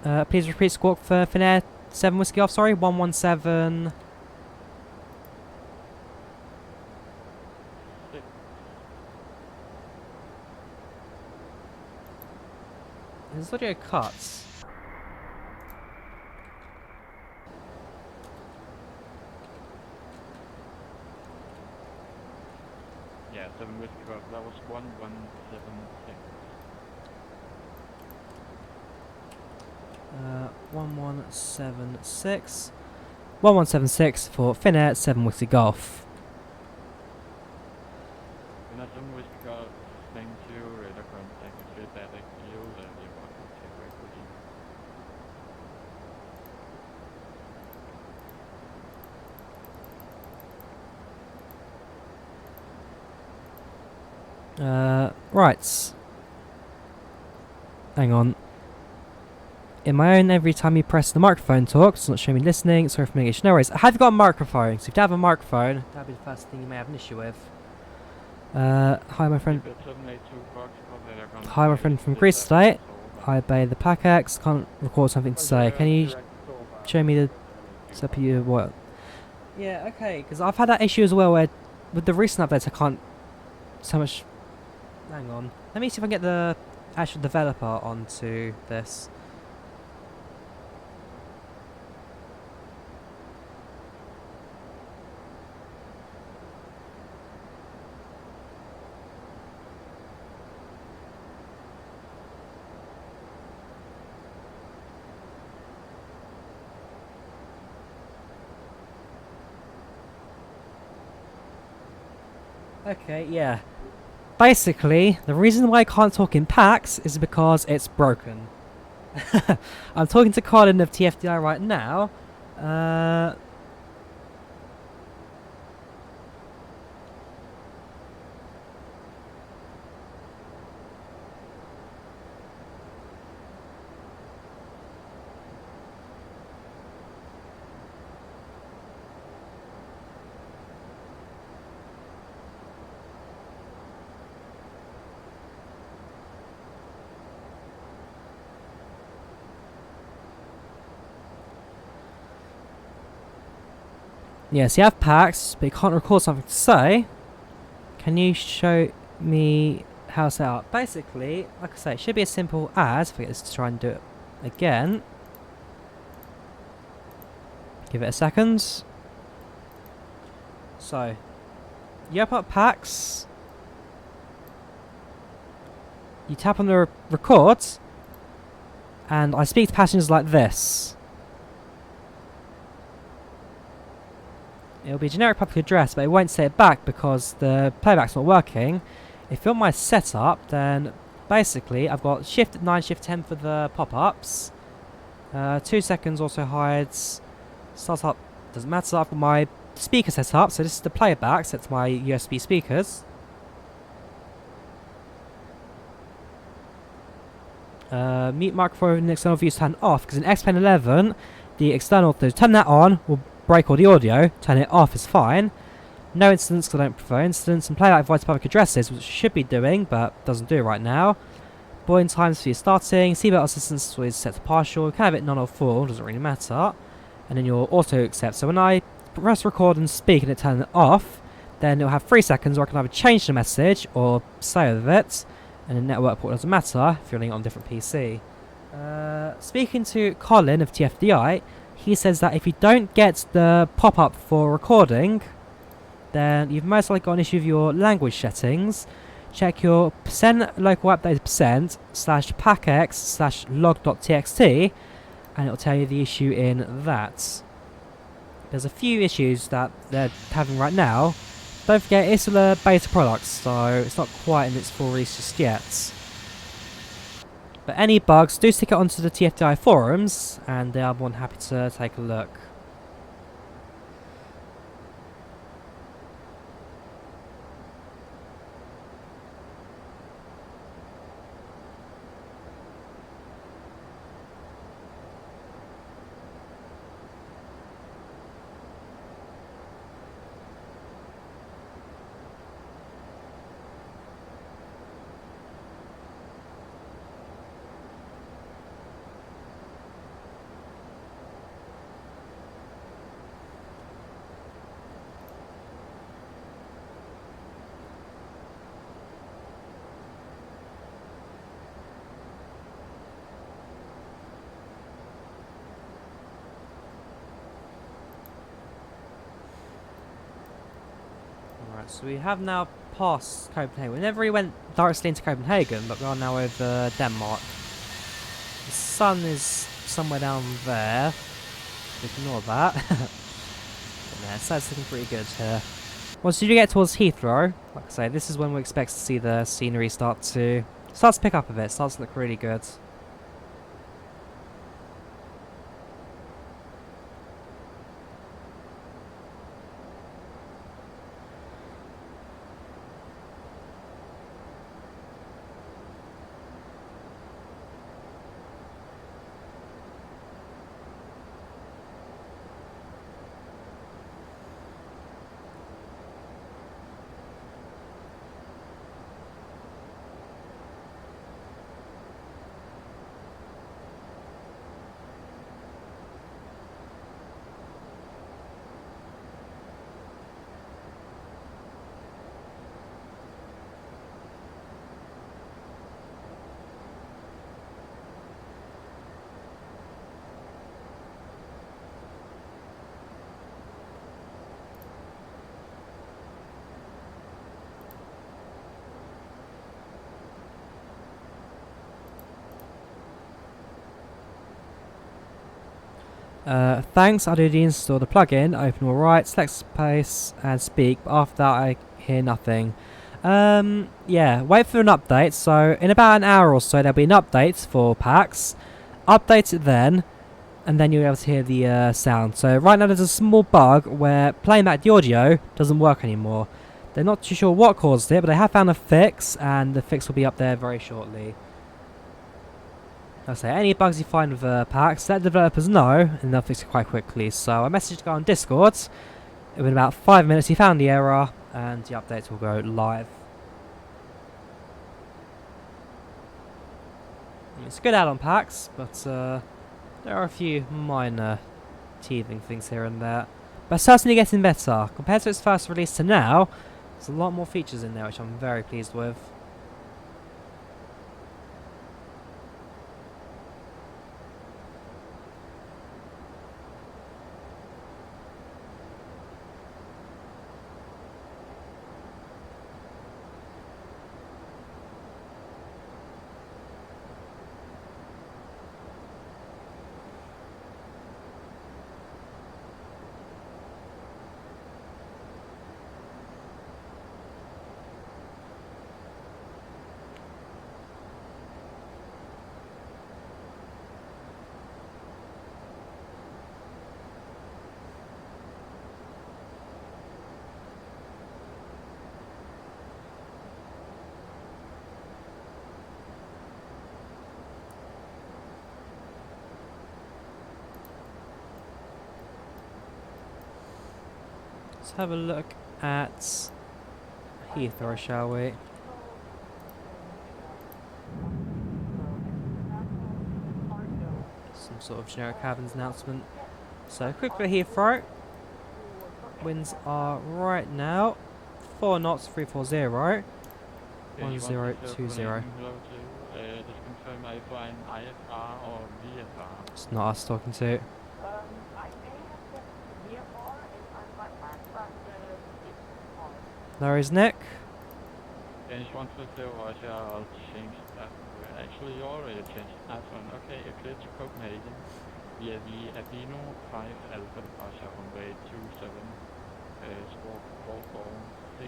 117. Please repeat squawk for Finnair 7 Whiskey Golf, sorry, 117. This audio cuts. Yeah, 7 Whiskey Golf, that was 1176. 1176. 1176 for Finnair 7 Whiskey Golf. Finnair 7 Whiskey Golf, thank you, radar contact is straight back to you, and you're welcome to take break with you. Right. Hang on. In my own, every time you press the microphone talk, it's not showing me listening. Sorry for making it. No worries. Have you got a microphone? So if you have a microphone, that'd be the first thing you may have an issue with. Hi, my friend. Hi, my friend from Greece today. I obey the PACX. Can't record something to say. Can you show me the CPU? What? Yeah, okay. Because I've had that issue as well, where with the recent updates, I can't so much. Hang on. Let me see if I can get the actual developer onto this. Okay, yeah. Basically, the reason why I can't talk in packs is because it's broken. I'm talking to Colin of TFDI right now. Yes, you have packs, but you can't record something to say. Can you show me how it's set up? Basically, like I say, it should be as simple as, if I get this to try and do it again. Give it a second. So, you open up packs. You tap on the record. And I speak to passengers like this. It'll be a generic public address, but it won't say it back because the playback's not working. If you're on my setup, then basically I've got shift 9, shift 10 for the pop-ups. 2 seconds also hides. Startup doesn't matter. I've got my speaker set up, so this is the playback set to my USB speakers. Mute microphone and external views turned off because in X-Plane 11, the external, turn that on, will break all the audio, turn it off is fine. No incidents because I don't prefer incidents, and playback voice public addresses, which it should be doing, but doesn't do it right now. Boarding times for your starting, seatbelt assistance is set to partial, kind of it none or full, doesn't really matter. And then your auto accept. So when I press record and speak and it turns it off, then it'll have 3 seconds where I can either change the message or stay with it. And the network port doesn't matter if you're running it on a different PC. Speaking to Colin of TFDI, he says that if you don't get the pop-up for recording, then you've most likely got an issue with your language settings. Check your % local update % /pacx/log.txt, and it'll tell you the issue in that. There's a few issues that they're having right now. Don't forget, it's still a beta product, so it's not quite in its full release just yet. But any bugs, do stick it onto the TFDI forums, and they are more than happy to take a look. Alright, so we have now passed Copenhagen. We never really went directly into Copenhagen, but we are now over Denmark. The sun is somewhere down there. Ignore that. Yeah, so it's looking pretty good here. Once you do get towards Heathrow, like I say, this is when we expect to see the scenery start to pick up a bit. Starts to look really good. Thanks, I do install the plugin, open all right, select space and speak, but after that I hear nothing. Yeah, wait for an update, so in about an hour or so there'll be an update for packs. Update it then, and then you'll be able to hear the sound. So right now there's a small bug where playing back the audio doesn't work anymore. They're not too sure what caused it, but they have found a fix, and the fix will be up there very shortly. Like I say, any bugs you find with packs, let developers know, and they'll fix it quite quickly. So I messaged the guy on Discord. Within about 5 minutes he found the error, and the update will go live. It's a good add-on packs, but there are a few minor teething things here and there. But certainly getting better. Compared to its first release to now, there's a lot more features in there, which I'm very pleased with. Let's have a look at Heathrow, shall we? Some sort of generic cabins announcement. So, quick bit Heathrow. Winds are right now 4 knots, 340, 1020. Just confirm are you flying IFR or VFR? It's not us talking to. There is Nick. Danish 150, Russia, I'll change that. Actually, you already changed that one. Okay, you're clear to Copenhagen. via the Adino 5 Alpha departure runway 27, squawk 4462.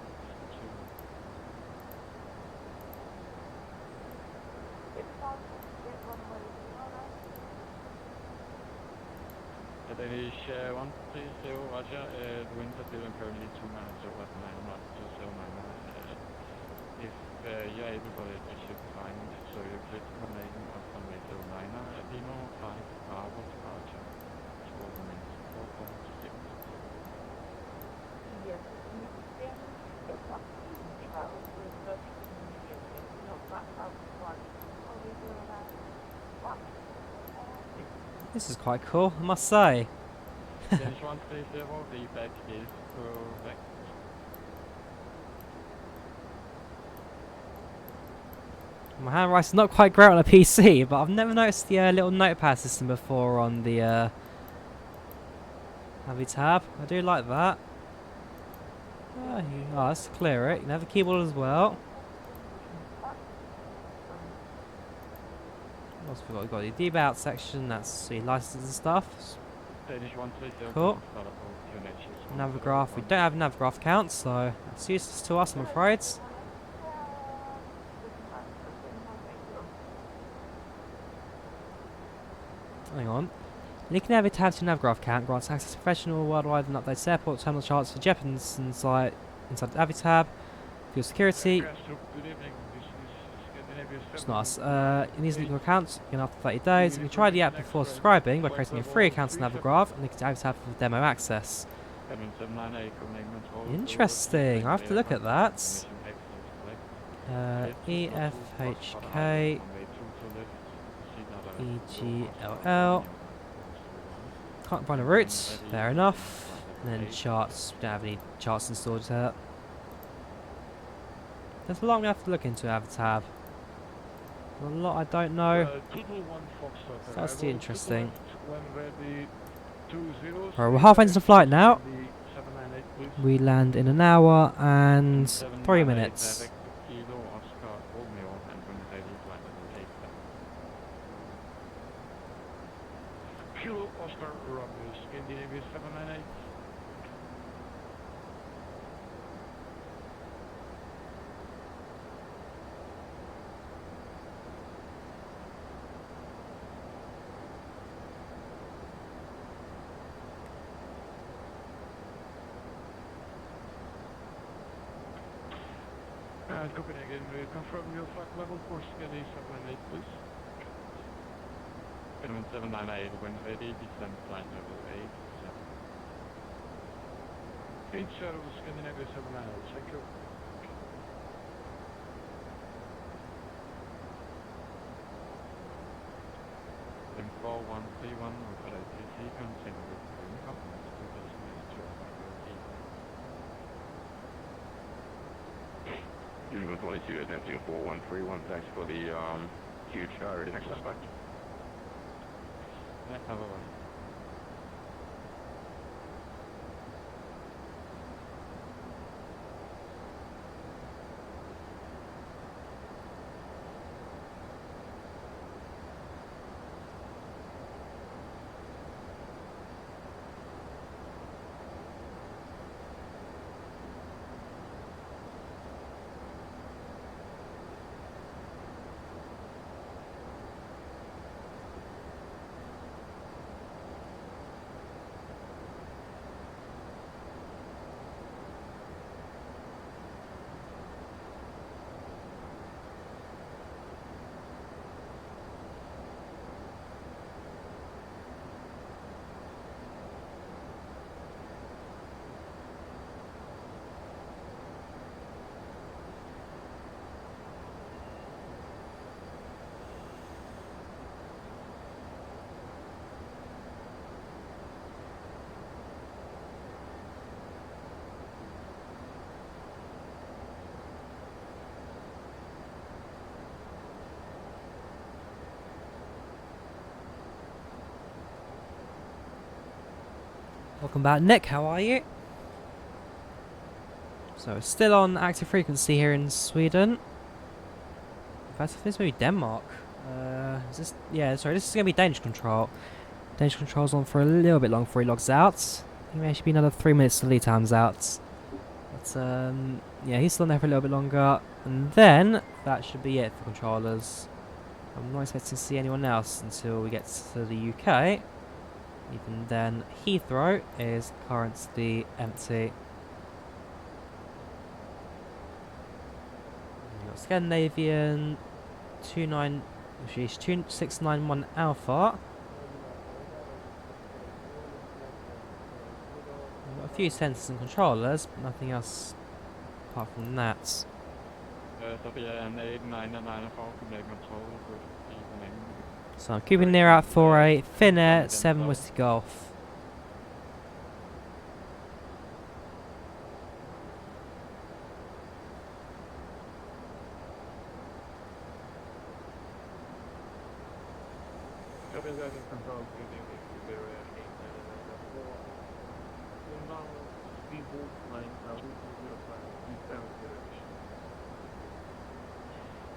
Danish 130, roger. The winds are blowing currently 2 miles over at 9 knots to 09. If you're able to it, it should be fine. So you're clear to combination of runway 09, Adino 5 Bravo departure. Squawk remains 4462. This is quite cool, I must say. Danish 130, the back is correct. My handwriting's not quite great on a PC, but I've never noticed the little notepad system before on the Navi tab. I do like that. Oh, that's to clear it. You can have a keyboard as well. What else have we got? We've got the debout section, that's the licenses and stuff. Danish 130. Cool. Navigraph, we don't have Navigraph count, so it's useless to us, I'm afraid. Hang on. Linking Navi tab to Navigraph count grants access to professional worldwide and updates airport terminal charts for Japanese inside the Navi tab. For your security. It's nice. In these linking accounts, you can after 30 days. You can try the app before subscribing by creating a free account to Navigraph and link to Navi tab for demo access. Interesting. I have to look at that. EFHK EGLL. Can't find a route. Fair enough. And then charts. We don't have any charts installed yet. There's a lot we have to look into Avatab. A lot I don't know. So that's the interesting. Alright, we're halfway into the flight now. We land in an hour and 3 minutes. Kilo Oscar Romeo, Scandinavia 798. Copenhagen, confirm your flight level for Scandinavia 798, please. Element 798, when ready, descend flight level 87. 80 Scandinavia 798, thank you. Then 4131, Hotel ATC, continue with the compliments to destination to Uniform 22 is empty 4131, thanks for the huge rating suspect. Yeah, have a one. Welcome back, Nick. How are you? So it's still on active frequency here in Sweden. In fact, I think it's maybe Denmark. Is this? Yeah, sorry. This is gonna be Danish control. Danger controls on for a little bit long before he logs out. I think there should be another 3 minutes till lead time's out. But yeah, he's still on there for a little bit longer. And then that should be it for controllers. I'm not expecting to see anyone else until we get to the UK. Even then, Heathrow is currently empty. We've got Scandinavian 2691 Alpha. We've got a few sensors and controllers, but nothing else apart from that. Så bliver jeg en 899 for at lægge kontrol på den anden. So I'm keeping near out for a Finnair 7 Whiskey Golf.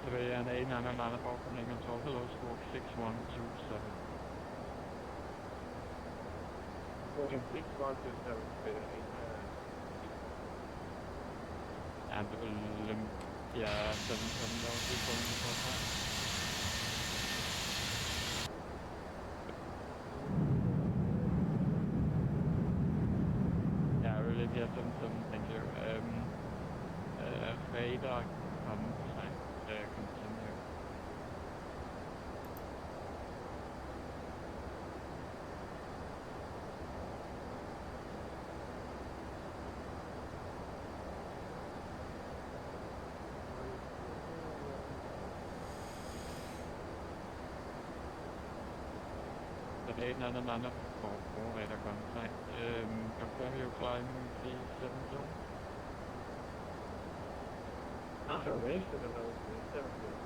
Så vil jeg en 899 for at lægge kontrol. Hello, squawk 6127. And det vil, ja, 7 år til kommet på her. Yeah, really, yeah, 7, thank you. Radar, continue. The 899 for radar contact. Confirm you climb the 7 zone. Confirmation of those 7 zone.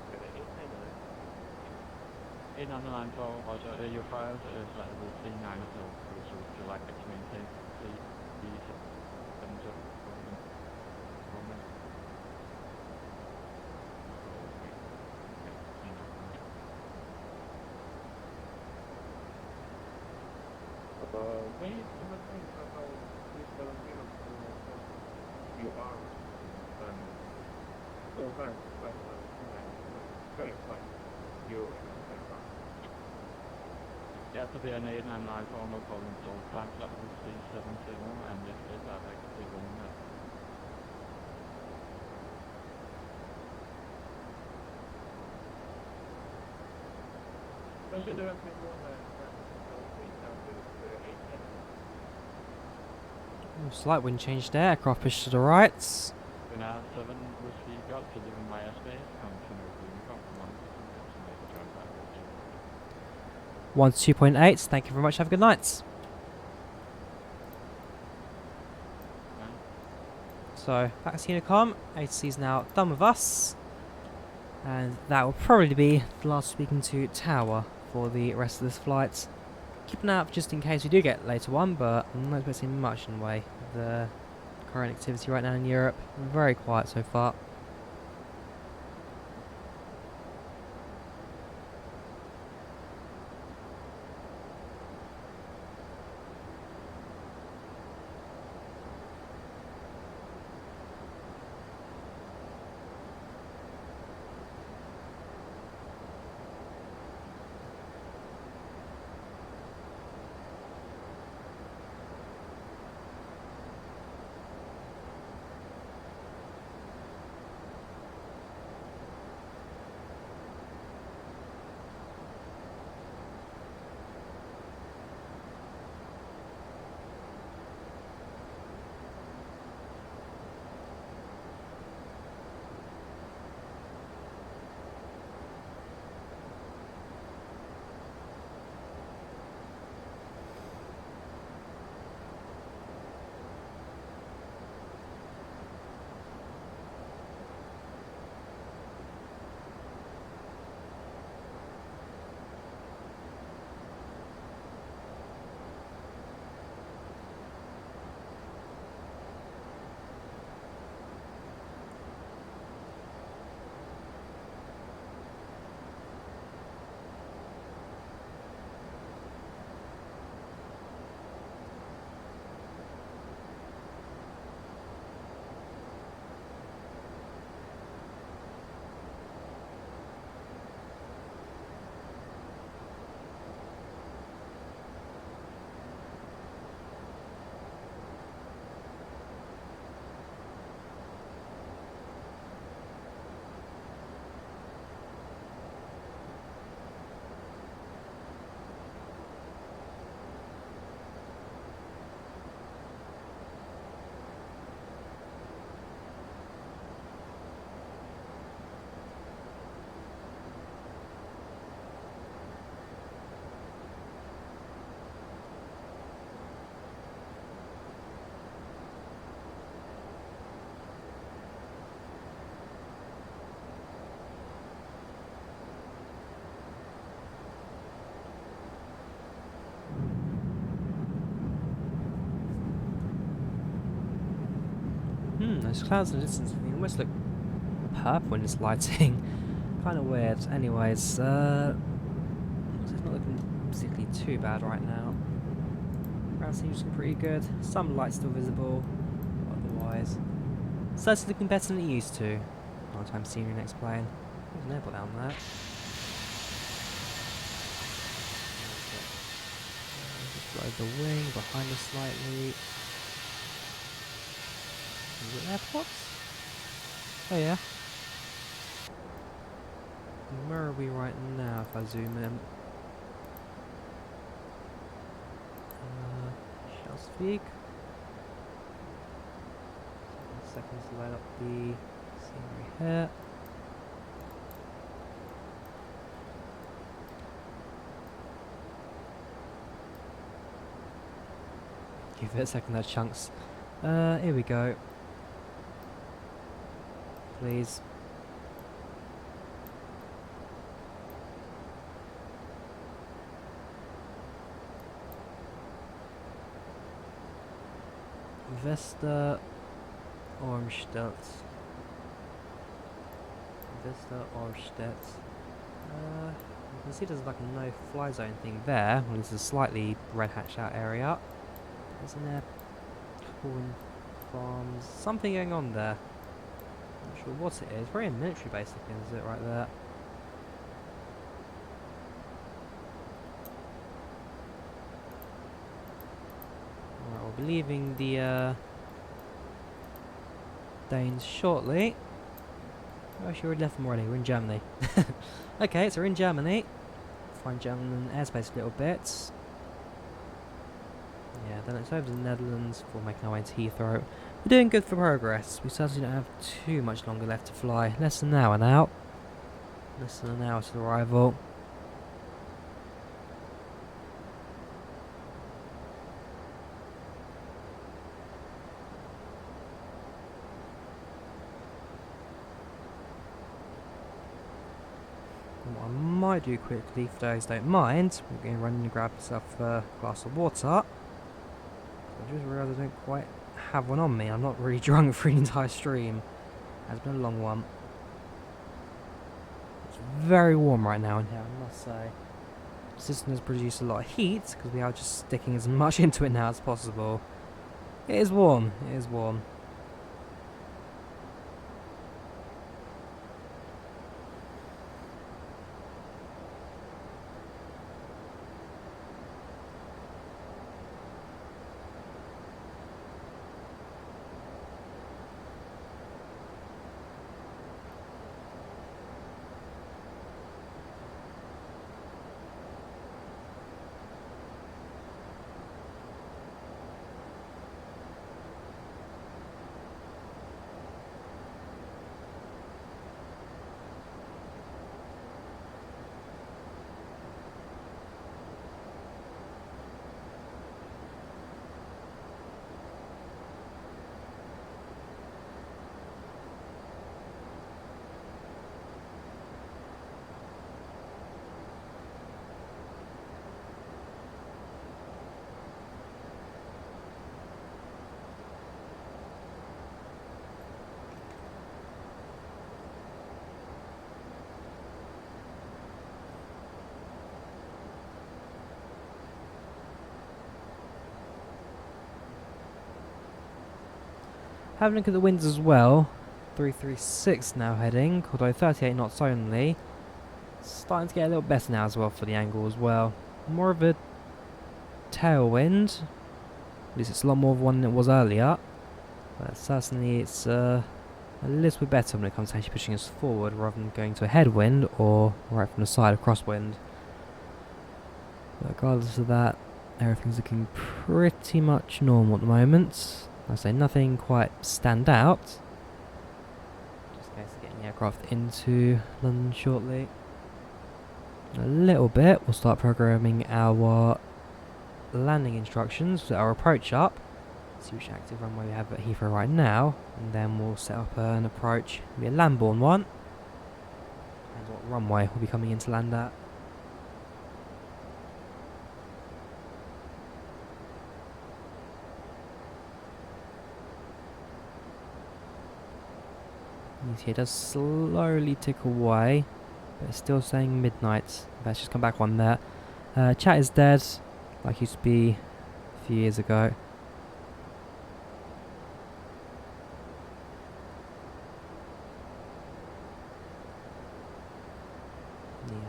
899 for Roger. Your files is like the 39 so you like to maintain the 7 zone. Wait, you are so fine, very fine. You yeah, to be an 899 for no problem, so climb level 370 and just get directly going there. But should there have been one Slight wind change there, aircraft pushed to the right. Now 7 Whiskey Golf to live in my airspace, continue to 1 to 2.8, thank you very much, have a good night. So, back to Unicom, ATC is now done with us. And that will probably be the last speaking to Tower for the rest of this flight. Keep an eye out just in case we do get later one, but I'm not expecting much in the way of the current activity right now in Europe. Very quiet so far. Those clouds in the distance, they almost look purple in this lighting. Kind of weird. Anyways, it's not looking particularly too bad right now. Ground seems looking pretty good. Some light still visible, otherwise certainly looking better than it used to. Long time seeing your next plane. There's an airport down there. Just below the wing, behind us slightly. Is it airports? Oh yeah. And where are we right now if I zoom in? Shall speak. Seconds to light up the scenery here. Give it a second there, chunks. Here we go. Please. Vesta Ormstedt. Vesta Ormstedt. You can see there's like a no-fly zone thing there. Well, this is a slightly red hatched out area. Isn't there corn farms? Something going on there. Not sure what it is. Very a military base looking, is it right there? Alright, we'll be leaving the Danes shortly. Oh, she already left them already. We're in Germany. Okay, so we're in Germany. Find German airspace a little bit. Yeah, then it's over to the Netherlands before making our way into Heathrow. We're doing good for progress. We certainly don't have too much longer left to fly. Less than an hour now. Less than an hour to arrival. And what I might do quickly, for those who don't mind, we're going to run and grab myself a glass of water. I just realised I don't quite have one on me. I'm not really drunk for the entire stream. It's been a long one. It's very warm right now in here, I must say. The system has produced a lot of heat because we are just sticking as much into it now as possible. It is warm. It is warm. Have a look at the winds as well. 336 now heading, although 38 knots only. Starting to get a little better now as well for the angle as well. More of a tailwind. At least it's a lot more of one than it was earlier. But certainly it's a little bit better when it comes to actually pushing us forward rather than going to a headwind or right from the side of crosswind. But regardless of that, everything's looking pretty much normal at the moment. I say nothing quite stand out. Just in case of getting the aircraft into London shortly. In a little bit, we'll start programming our landing instructions, set our approach up, see which active runway we have at Heathrow right now, and then we'll set up an approach, it'll be a landborne one. Depends what runway we'll be coming in to land at. You see it does slowly tick away, but it's still saying midnight. Let's just come back on there. Chat is dead, like it used to be a few years ago.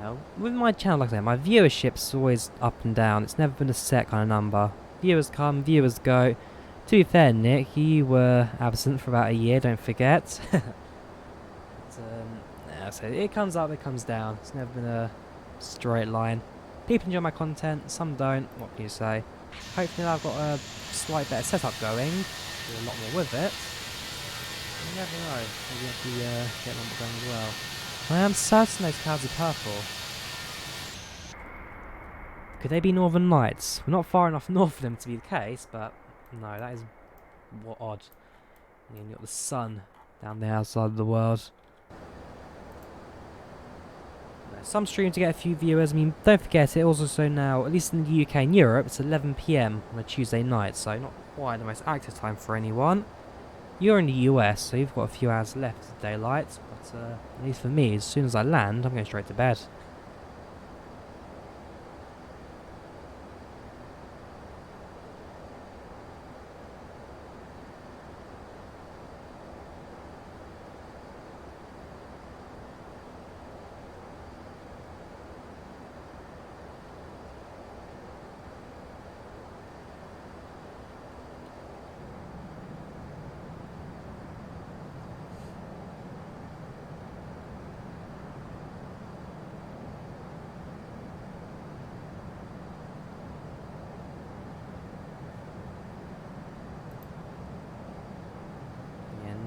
Yeah, with my channel, like I say, my viewership's always up and down. It's never been a set kind of number. Viewers come, viewers go. To be fair, Nick, you were absent for about a year, don't forget. But, yeah, so it comes up, it comes down. It's never been a straight line. People enjoy my content, some don't. What can you say? Hopefully I've got a slight better setup going. Do a lot more with it. You never know. Maybe I have to get one going as well. I am certain those clouds are purple. Could they be northern lights? We're not far enough north for them to be the case, but no, that is what odd. And you've got the sun down there outside of the world. Some stream to get a few viewers. I mean, don't forget it also now, at least in the UK and Europe, it's 11 PM on a Tuesday night, so not quite the most active time for anyone. You're in the US, so you've got a few hours left of daylight, but at least for me, as soon as I land, I'm going straight to bed.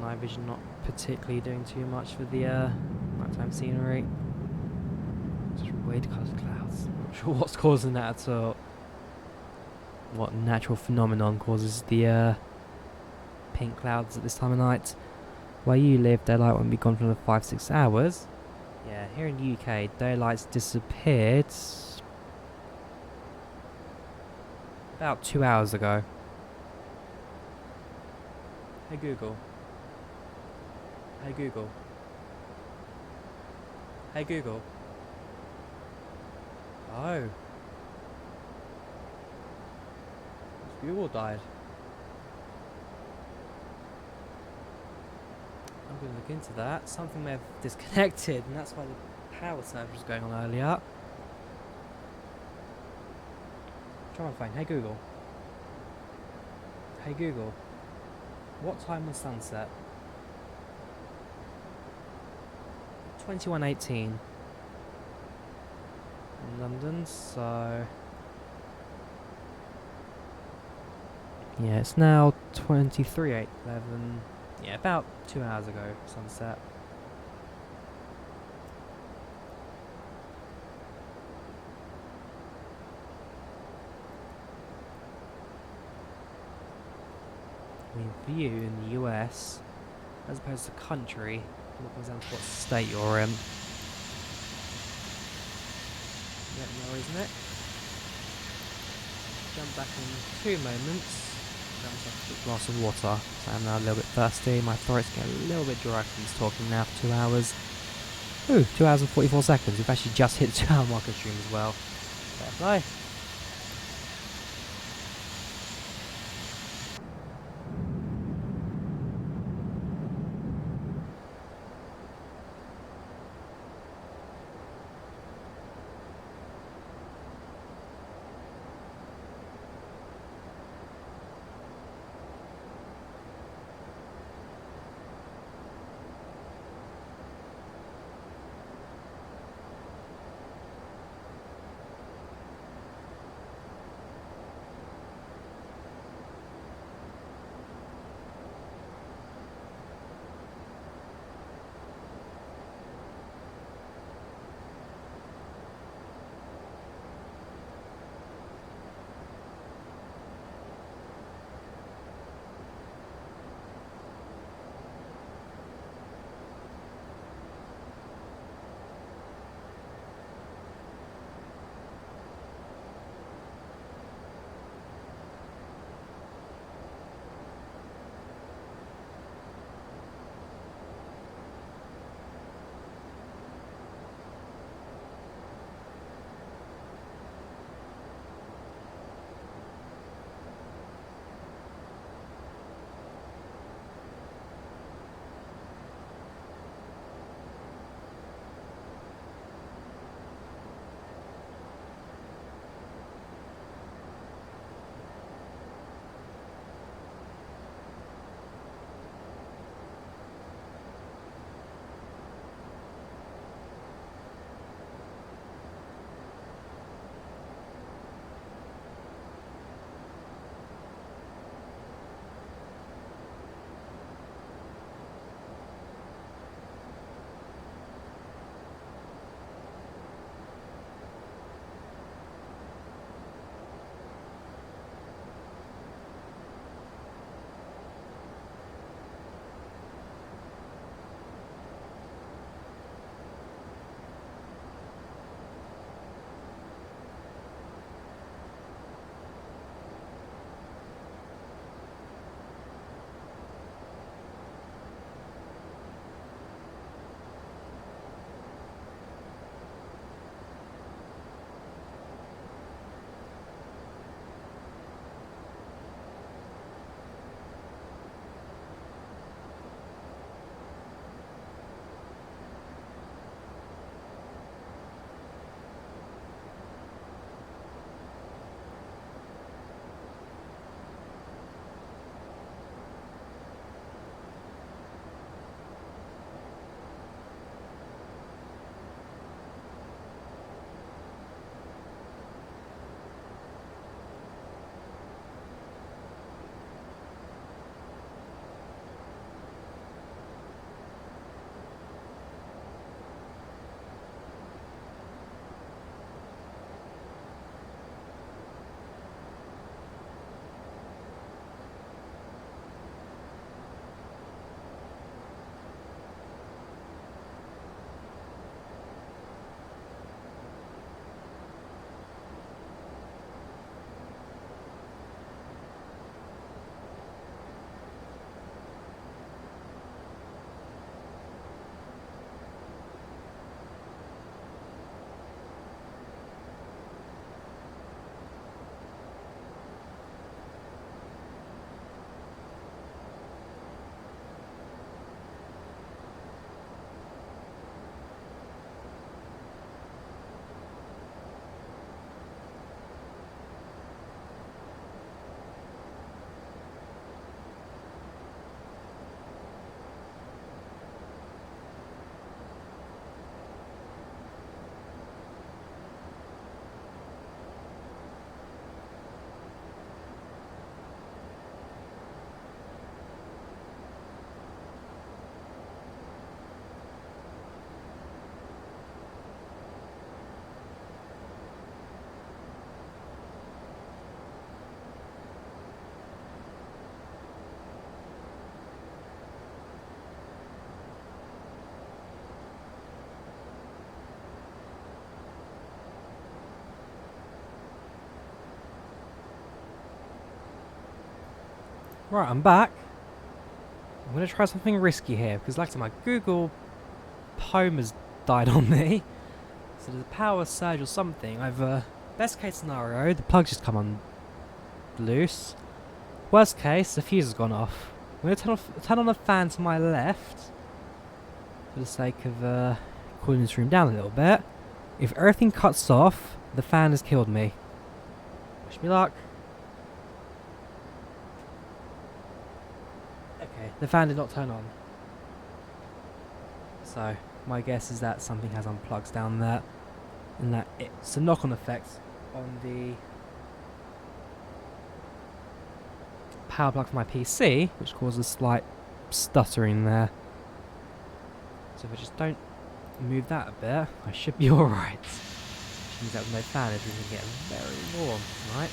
Night vision not particularly doing too much for the nighttime scenery. Just weird coloured clouds. Not sure what's causing that at all. What natural phenomenon causes the pink clouds at this time of night? Where you live, daylight won't be gone for another 5-6 hours. Yeah, here in the UK, daylight's disappeared about 2 hours ago. Hey Google. Hey Google. Hey Google. Oh. Google died. I'm going to look into that. Something may have disconnected, and that's why the power surge was going on earlier. Try my phone. Hey Google. Hey Google. What time was sunset? 21:18 in London, so yeah, it's now 23:11. Yeah, about 2 hours ago, sunset. I mean, view in the US, as opposed to country, it comes down to what state you're in. Yep, no worries, Nick. Jump back in 2 moments. Grab myself a quick glass of water. So I'm now a little bit thirsty. My throat's getting a little bit dry from this talking now for 2 hours. Ooh, 2 hours and 44 seconds. We've actually just hit the 2 hour mark of stream as well. Fair play. Right, I'm back. I'm going to try something risky here, because like I said, my Google Home has died on me. So there's a power surge or something. Best case scenario, the plug's just come on loose. Worst case, the fuse has gone off. I'm going to turn on the fan to my left, for the sake of cooling this room down a little bit. If everything cuts off, the fan has killed me. Wish me luck. Okay, the fan did not turn on. So, my guess is that something has unplugged down there. And that it's a knock-on effect on the power plug for my PC, which causes a slight stuttering there. So if I just don't move that a bit, I should be alright. Which means that with no fan, it's going to get very warm tonight.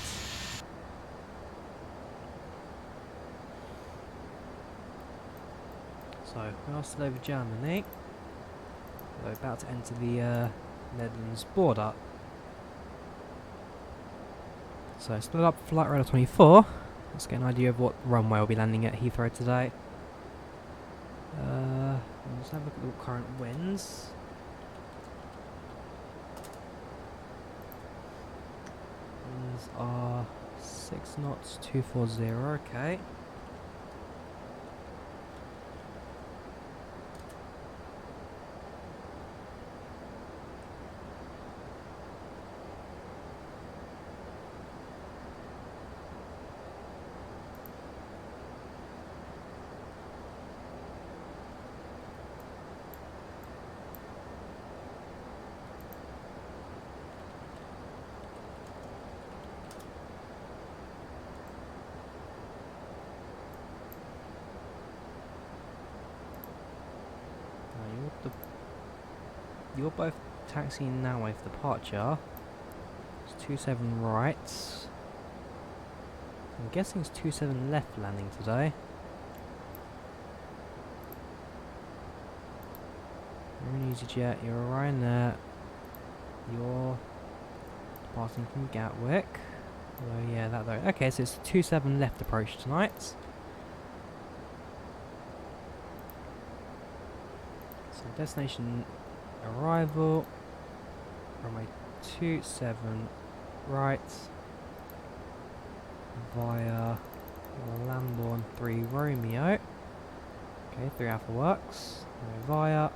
So, we are still over Germany. We're about to enter the Netherlands border. So, split up Flight Radar 24. Let's get an idea of what runway we'll be landing at Heathrow today. Let's have a look at the current winds. Winds are 6 knots, 240, okay. You're both taxiing that way for departure. It's 27 right. I'm guessing it's 27 left landing today. You're an EasyJet, you're a Ryanair. You're departing from Gatwick. Oh yeah, that though. Okay, so it's a 27 left approach tonight. So destination arrival, runway 27 right, via Lambourne 3 Romeo. Okay, 3 Alpha works. Via,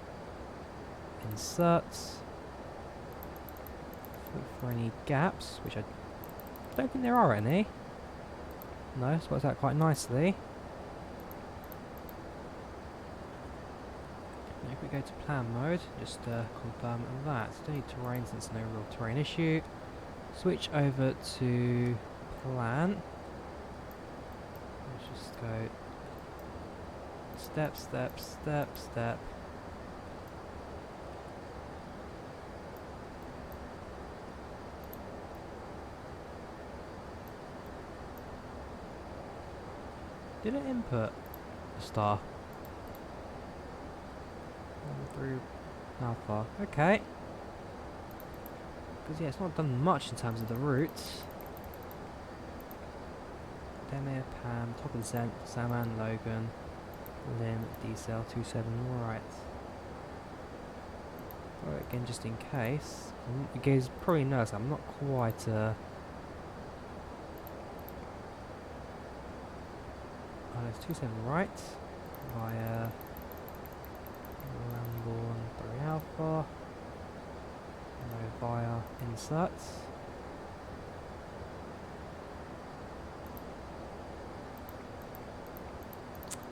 inserts, look for any gaps, which I don't think there are any. No, it's worked out quite nicely. If we go to plan mode, just confirm that. Don't need terrain since no real terrain issue. Switch over to plan. Let's just go step, step, step, step. Did it input a star? Through how far? Okay. Because yeah, it's not done much in terms of the routes. Demir, Pam, top of the descent, Saman, Logan, Lim, Decel, 27 right. Alright, again, just in case. You guys probably notice I'm not quite oh, there's 27 right via Lambourne 3 Alpha, via inserts.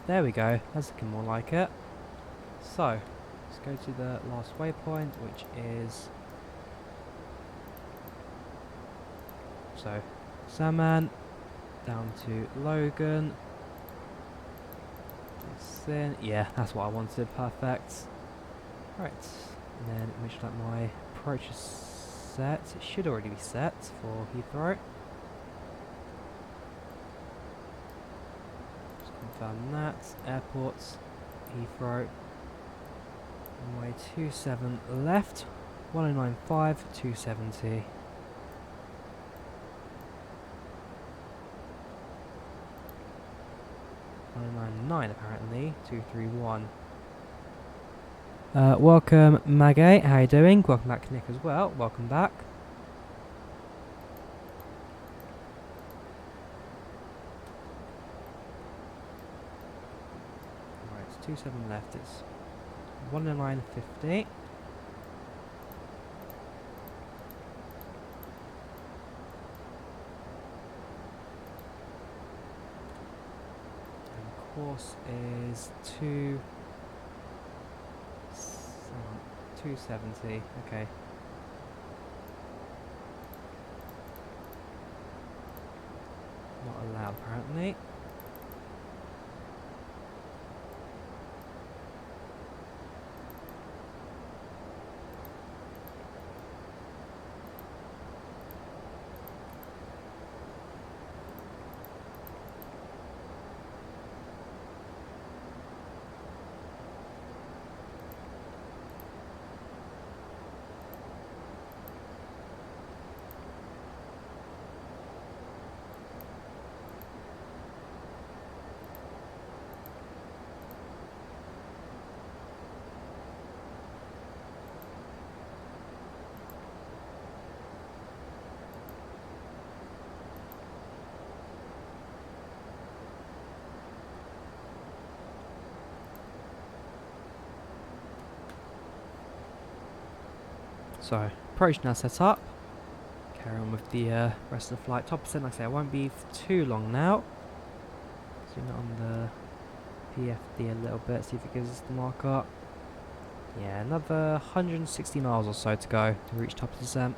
There we go, that's looking more like it. So, let's go to the last waypoint, which is Saman down to Logan. Then yeah, that's what I wanted. Perfect. Right, and then make sure that my approach is set. It should already be set for Heathrow. Just confirm that. Airports, Heathrow. Runway 27 left. 1095, 270. 199 apparently. 231. Welcome Magate, how you doing? Welcome back Nick as well, welcome back. Right, it's 27 left, it's 109.50. Course is 270. Okay. Not allowed apparently. So, approach now set up. Carry on with the rest of the flight. Top percent, like I say, it won't be for too long now. Zoom it on the PFD a little bit, see if it gives us the mark up. Yeah, another 160 miles or so to go to reach top descent.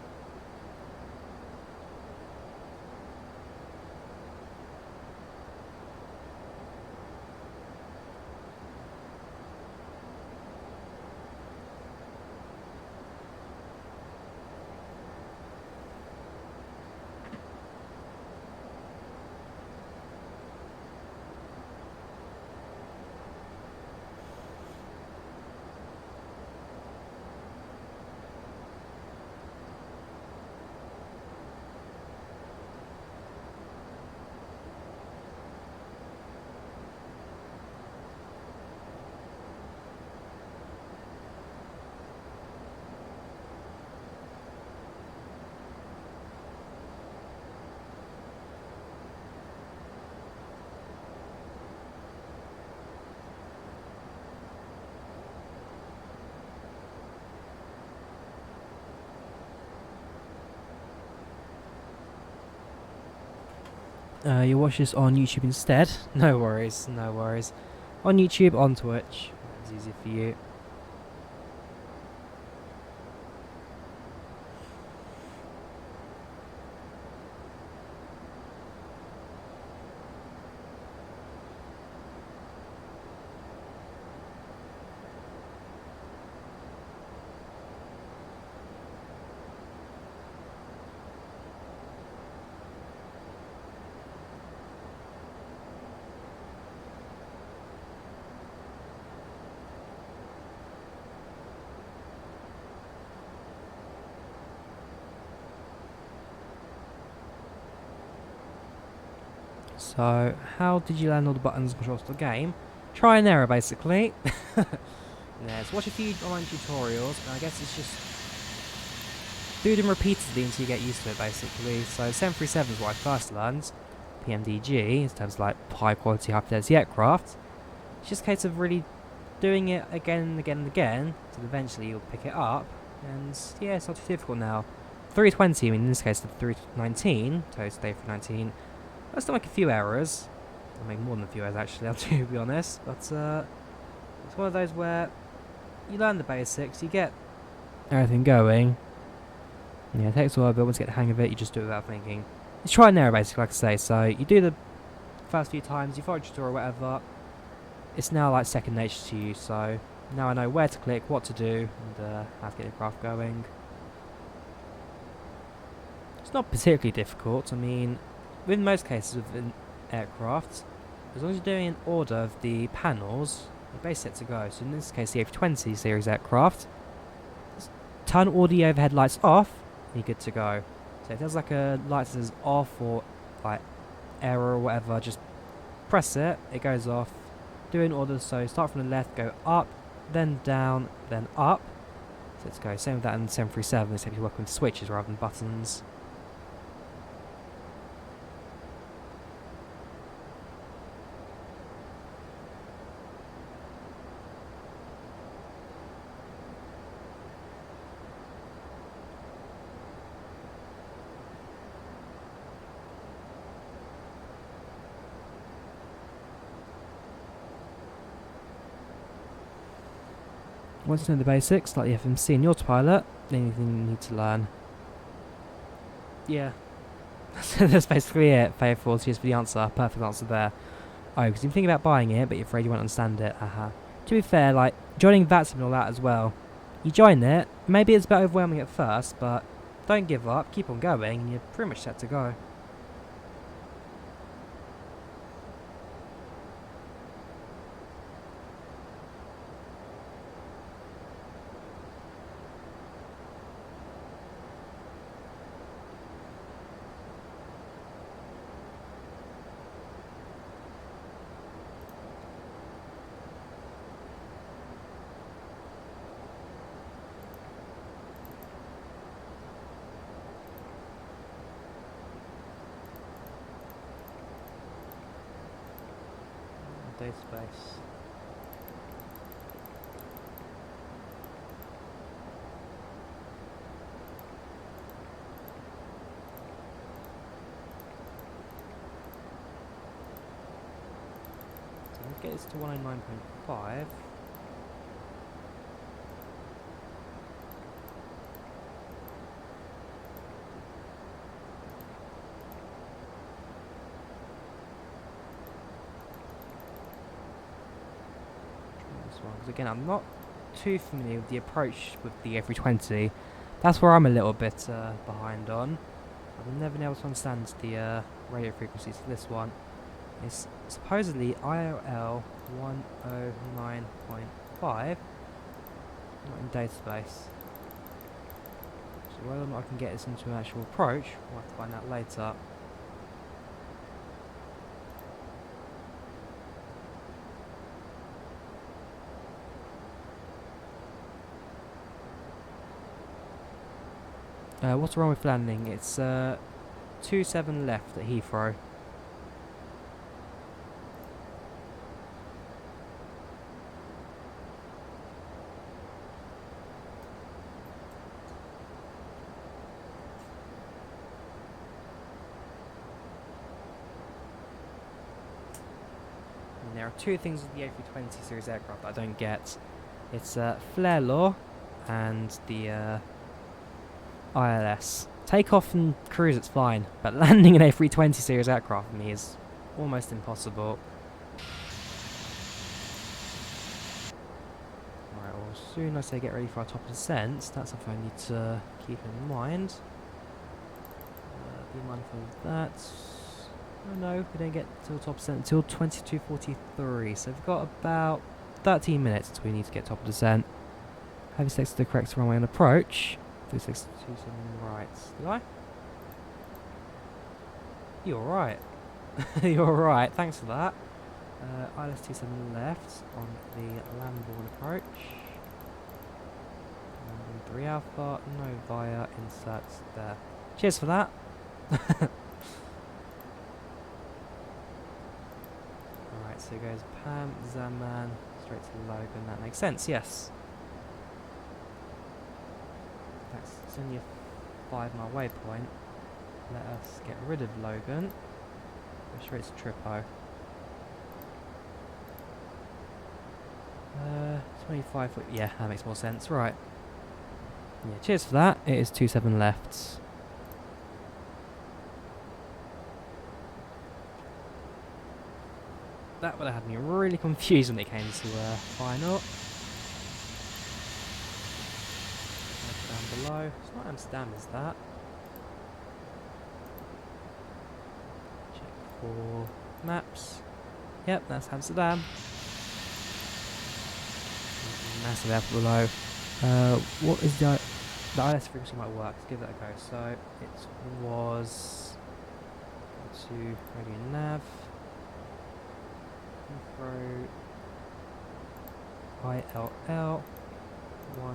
You watch this on YouTube instead? No worries, no worries. On YouTube, on Twitch. It's easy for you. So, how did you land all the buttons and controls to the game? Try and error, basically. Yeah, so watch a few online tutorials, and I guess it's just do them repeatedly until you get used to it, basically. So, 737 is what I first learned, PMDG, in terms of like high quality, high fidelity aircraft. It's just a case of really doing it again and again and again, until eventually you'll pick it up. And yeah, it's not too difficult now. 320, I mean, in this case, the 319, ToLiss A319. I still make a few errors. I make more than a few errors actually, I'll to be honest. But it's one of those where you learn the basics, you get everything going. Yeah, it takes a while, but once you get the hang of it, you just do it without thinking. It's try and error basically, like I say. So you do the first few times, you follow a tutorial or whatever. It's now like second nature to you, so now I know where to click, what to do, and how to get the craft going. It's not particularly difficult. I mean, with most cases of an aircraft, as long as you're doing an order of the panels, you're basically set to go. So in this case, the A320 series aircraft, just turn all the overhead lights off, and you're good to go. So if there's like a light that says off or like error or whatever, just press it, it goes off. Do it in order, so start from the left, go up, then down, then up. So let's go. Same with that in 737, except you work with switches rather than buttons. Once you know the basics, like the FMC and the autopilot, anything you need to learn. Yeah. That's basically it, Faithful. Cheers for the answer. Perfect answer there. Oh, because you're thinking about buying it, but you're afraid you won't understand it. Haha. To be fair, like, joining VATSIM and all that as well. You join it, maybe it's a bit overwhelming at first, but don't give up, keep on going, and you're pretty much set to go. Database. So let's get this to 109.5. Because again, I'm not too familiar with the approach with the A320. That's where I'm a little bit behind on. I've never been able to understand the radio frequencies for this one. It's supposedly IOL 109.5, not in database. So whether or not I can get this into an actual approach, we'll have to find out later. What's wrong with landing? It's 27 left at Heathrow. And there are two things with the A320 series aircraft that I don't get. It's flare law and the ILS. Takeoff and cruise, it's fine, but landing an A320 series aircraft for me is almost impossible. Alright, well, as soon as I get ready for our top of descent, that's something I need to keep in mind. Be mindful of that. Oh no, we don't get to the top of descent until 22:43, so we've got about 13 minutes until we need to get top of descent. Have you selected the correct runway and approach? 2627 right. Did I? You're right. You're right. Thanks for that. ILS 27 left on the landboard approach. Landing 3 Alpha. No via inserts there. Cheers for that. Alright, so it goes Pam, Zaman, straight to Logan. That makes sense, yes. It's only a 5-mile waypoint. Let us get rid of Logan. Go straight to Trippo. 25 foot. Yeah, that makes more sense. Right. Yeah, cheers for that. It is 27 left. That would have had me really confused when it came to final. Down below. It's not Amsterdam, is that? Check for maps. Yep, that's Amsterdam. Massive airport below. What is the ILS frequency might work? Let's give that a go. So it was to radio nav. Heathrow ILL 109.5.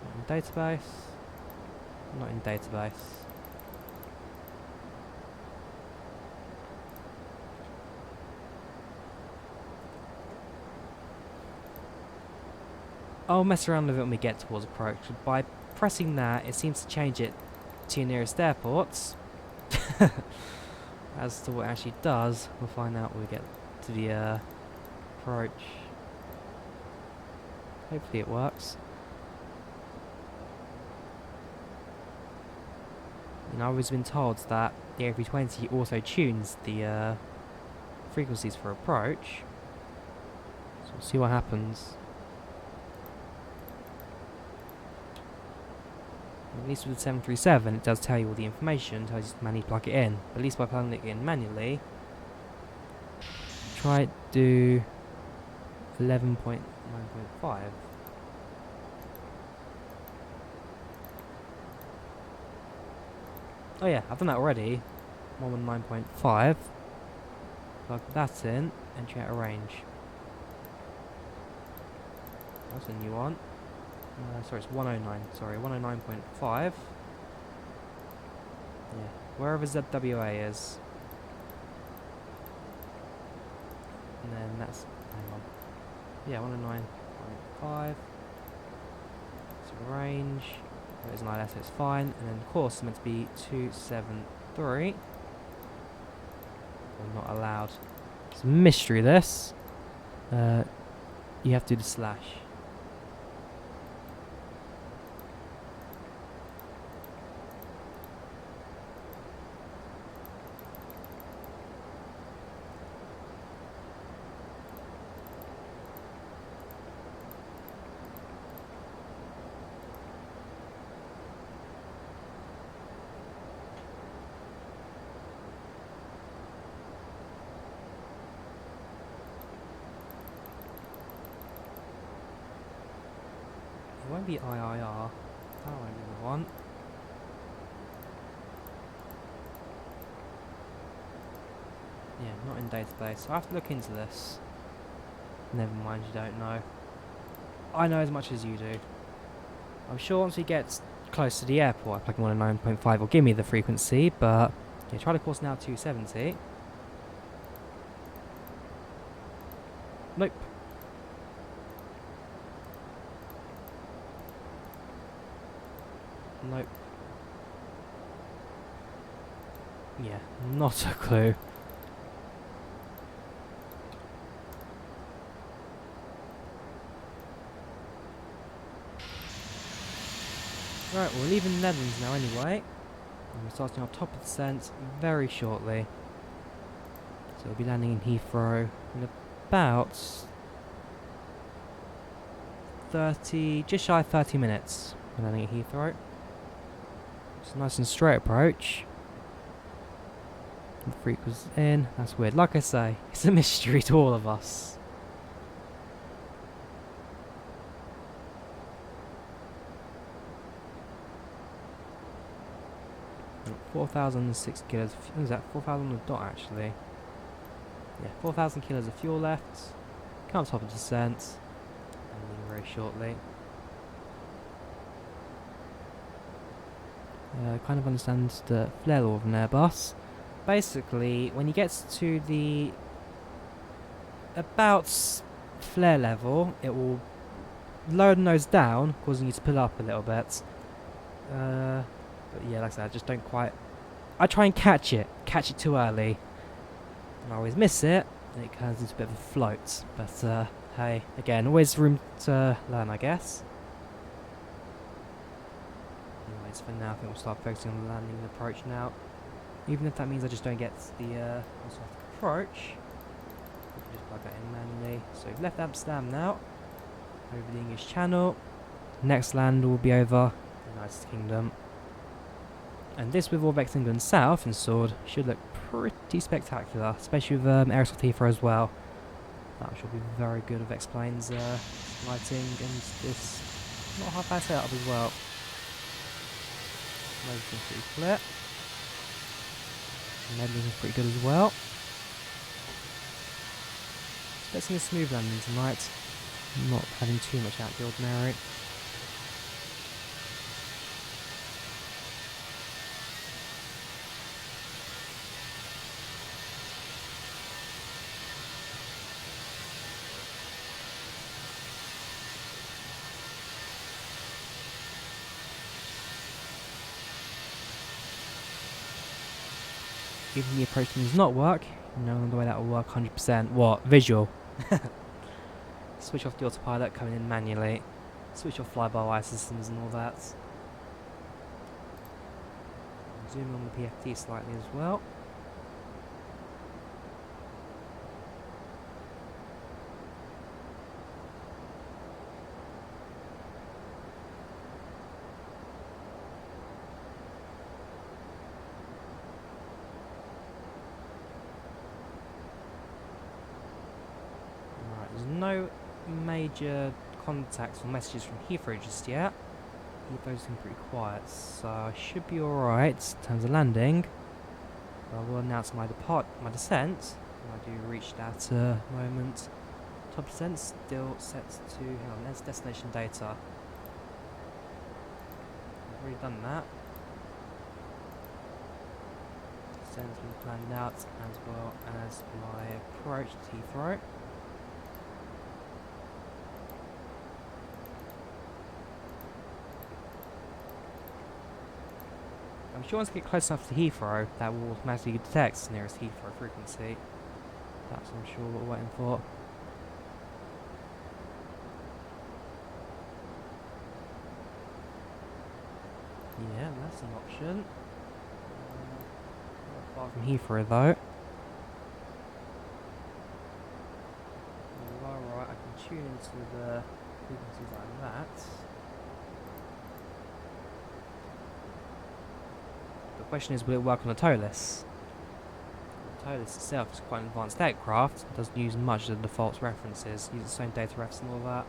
Not in database. Not in database. I'll mess around with it when we get towards approach. By pressing that, it seems to change it to your nearest airports. As to what it actually does, we'll find out when we get to the approach. Hopefully it works. And I've always been told that the A320 also tunes the frequencies for approach. So we'll see what happens. At least with the 737, it does tell you all the information, tells you to manually plug it in. But at least by plugging it in manually, try to do 11.9.5. Oh yeah, I've done that already. 119.5. Plug that in, entry out of range. That's a new one. Sorry, it's 109. Sorry, 109.5. Yeah, wherever ZWA is. And then that's, hang on. Yeah, 109.5. So range. There's an ILS, so it's fine. And then course is meant to be 273. We're not allowed. It's a mystery, this. You have to do the slash. It won't be IIR. That won't be the one. Yeah, not in database. So I have to look into this. Never mind, you don't know. I know as much as you do. I'm sure once we get close to the airport, plug in 109.5 will give me the frequency, but yeah, try the course now 270. Nope. Nope. Yeah, not a clue. Right, we're leaving the Netherlands now anyway. And we're starting our top of descent very shortly. So we'll be landing in Heathrow in about 30, just shy of 30 minutes. We're landing at Heathrow. It's a nice and straight approach. The freak was in. That's weird. Like I say, it's a mystery to all of us. 4,006 kilos. What is that? 4,000 a dot actually. Yeah, 4,000 kilos of fuel left. Come top of descent. Landing very shortly. Kind of understand the flare law of an Airbus. Basically, when you get to the about flare level, it will lower the nose down, causing you to pull up a little bit. But yeah, like I said, I just don't quite. I try and catch it too early, and I always miss it, and it turns into a bit of a float. But hey, again, always room to learn, I guess. Anyways, for now, I think we'll start focusing on the landing and approach now. Even if that means I just don't get the approach, we can just plug that in manually. So we've left Amsterdam now, over the English Channel. Next land will be over the United Kingdom. And this with all Vex England South installed should look pretty spectacular, especially with Aerosol Heathrow as well. That should be very good with X-Planes lighting and this not half bad setup as well. Everything's pretty clear. Landing is pretty good as well. Expecting a smooth landing tonight. Not having too much out of the ordinary. Even the approach does not work, you know the way that will work 100%. What? Visual. Switch off the autopilot, coming in manually. Switch off fly-by-wire systems and all that. Zoom on the PFD slightly as well. Right, there's no major contacts or messages from Heathrow just yet. Heathrow's been pretty quiet, so I should be alright in terms of landing. I will announce my descent when I do reach that moment. Top descent still set to, hang on, there's destination data. I've already done that. Descent's been planned out as well as my approach to Heathrow. I'm sure once I get close enough to Heathrow, that will automatically detect the nearest Heathrow frequency. That's I'm sure what we're waiting for. Yeah, that's an option. Not far from Heathrow though. Alright, I can tune into the frequencies like that. The question is, will it work on the ToLiss? The ToLiss itself is quite an advanced aircraft. It doesn't use much of the default references. It uses its own data refs and all that.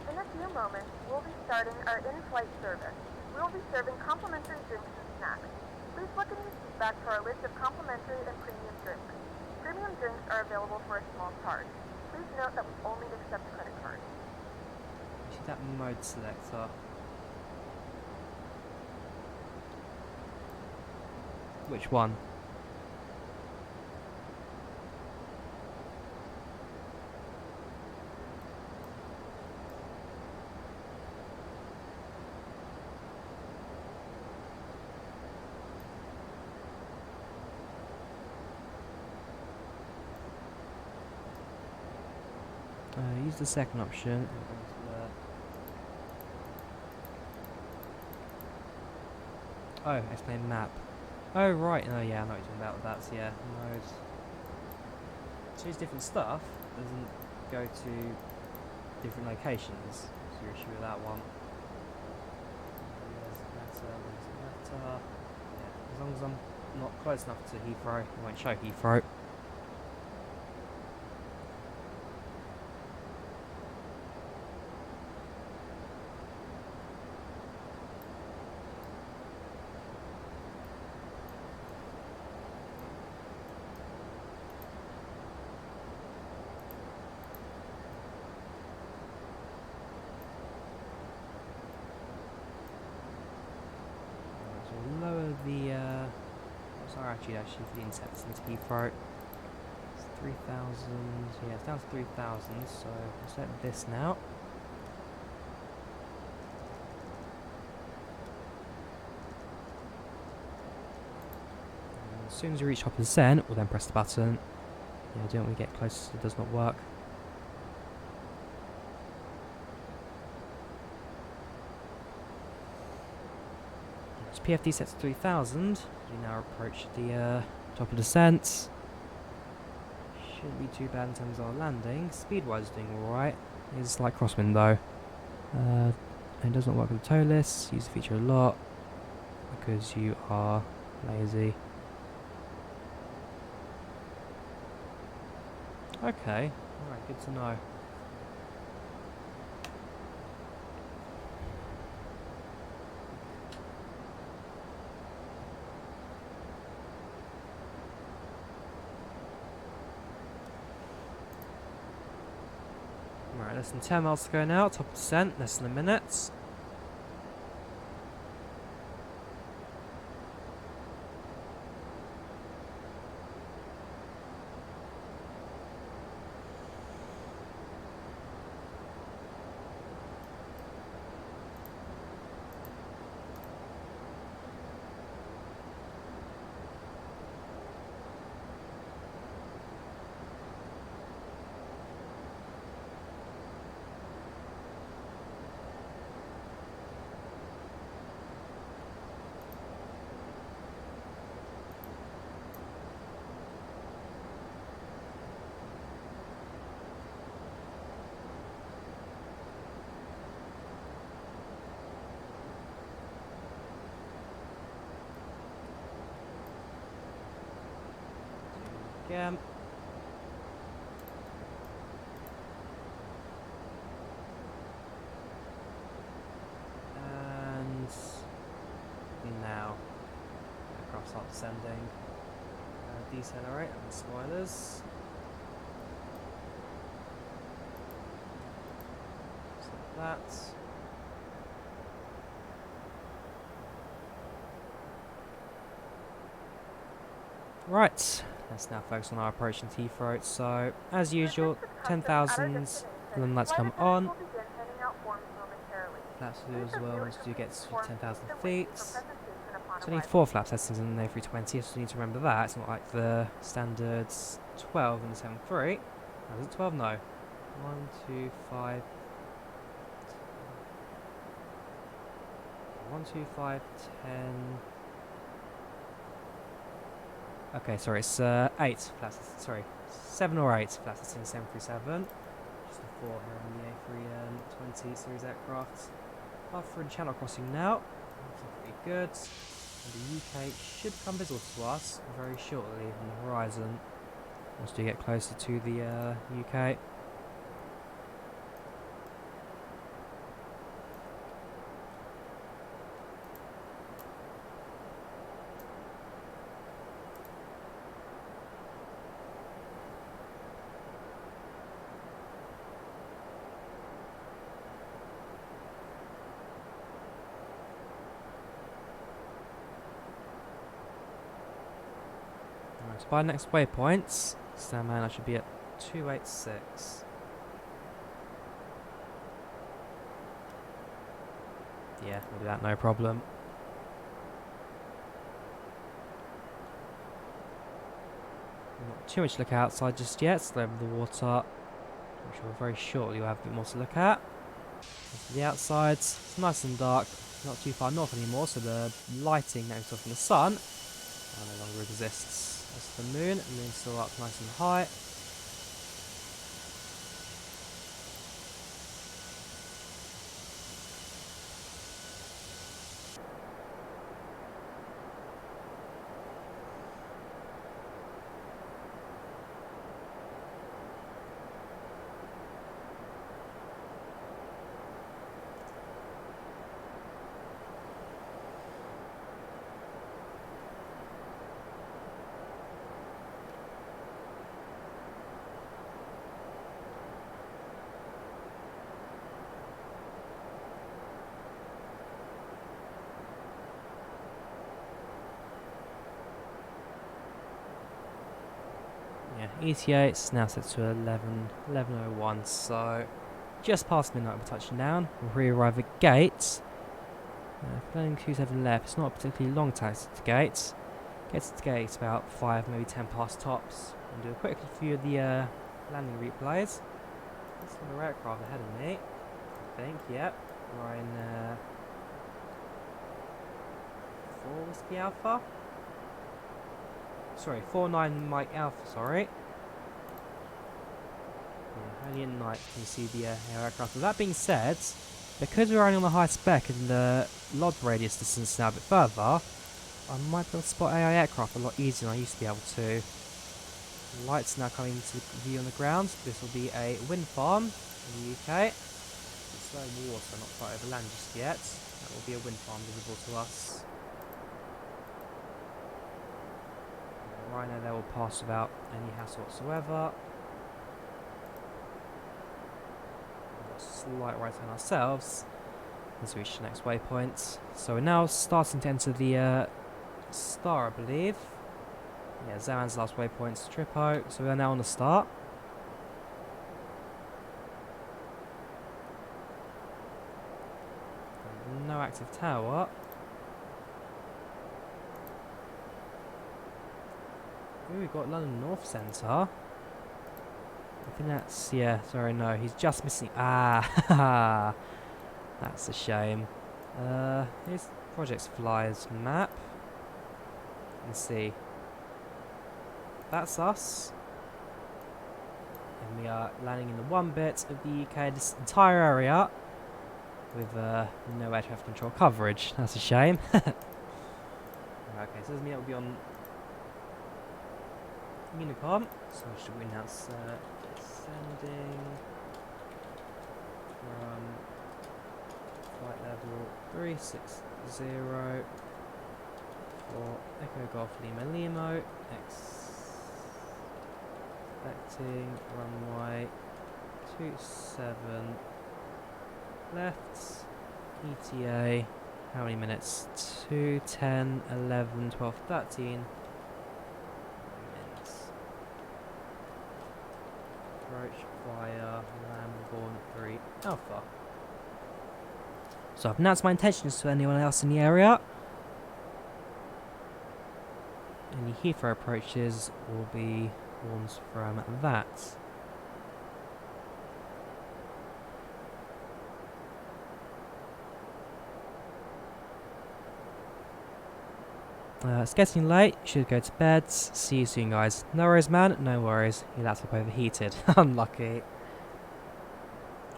In a few moments, we'll be starting our in-flight service. We will be serving complimentary drinks and snacks. Please look in your seat back for our list of complimentary and premium drinks. Premium drinks are available for a small charge. Please note that we only accept credit cards. You see that mode selector? Which one? Use the second option. Oh, explain map. Oh right, oh yeah, I know what you're talking about. That's yeah, mode. Choose different stuff. Doesn't go to different locations. That's your issue with that one. Yeah, as long as I'm not close enough to Heathrow, it won't show Heathrow. Lower the what's our attitude actually for the insects into Heathrow? It's 3,000, yeah, it's down to 3,000, so we'll set this now. And as soon as you reach top of the descent, we'll then press the button. Yeah, don't we get close, it does not work. PFD set to 3,000. We now approach the top of descent. Shouldn't be too bad in terms of our landing. Speed-wise, doing alright. There's a slight crosswind though. And it does not work with the ToLiss. Use the feature a lot because you are lazy. Okay, alright, good to know. less than 10 miles to go now, top of descent, less than a minute. Again. And now aircraft start descending. Decelerate and spoilers. Just like that. Right, let's now focus on our approach in Heathrow. So, as usual, 10,000, then lights come on. Flaps will do as well once you get to 10,000 feet. So I need 4 flap settings in the A320, so you need to remember that. It's not like the standards 12 in the 7.3. Oh, is it 12? No. 1, 2, 5. 1, 2, 5, 10. Okay, sorry, it's 8 flat, sorry, 7 or 8 flat settings, 737. Just the 4 here on the A320 series aircraft. After the channel crossing now, looking pretty good. And the UK should come visible to us very shortly on the horizon once we get closer to the UK. So by next waypoints, Stanman, I should be at 286. Yeah, we'll do that, no problem. Not too much to look outside just yet, slow over the water. I'm sure very shortly we'll have a bit more to look at. To the outsides, it's nice and dark, not too far north anymore, so the lighting that comes off from the sun no longer exists. That's the moon's still up nice and high. Yeah, ETA it's now set to 11:01, so just past midnight we're touching down. We'll re-arrive at gate. Landing 27 left, it's not a particularly long taxi to gate. Gets to gate about 5, maybe 10 past tops. And do a quick view of the landing replays. There's another aircraft ahead of me, I think, yep. We're in 4 Whiskey Alpha. Sorry, 49 Mike Alpha, sorry. Yeah, only at night can you see the aircraft. With that being said, because we're only on the high spec and the LOD radius distance is now a bit further, I might be able to spot AI aircraft a lot easier than I used to be able to. The lights now coming into view on the ground. This will be a wind farm in the UK. It's low water, not quite over land just yet. That will be a wind farm visible to us. Rhino there will pass without any hassle whatsoever. slight right turn ourselves as we reach the next waypoint. So we're now starting to enter the star, I believe. Yeah, Zaran's last waypoint's Trippo, so we are now on the start. No active tower. Ooh, we've got London North Centre. I think that's, yeah, sorry, no, he's just missing, ah, that's a shame. Here's Projects Flyers map. Let's see. That's us. And we are landing in the one bit of the UK, this entire area, with no air traffic control coverage. That's a shame. Okay, so doesn't mean it'll be on Unicom. So should we announce descending from flight level 360 for Echo Golf Lima Limo, expecting runway 27 left, ETA, how many minutes? 2, 10, 11, 12, 13 minutes. Approach via Lamborn 3 Alpha. So I've announced my intentions to anyone else in the area. Any Heathrow approaches will be ones from that. It's getting late, should go to bed. See you soon, guys. No worries, man, no worries. Your laptop overheated. Unlucky.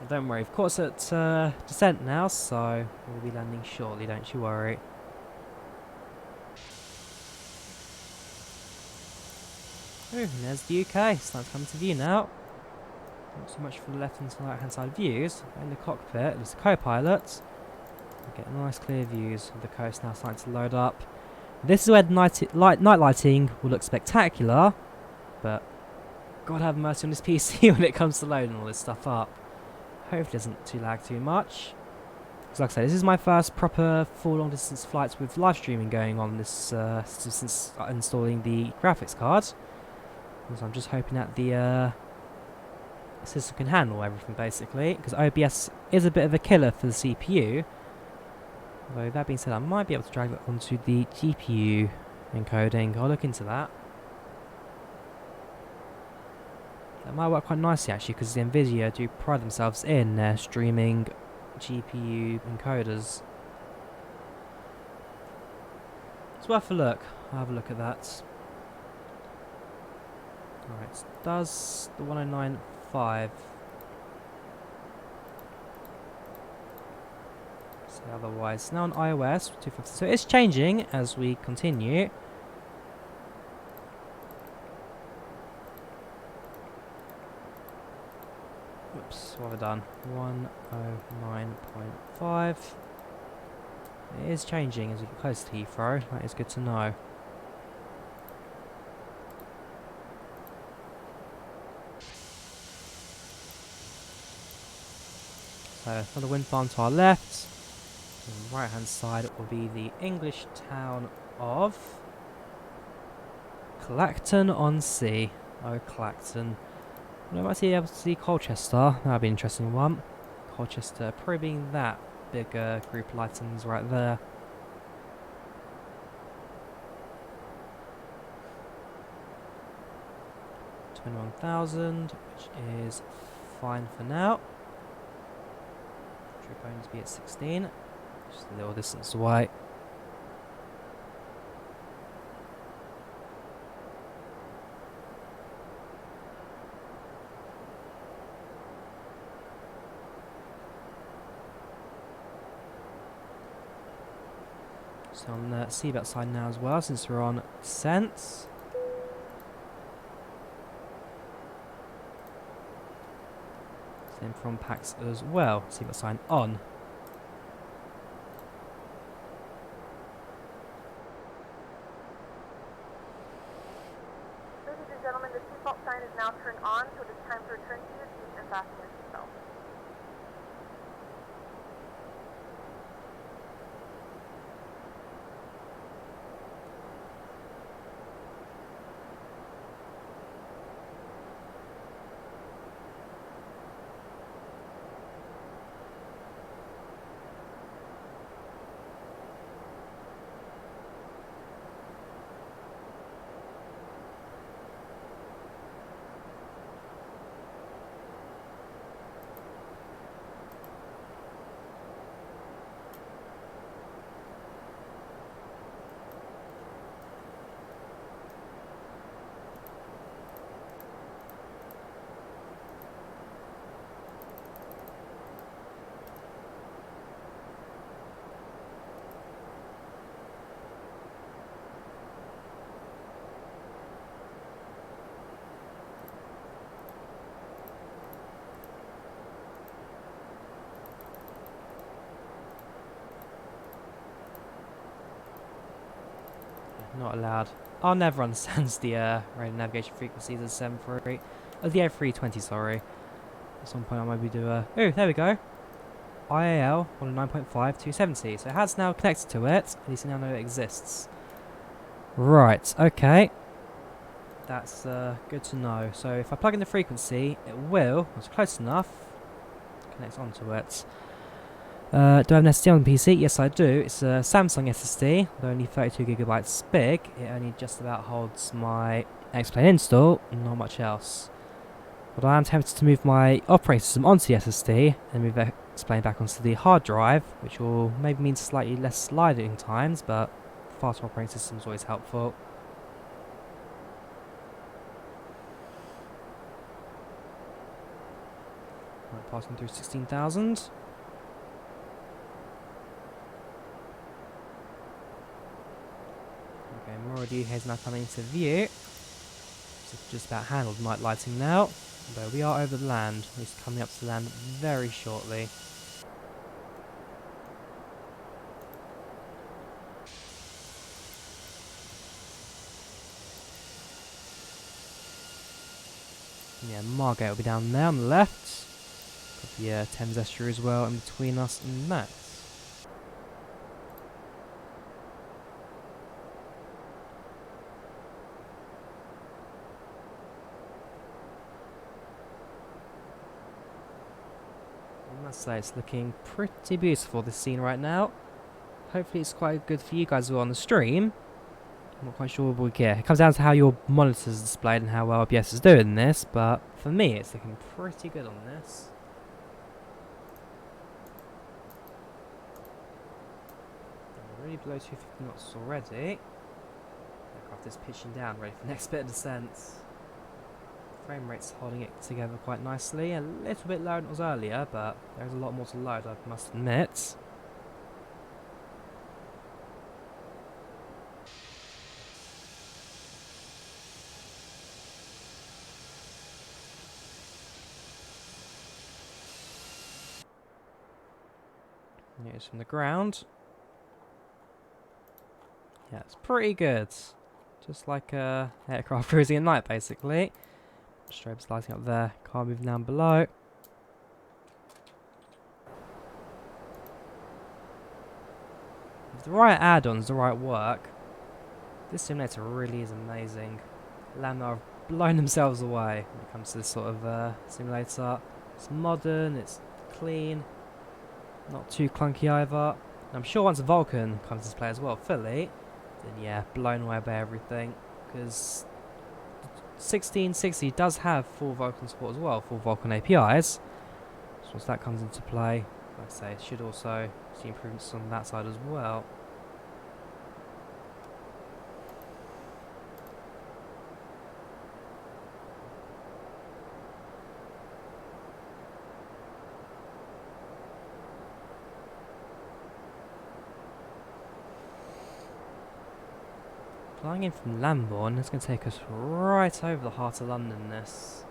Don't worry, of course it's descent now, so we'll be landing shortly, don't you worry. Oh, and there's the UK, starting to come to view now. Not so much for the left and right hand side views. In the cockpit, there's the co-pilot. We get nice clear views of the coast now starting to load up. This is where the night lighting will look spectacular, but God have mercy on this PC when it comes to loading all this stuff up. Hopefully it doesn't lag too much. Because like I say, this is my first proper full long distance flights with live streaming going on this since installing the graphics card. So I'm just hoping that the system can handle everything basically, because OBS is a bit of a killer for the CPU. Although that being said, I might be able to drag that onto the GPU encoding. I'll look into that. That might work quite nicely actually, because the Nvidia do pride themselves in their streaming GPU encoders. It's worth a look. I'll have a look at that. Alright, does the 1095 say otherwise? Now on iOS 250, so it's changing as we continue. Whoops, what have I done? 109.5. It is changing as we get close to Heathrow. That is good to know. So another wind farm to our left. On the right hand side will be the English town of Clacton-on-Sea. Oh, Clacton. I might be able to see Colchester. That would be an interesting one. Colchester probably being that big group of lightings right there. $21,000, which is fine for now. Trip going to be at 16, just a little distance away. So on the seatbelt side now as well, since we're on descent. Same from PAX as well. Seatbelt sign on. Ladies and gentlemen, the seatbelt sign is now turned on, so it is time to return to your seats and fasten your seatbelt. not allowed. I'll never understand the radio navigation frequencies of the 73. The A320, sorry. At some point I might be do a... Oh, there we go. IAL 109.5 270. So it has now connected to it. At least I now know it exists. Right, okay. That's good to know. So if I plug in the frequency, it will, it's close enough, connect onto it. Do I have an SSD on the PC? Yes, I do. It's a Samsung SSD, though only 32GB big. It only just about holds my X-Plane install, and not much else. But I am tempted to move my operating system onto the SSD and move X-Plane back onto the hard drive, which will maybe mean slightly less sliding times, but faster operating system is always helpful. Right, passing through 16,000. Okay, Moradi is now coming into view. Just about handled night lighting now, though we are over the land. We're coming up to land very shortly. Yeah, Margate will be down there on the left. Got the Thames estuary as well in between us and that. I must say it's looking pretty beautiful, this scene right now. Hopefully it's quite good for you guys who are on the stream. I'm not quite sure what we'll get. It comes down to how your monitor's displayed and how well OBS is doing this, but for me it's looking pretty good on this. We're already below 250 knots already. Aircraft is pitching down, ready for the next bit of descent. Frame rate's holding it together quite nicely. A little bit lower than it was earlier, but there's a lot more to load, I must admit. Here's from the ground. Yeah, it's pretty good. Just like a aircraft cruising at night, basically. Strobes lighting up there. Car moving down below. With the right add-ons, the right work, this simulator really is amazing. Lambda have blown themselves away when it comes to this sort of simulator. It's modern, it's clean, not too clunky either. And I'm sure once Vulkan comes into play as well fully, then yeah, blown away by everything. Because 1660 does have full Vulkan support as well, full Vulkan APIs. So once that comes into play, like I say, it should also see improvements on that side as well. Flying in from Lambourne, it's going to take us right over the heart of London, this.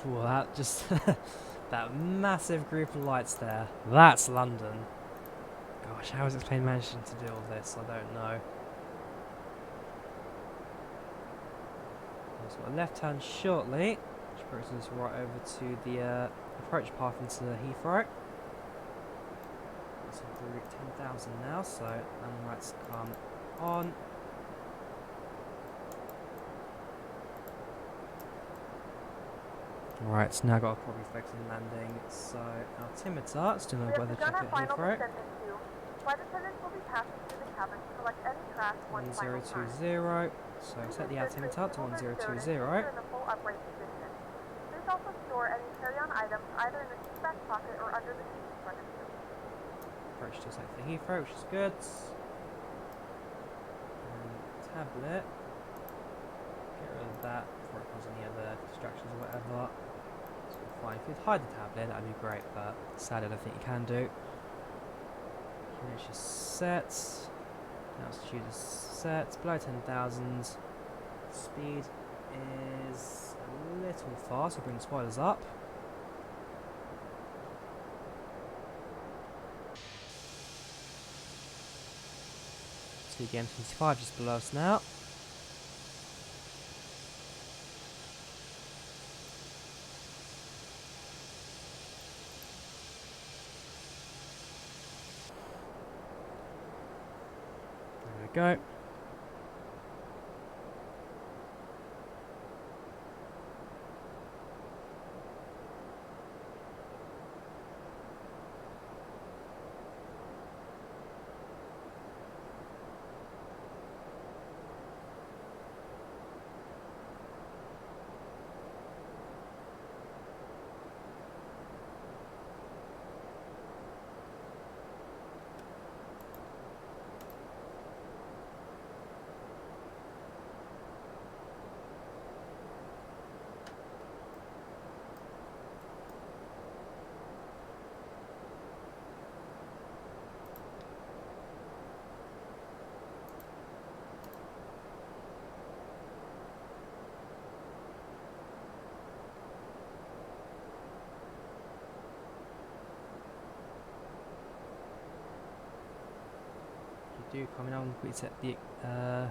Well, that just that massive group of lights there. That's London. Gosh, how is X-Plane managing to do all this? I don't know. So a left hand shortly, which brings us right over to the approach path into Heathrow. So route 10,000 now, so landing lights come on. Right, so now I've got to probably focus on landing. So altimeter, it's doing a weather check at Heathrow. Flight attendants will be passing through the cabin to collect any trash one final time. 1020. So set the altimeter to 1020. In the full upright position. Please also store any carry-on items either in the seat back pocket or under the seat in front of you. Approach to set for Heathrow, which is good. And tablet. Get rid of that before it causes any other distractions or whatever. So fine. If you'd hide the tablet, that'd be great, but sadly I don't think you can do. Finish is set. Altitude is set. Below 10,000. Speed is a little fast. I'll bring the spoilers up. See again, 25 just below us now. There we go. Do coming on, we set the hang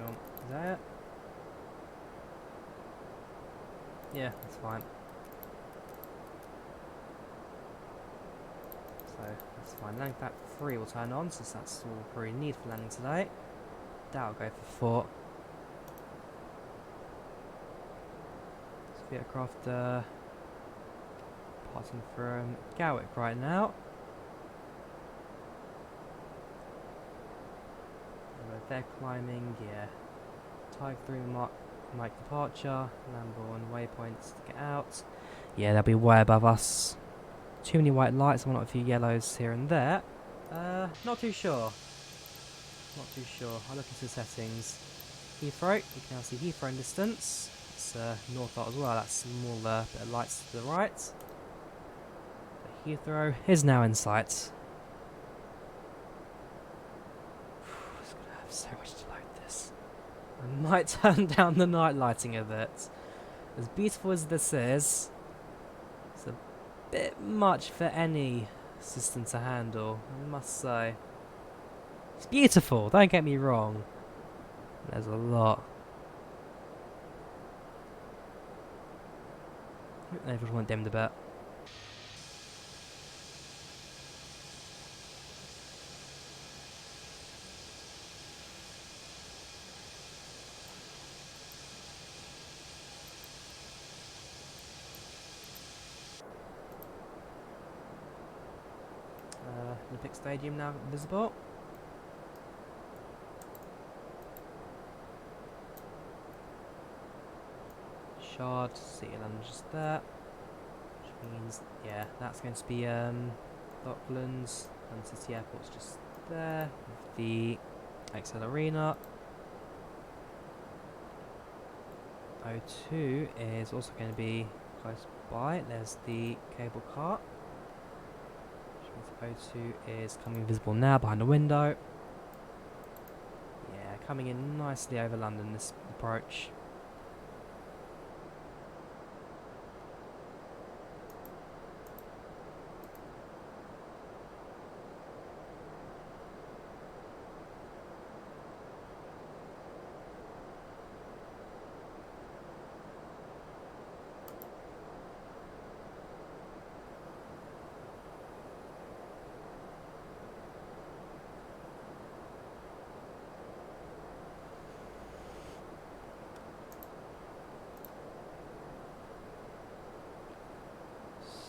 on, is that it? Yeah, that's fine. So that's fine. Landing flap 3 will turn on since that's all we probably need for landing today. That'll go for 4. So the aircraft passing from Gatwick right now. And they're climbing, yeah. Tiger 3 Mike departure, Lamborn waypoints to get out. Yeah, they'll be way above us. Too many white lights, and a few yellows here and there. Not too sure. Not too sure. I'll look into the settings. Heathrow, you can now see Heathrow in distance. It's north as well, that's smaller bit of lights to the right. Heathrow is now in sight. It's gonna have so much to load this. I might turn down the night lighting a bit. As beautiful as this is, it's a bit much for any system to handle, I must say. It's beautiful, don't get me wrong. There's a lot. Everyone dimmed a bit. Olympic Stadium now visible. Shard, City London just there. Which means, yeah, that's going to be Docklands, and City Airport's just there. With the XL Arena. O2 is also going to be close by. There's the cable car. O2 is coming visible now behind the window. Yeah, coming in nicely over London, this approach.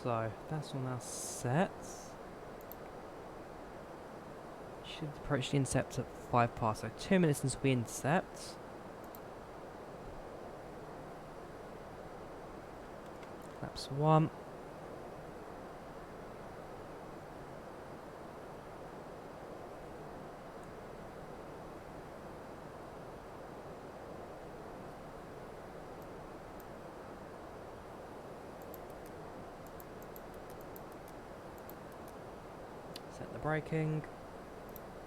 So, that's all now set. Should approach the intercept at 5 past, so 2 minutes until we intercept. Flaps 1. Set the braking.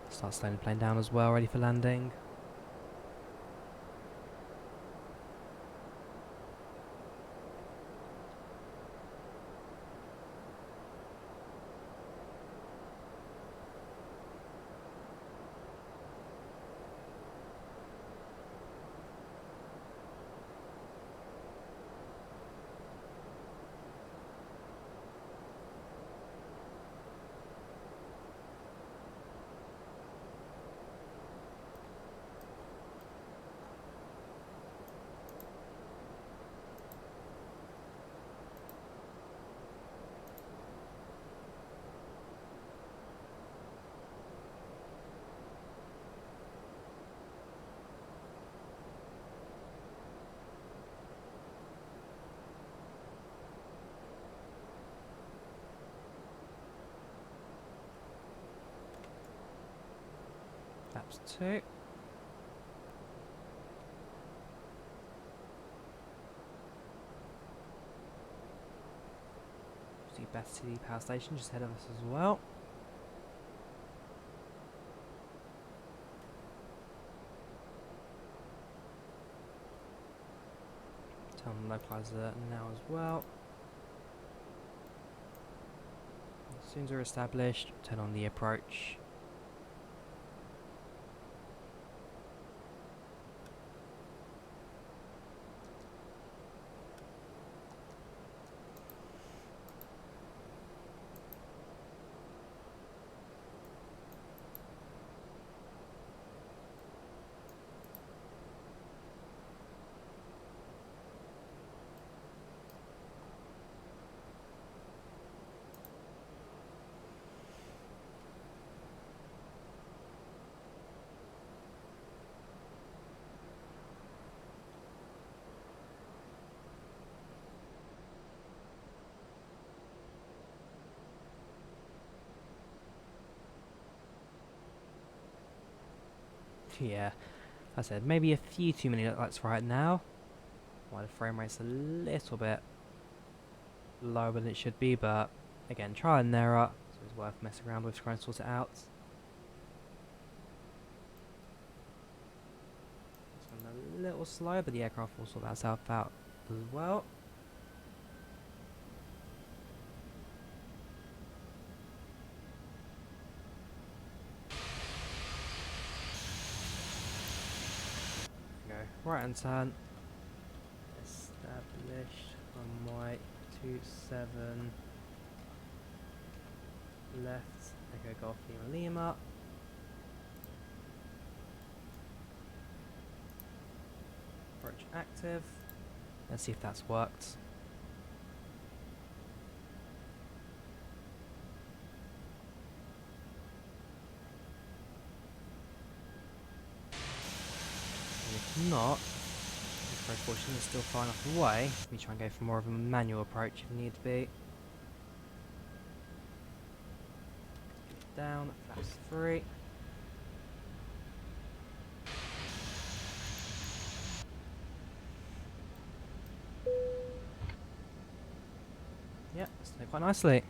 Start slowing the plane down as well, ready for landing. Flaps 2. See Battersea Power Station just ahead of us as well. Turn on the localizer now as well. As soon as we're established, turn on the approach. Yeah, I said maybe a few too many lights right now. Why the frame rate's a little bit lower than it should be, but again, try and error, so it's worth messing around with, trying to sort it out. It's going a little slow, but the aircraft will sort that itself out as well. Right hand turn. Established. Runway 27. Left. Echo Golf Lima Lima. Approach active. Let's see if that's worked. If not, very fortunate it's still far enough away. Let me try and go for more of a manual approach if need be. Down, flaps 3. Yep, that's doing quite nicely.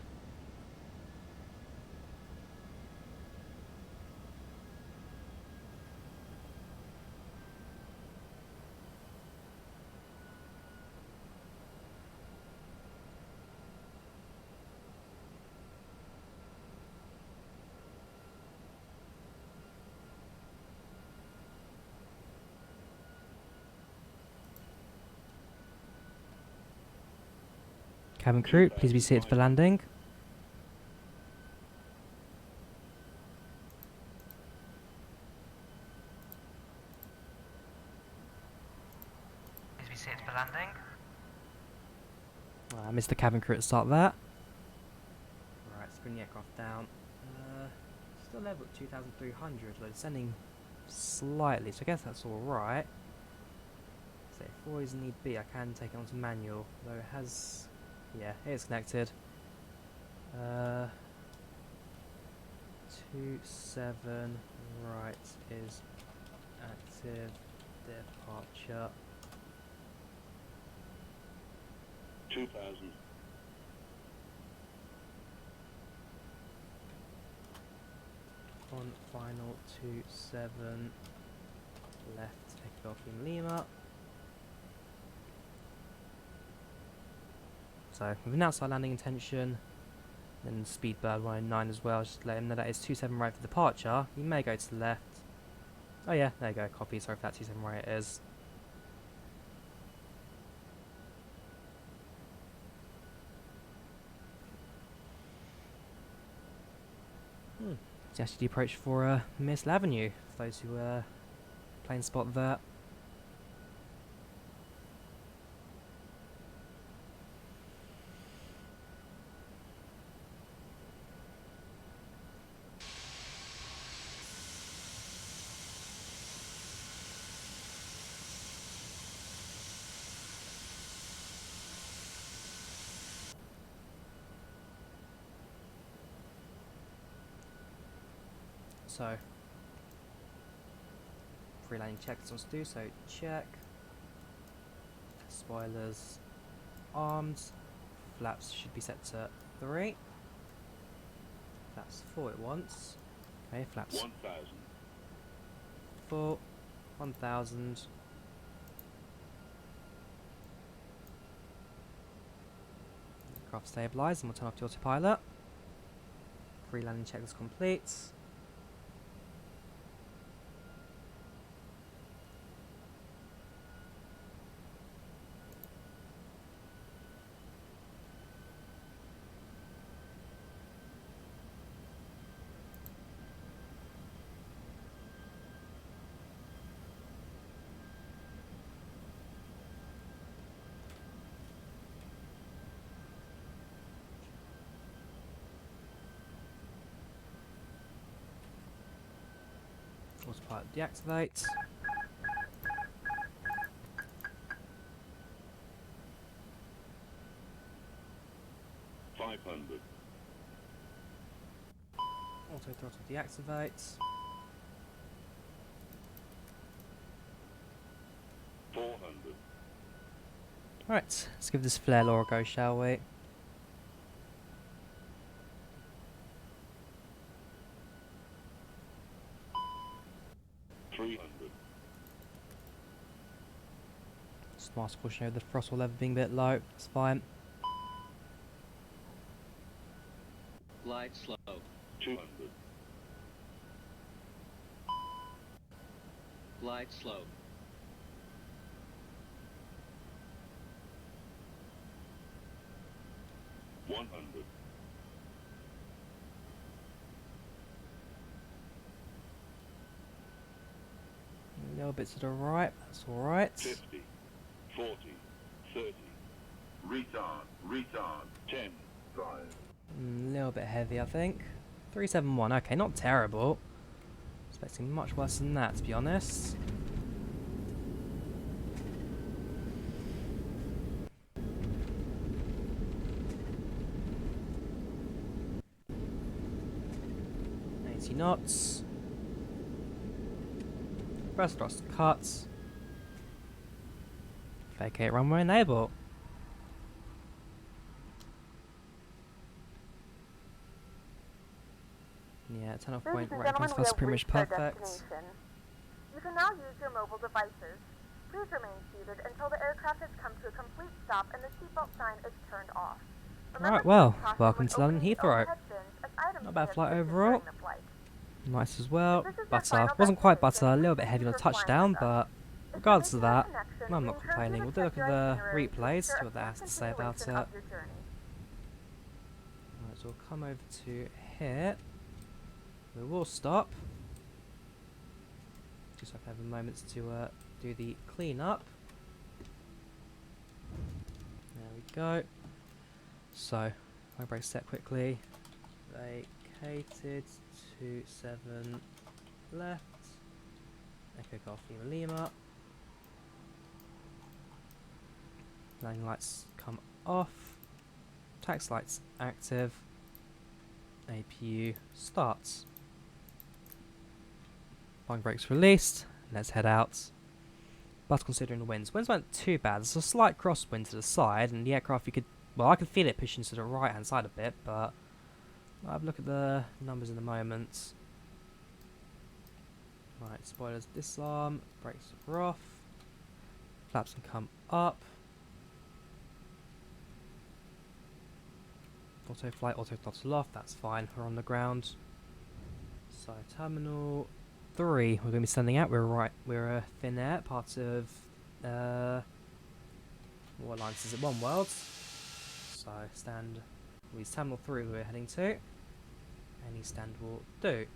Cabin crew, please be seated for landing. Please be seated for landing. I missed the cabin crew at the start there. bring the aircraft down. Still level at 2,300, but descending slightly, so I guess that's alright. So if always need be, I can take it onto manual, though it has... yeah, it is connected. 27, right, is active, departure. 2,000. On final 27, left, take off in Lima. So, with an outside landing intention, then Speedbird 109 as well, just let him know that it's 27 right for departure. You may go to the left. Oh yeah, there you go, copy, sorry if that 27 right it is. It's actually the approach for Missile Avenue, for those who plane spot that. So, free landing checks wants to do, so check. Spoilers armed. Flaps should be set to 3. Flaps 4 it wants. Okay, flaps 1,000. 4, 1,000. Aircraft stabilised and we'll turn off the autopilot. Free landing check is complete. Autopilot deactivate. Auto throttle deactivate. 400. Right, let's give this flare lure a go, shall we? Smart caution over the throttle level being a bit low, it's fine. Glide slow. 200. Glide slow. 100. A little bit to the right, that's alright. 50. 40. 30. Retard. 10. 5. A little bit heavy, I think. 371, okay, not terrible. Expecting much worse than that, to be honest. Knots. First thrust cuts. Vacate runway enable. Yeah, 10 off point, right comes first pretty much perfect. You can now use your mobile devices. Please remain seated until the aircraft has come to a complete stop and the seatbelt sign is turned off. Alright, well, welcome to London Heathrow. Not bad flight overall. Nice as well. Butter. Wasn't quite butter, a little bit heavy on touchdown, but regardless of that, I'm not complaining. We'll do a look at the replays, see what that has to say about it. Alright, so we'll come over to here. We will stop. Just so I can have a moment to do the clean-up. There we go. So, my brake set quickly. Vacated 27 left. Echo Golf Lima Lima. Landing lights come off. Tax lights active. APU starts. Parking brakes released. Let's head out. But considering the winds weren't too bad. There's a slight crosswind to the side, and the aircraft I could feel it pushing to the right hand side a bit, but I'll have a look at the numbers in a moment. Right, spoilers disarm, brakes are off, flaps can come up. Auto flight, auto throttle off, that's fine, we're on the ground. So terminal 3, we're going to be sending out, we're Finnair, part of, what alliance is it, One World. So terminal 3 we're heading to, any stand will do.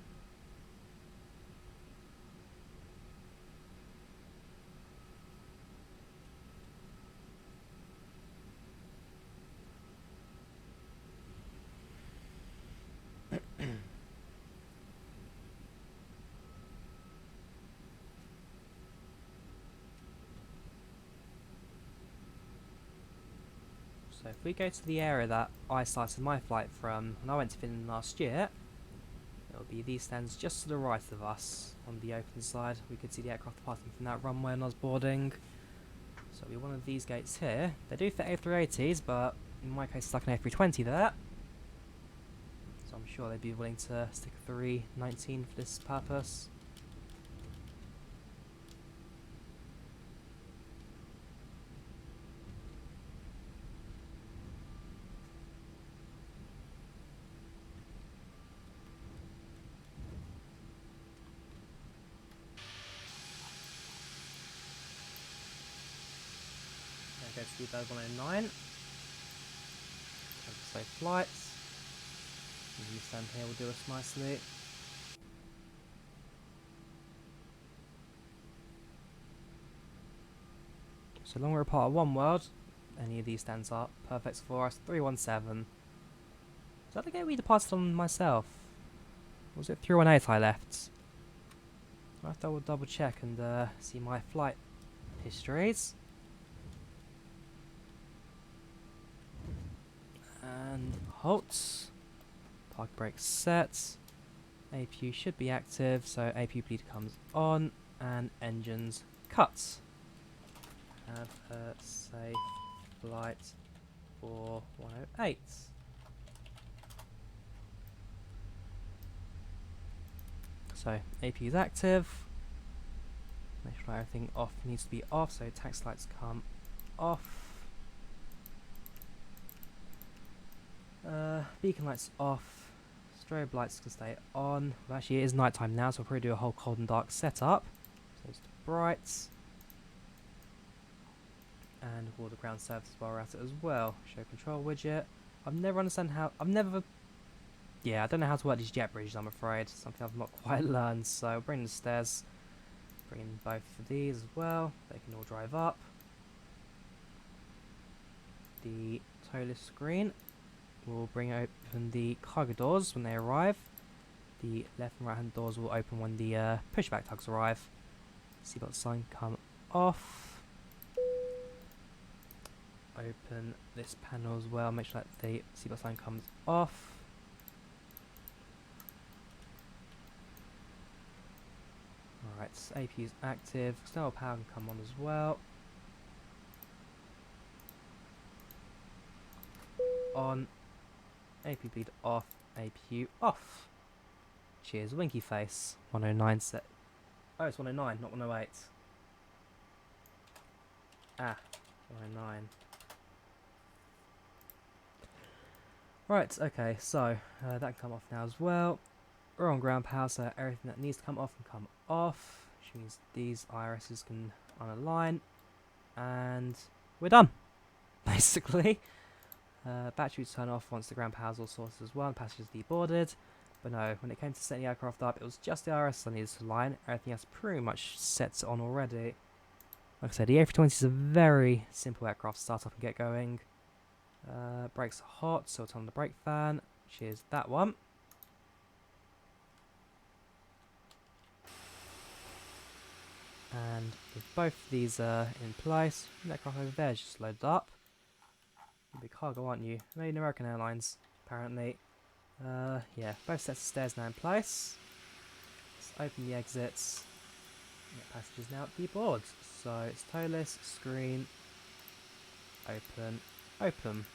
So if we go to the area that I started my flight from when I went to Finland last year, it'll be these stands just to the right of us on the open side. We could see the aircraft departing from that runway when I was boarding. So it'll be one of these gates here. They do fit A380s, but in my case it's like an A320 there. So I'm sure they'd be willing to stick a 319 for this purpose. Go to Speedbird 109. Safe flights. And you stand here will do us nicely. So long we're a part of One World, any of these stands up. Perfect for us. 317. Is that the gate we departed on myself? Or was it 318 I left? I have to double check and see my flight histories. And halt. Park brake set. APU should be active, so APU bleed comes on and engines cut. Have a safe flight for 108. So APU is active. Make sure everything off needs to be off, so tax lights come off. Beacon lights off, strobe lights can stay on. Well, actually it is night time now, so I'll probably do a whole cold and dark setup. So it's bright. And all the ground services while we're at it as well. Show control widget. I don't know how to work these jet bridges, I'm afraid. Something I've not quite learned, so I'll bring the stairs. Bring in both of these as well. They can all drive up. The ToLiss screen. We'll bring open the cargo doors when they arrive. The left and right hand doors will open when the pushback tugs arrive. Seatbelt sign come off. Open this panel as well, make sure that the seatbelt sign comes off. Alright, APU is active, external power can come on as well. On. APU bleed off, APU off. Cheers, winky face. 109 set. Oh, it's 109, not 108. Ah, 109. Right, okay, so that can come off now as well. We're on ground power, so everything that needs to come off can come off, which means these IRSs can unalign, and we're done, basically. Batteries turn off once the ground power's all sorted as well, and passengers deboarded. But no, when it came to setting the aircraft up, it was just the IRS that needed to align. Everything else pretty much sets on already. Like I said, the A320 is a very simple aircraft to start up and get going. Brakes are hot, so I'll turn on the brake fan, which is that one. And with both of these in place, that aircraft over there is just loaded up. You're a big cargo, aren't you? Made in American Airlines, apparently. Yeah, both sets of stairs now in place. Let's open the exits. Get passengers now at the board. So it's ToLiss, screen, open, open.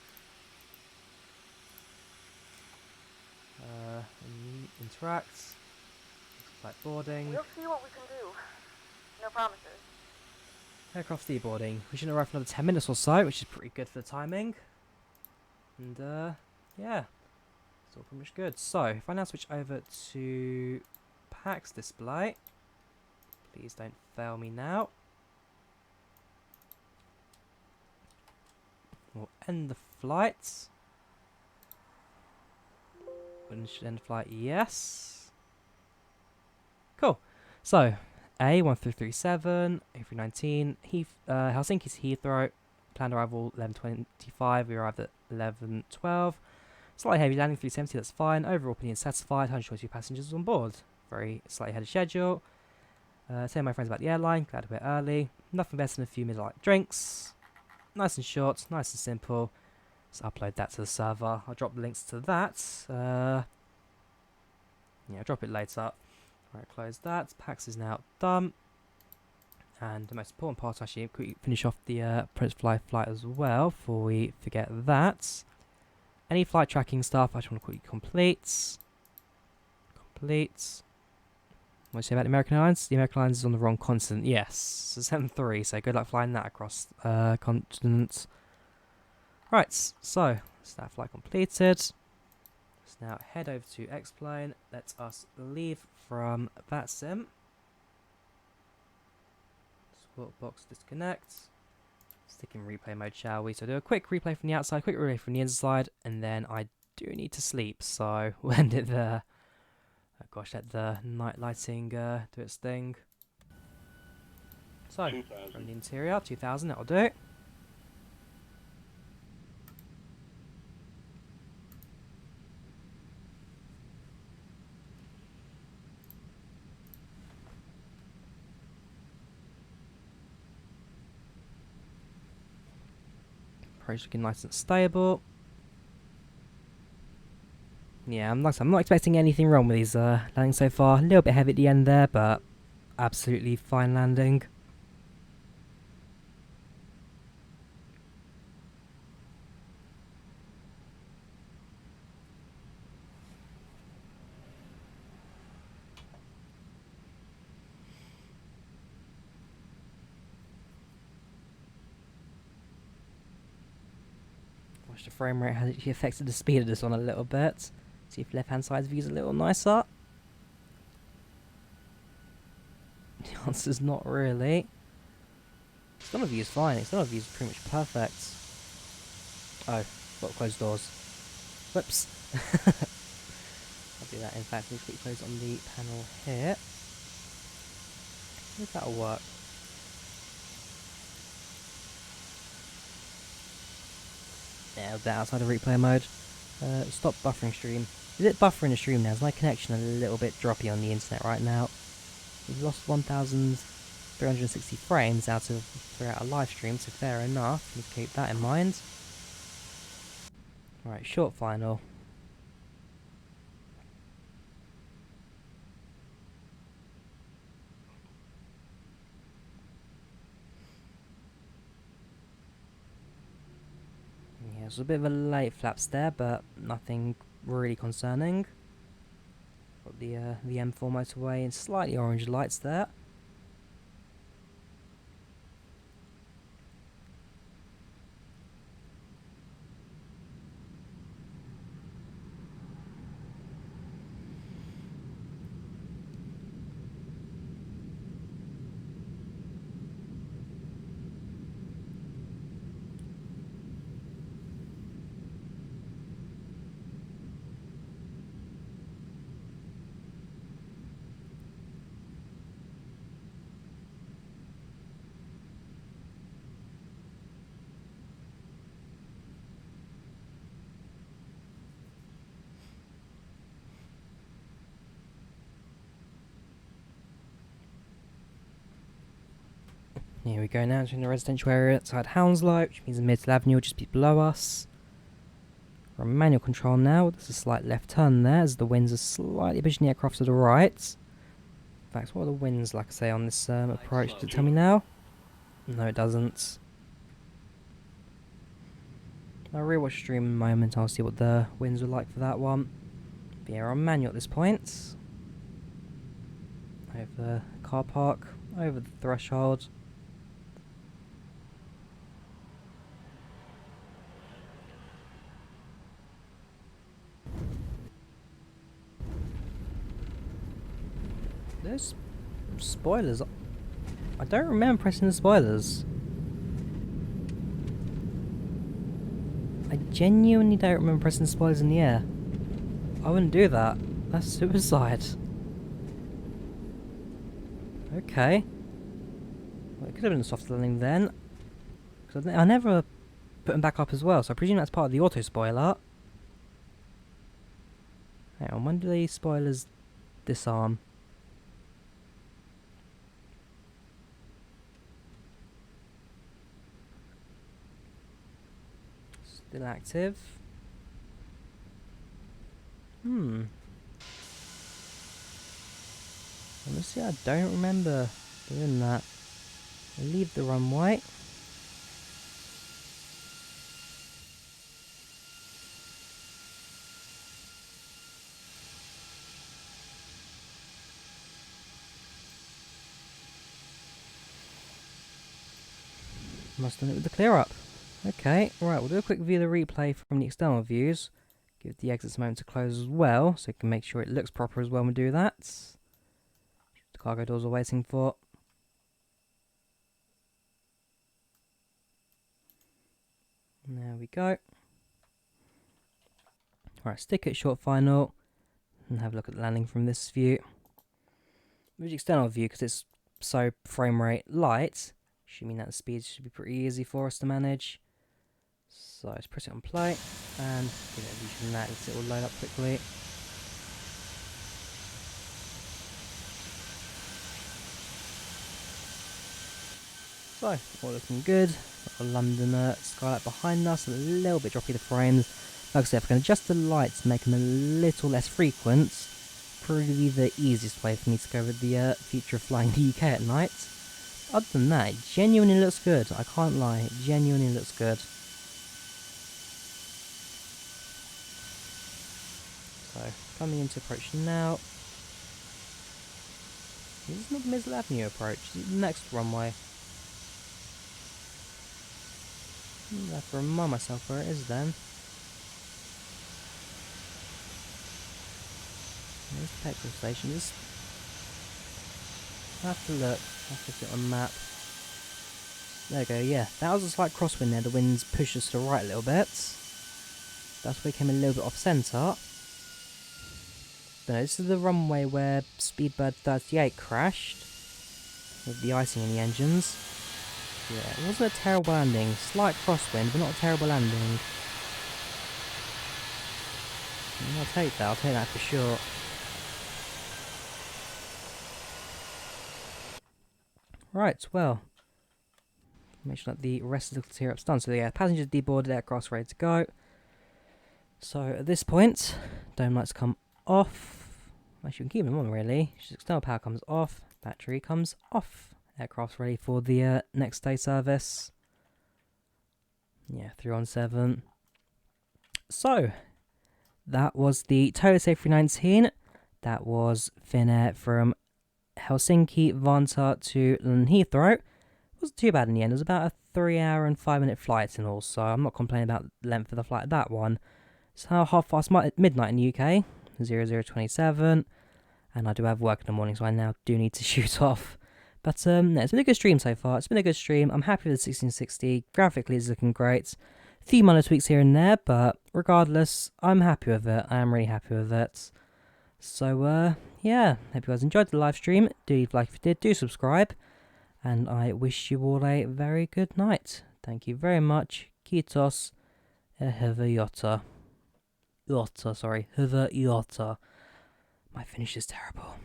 Interact. Flight boarding. We'll see what we can do. No promises. Aircraft deboarding. We should arrive for another 10 minutes or so, which is pretty good for the timing. And yeah, it's all pretty much good. So if I now switch over to PAX display, please don't fail me now. We'll end the flight. When should end flight? Yes. Cool. So A1337, A319, Helsinki to Heathrow. Planned arrival 11:25. We arrived at 11:12. Slightly heavy landing 370. That's fine. Overall opinion satisfied. 122 passengers on board. Very slightly ahead of schedule. Telling my friends about the airline. Glad a bit early. Nothing better than a few midnight drinks. Nice and short. Nice and simple. So upload that to the server. I'll drop the links to that. Yeah, I'll drop it later. Right, close that. PAX is now done. And the most important part, actually, quickly finish off the Prince Fly flight as well, before we forget that. Any flight tracking stuff, I just want to quickly complete. Complete. What do you say about the American Airlines? The American Airlines is on the wrong continent. Yes, so 7-3, so good luck flying that across continents. Right, so that's that flight completed. Let's now head over to X-Plane. Let us leave from that sim. Support box disconnect. Stick in replay mode, shall we? So do a quick replay from the outside, quick replay from the inside, and then I do need to sleep, so we'll end it there. Oh gosh, let the night lighting do its thing. So, from the interior, 2000, that'll do. Approach looking nice and stable. Yeah, I'm not expecting anything wrong with these landings so far. A little bit heavy at the end there, but absolutely fine landing. Watch the frame rate has actually affected the speed of this one a little bit. See if left hand side's view is a little nicer. The answer's not really. Some of you is fine, some of you is pretty much perfect. Oh, got closed doors. Whoops. I'll do that in fact, we'll quickly close on the panel here. I think that'll work. Yeah, that outside of replay mode. Stop buffering stream. Is it buffering the stream now? Is my connection a little bit droppy on the internet right now? We've lost 1,360 frames throughout a live stream, so fair enough. Let's keep that in mind. Alright, short final. Yeah, it's a bit of a late flaps there, but nothing really concerning. Got the M4 motorway and slightly orange lights there. Here we go now, entering the residential area outside Hounslow, which means the Middle Avenue will just be below us. We're on manual control now. There's a slight left turn there as the winds are slightly pushing the aircraft to the right. In fact, what are the winds like I say on this approach? Does it tell me now? No, it doesn't. I'll rewatch stream in a moment. I'll see what the winds were like for that one. But yeah, we're on manual at this point. Over the car park, over the threshold. Those spoilers. I don't remember pressing the spoilers. I genuinely don't remember pressing the spoilers in the air. I wouldn't do that. That's suicide. Okay. Well, it could have been a soft landing then. Because I never put them back up as well, so I presume that's part of the auto spoiler. Hang on, when do these spoilers disarm? Still active. Honestly, I don't remember doing that. I leave the runway. Must have done it with the clear up. Okay, right, we'll do a quick view of the replay from the external views. Give the exits a moment to close as well, so we can make sure it looks proper as well when we do that. The cargo doors are waiting for. There we go. Right, stick it short final, and have a look at the landing from this view. With the external view, because it's so frame rate light, should mean that the speed should be pretty easy for us to manage. So let's press it on play and give it a view from that, it will load up quickly. So, all looking good. Got a London skylight behind us, a little bit droppy the frames. Like I said, if I can adjust the lights to make them a little less frequent, probably the easiest way for me to go with the future of flying the UK at night. Other than that, it genuinely looks good. I can't lie, it genuinely looks good. So, coming into approach now. This is not the Middle Avenue approach, this is the next runway. I have to remind myself where it is then. There's the petrol station. Just have to look. Have to get on the map. There we go, yeah. That was a slight crosswind there. The winds pushed us to the right a little bit. That's where we came a little bit off centre. But no, this is the runway where Speedbird 38 crashed. With the icing in the engines. Yeah, it wasn't a terrible landing. Slight crosswind, but not a terrible landing. I'll take that for sure. Right, well. Make sure that the rest of the clear up's done. So yeah, passengers deboarded, aircraft's ready to go. So at this point, dome lights come off. Actually, we can keep them on really. Just external power comes off, battery comes off. Aircraft's ready for the next day service. Yeah, 3 on 7. So, that was the ToLiss A319. That was Finnair from Helsinki, Vantaa to Heathrow. It wasn't too bad in the end. It was about a 3-hour and 5-minute flight in all, so I'm not complaining about the length of the flight of that one. It's now midnight in the UK, 0027, and I do have work in the morning, so I now do need to shoot off. But no, it's been a good stream so far. It's been a good stream. I'm happy with the 1660. Graphically, it's looking great. A few minor tweaks here and there, but regardless, I'm happy with it. I am really happy with it. So, yeah, hope you guys enjoyed the live stream. Do leave a like if you did. Do subscribe. And I wish you all a very good night. Thank you very much. Kiitos. Hyvää yötä. Hyvää yötä. My Finnish is terrible.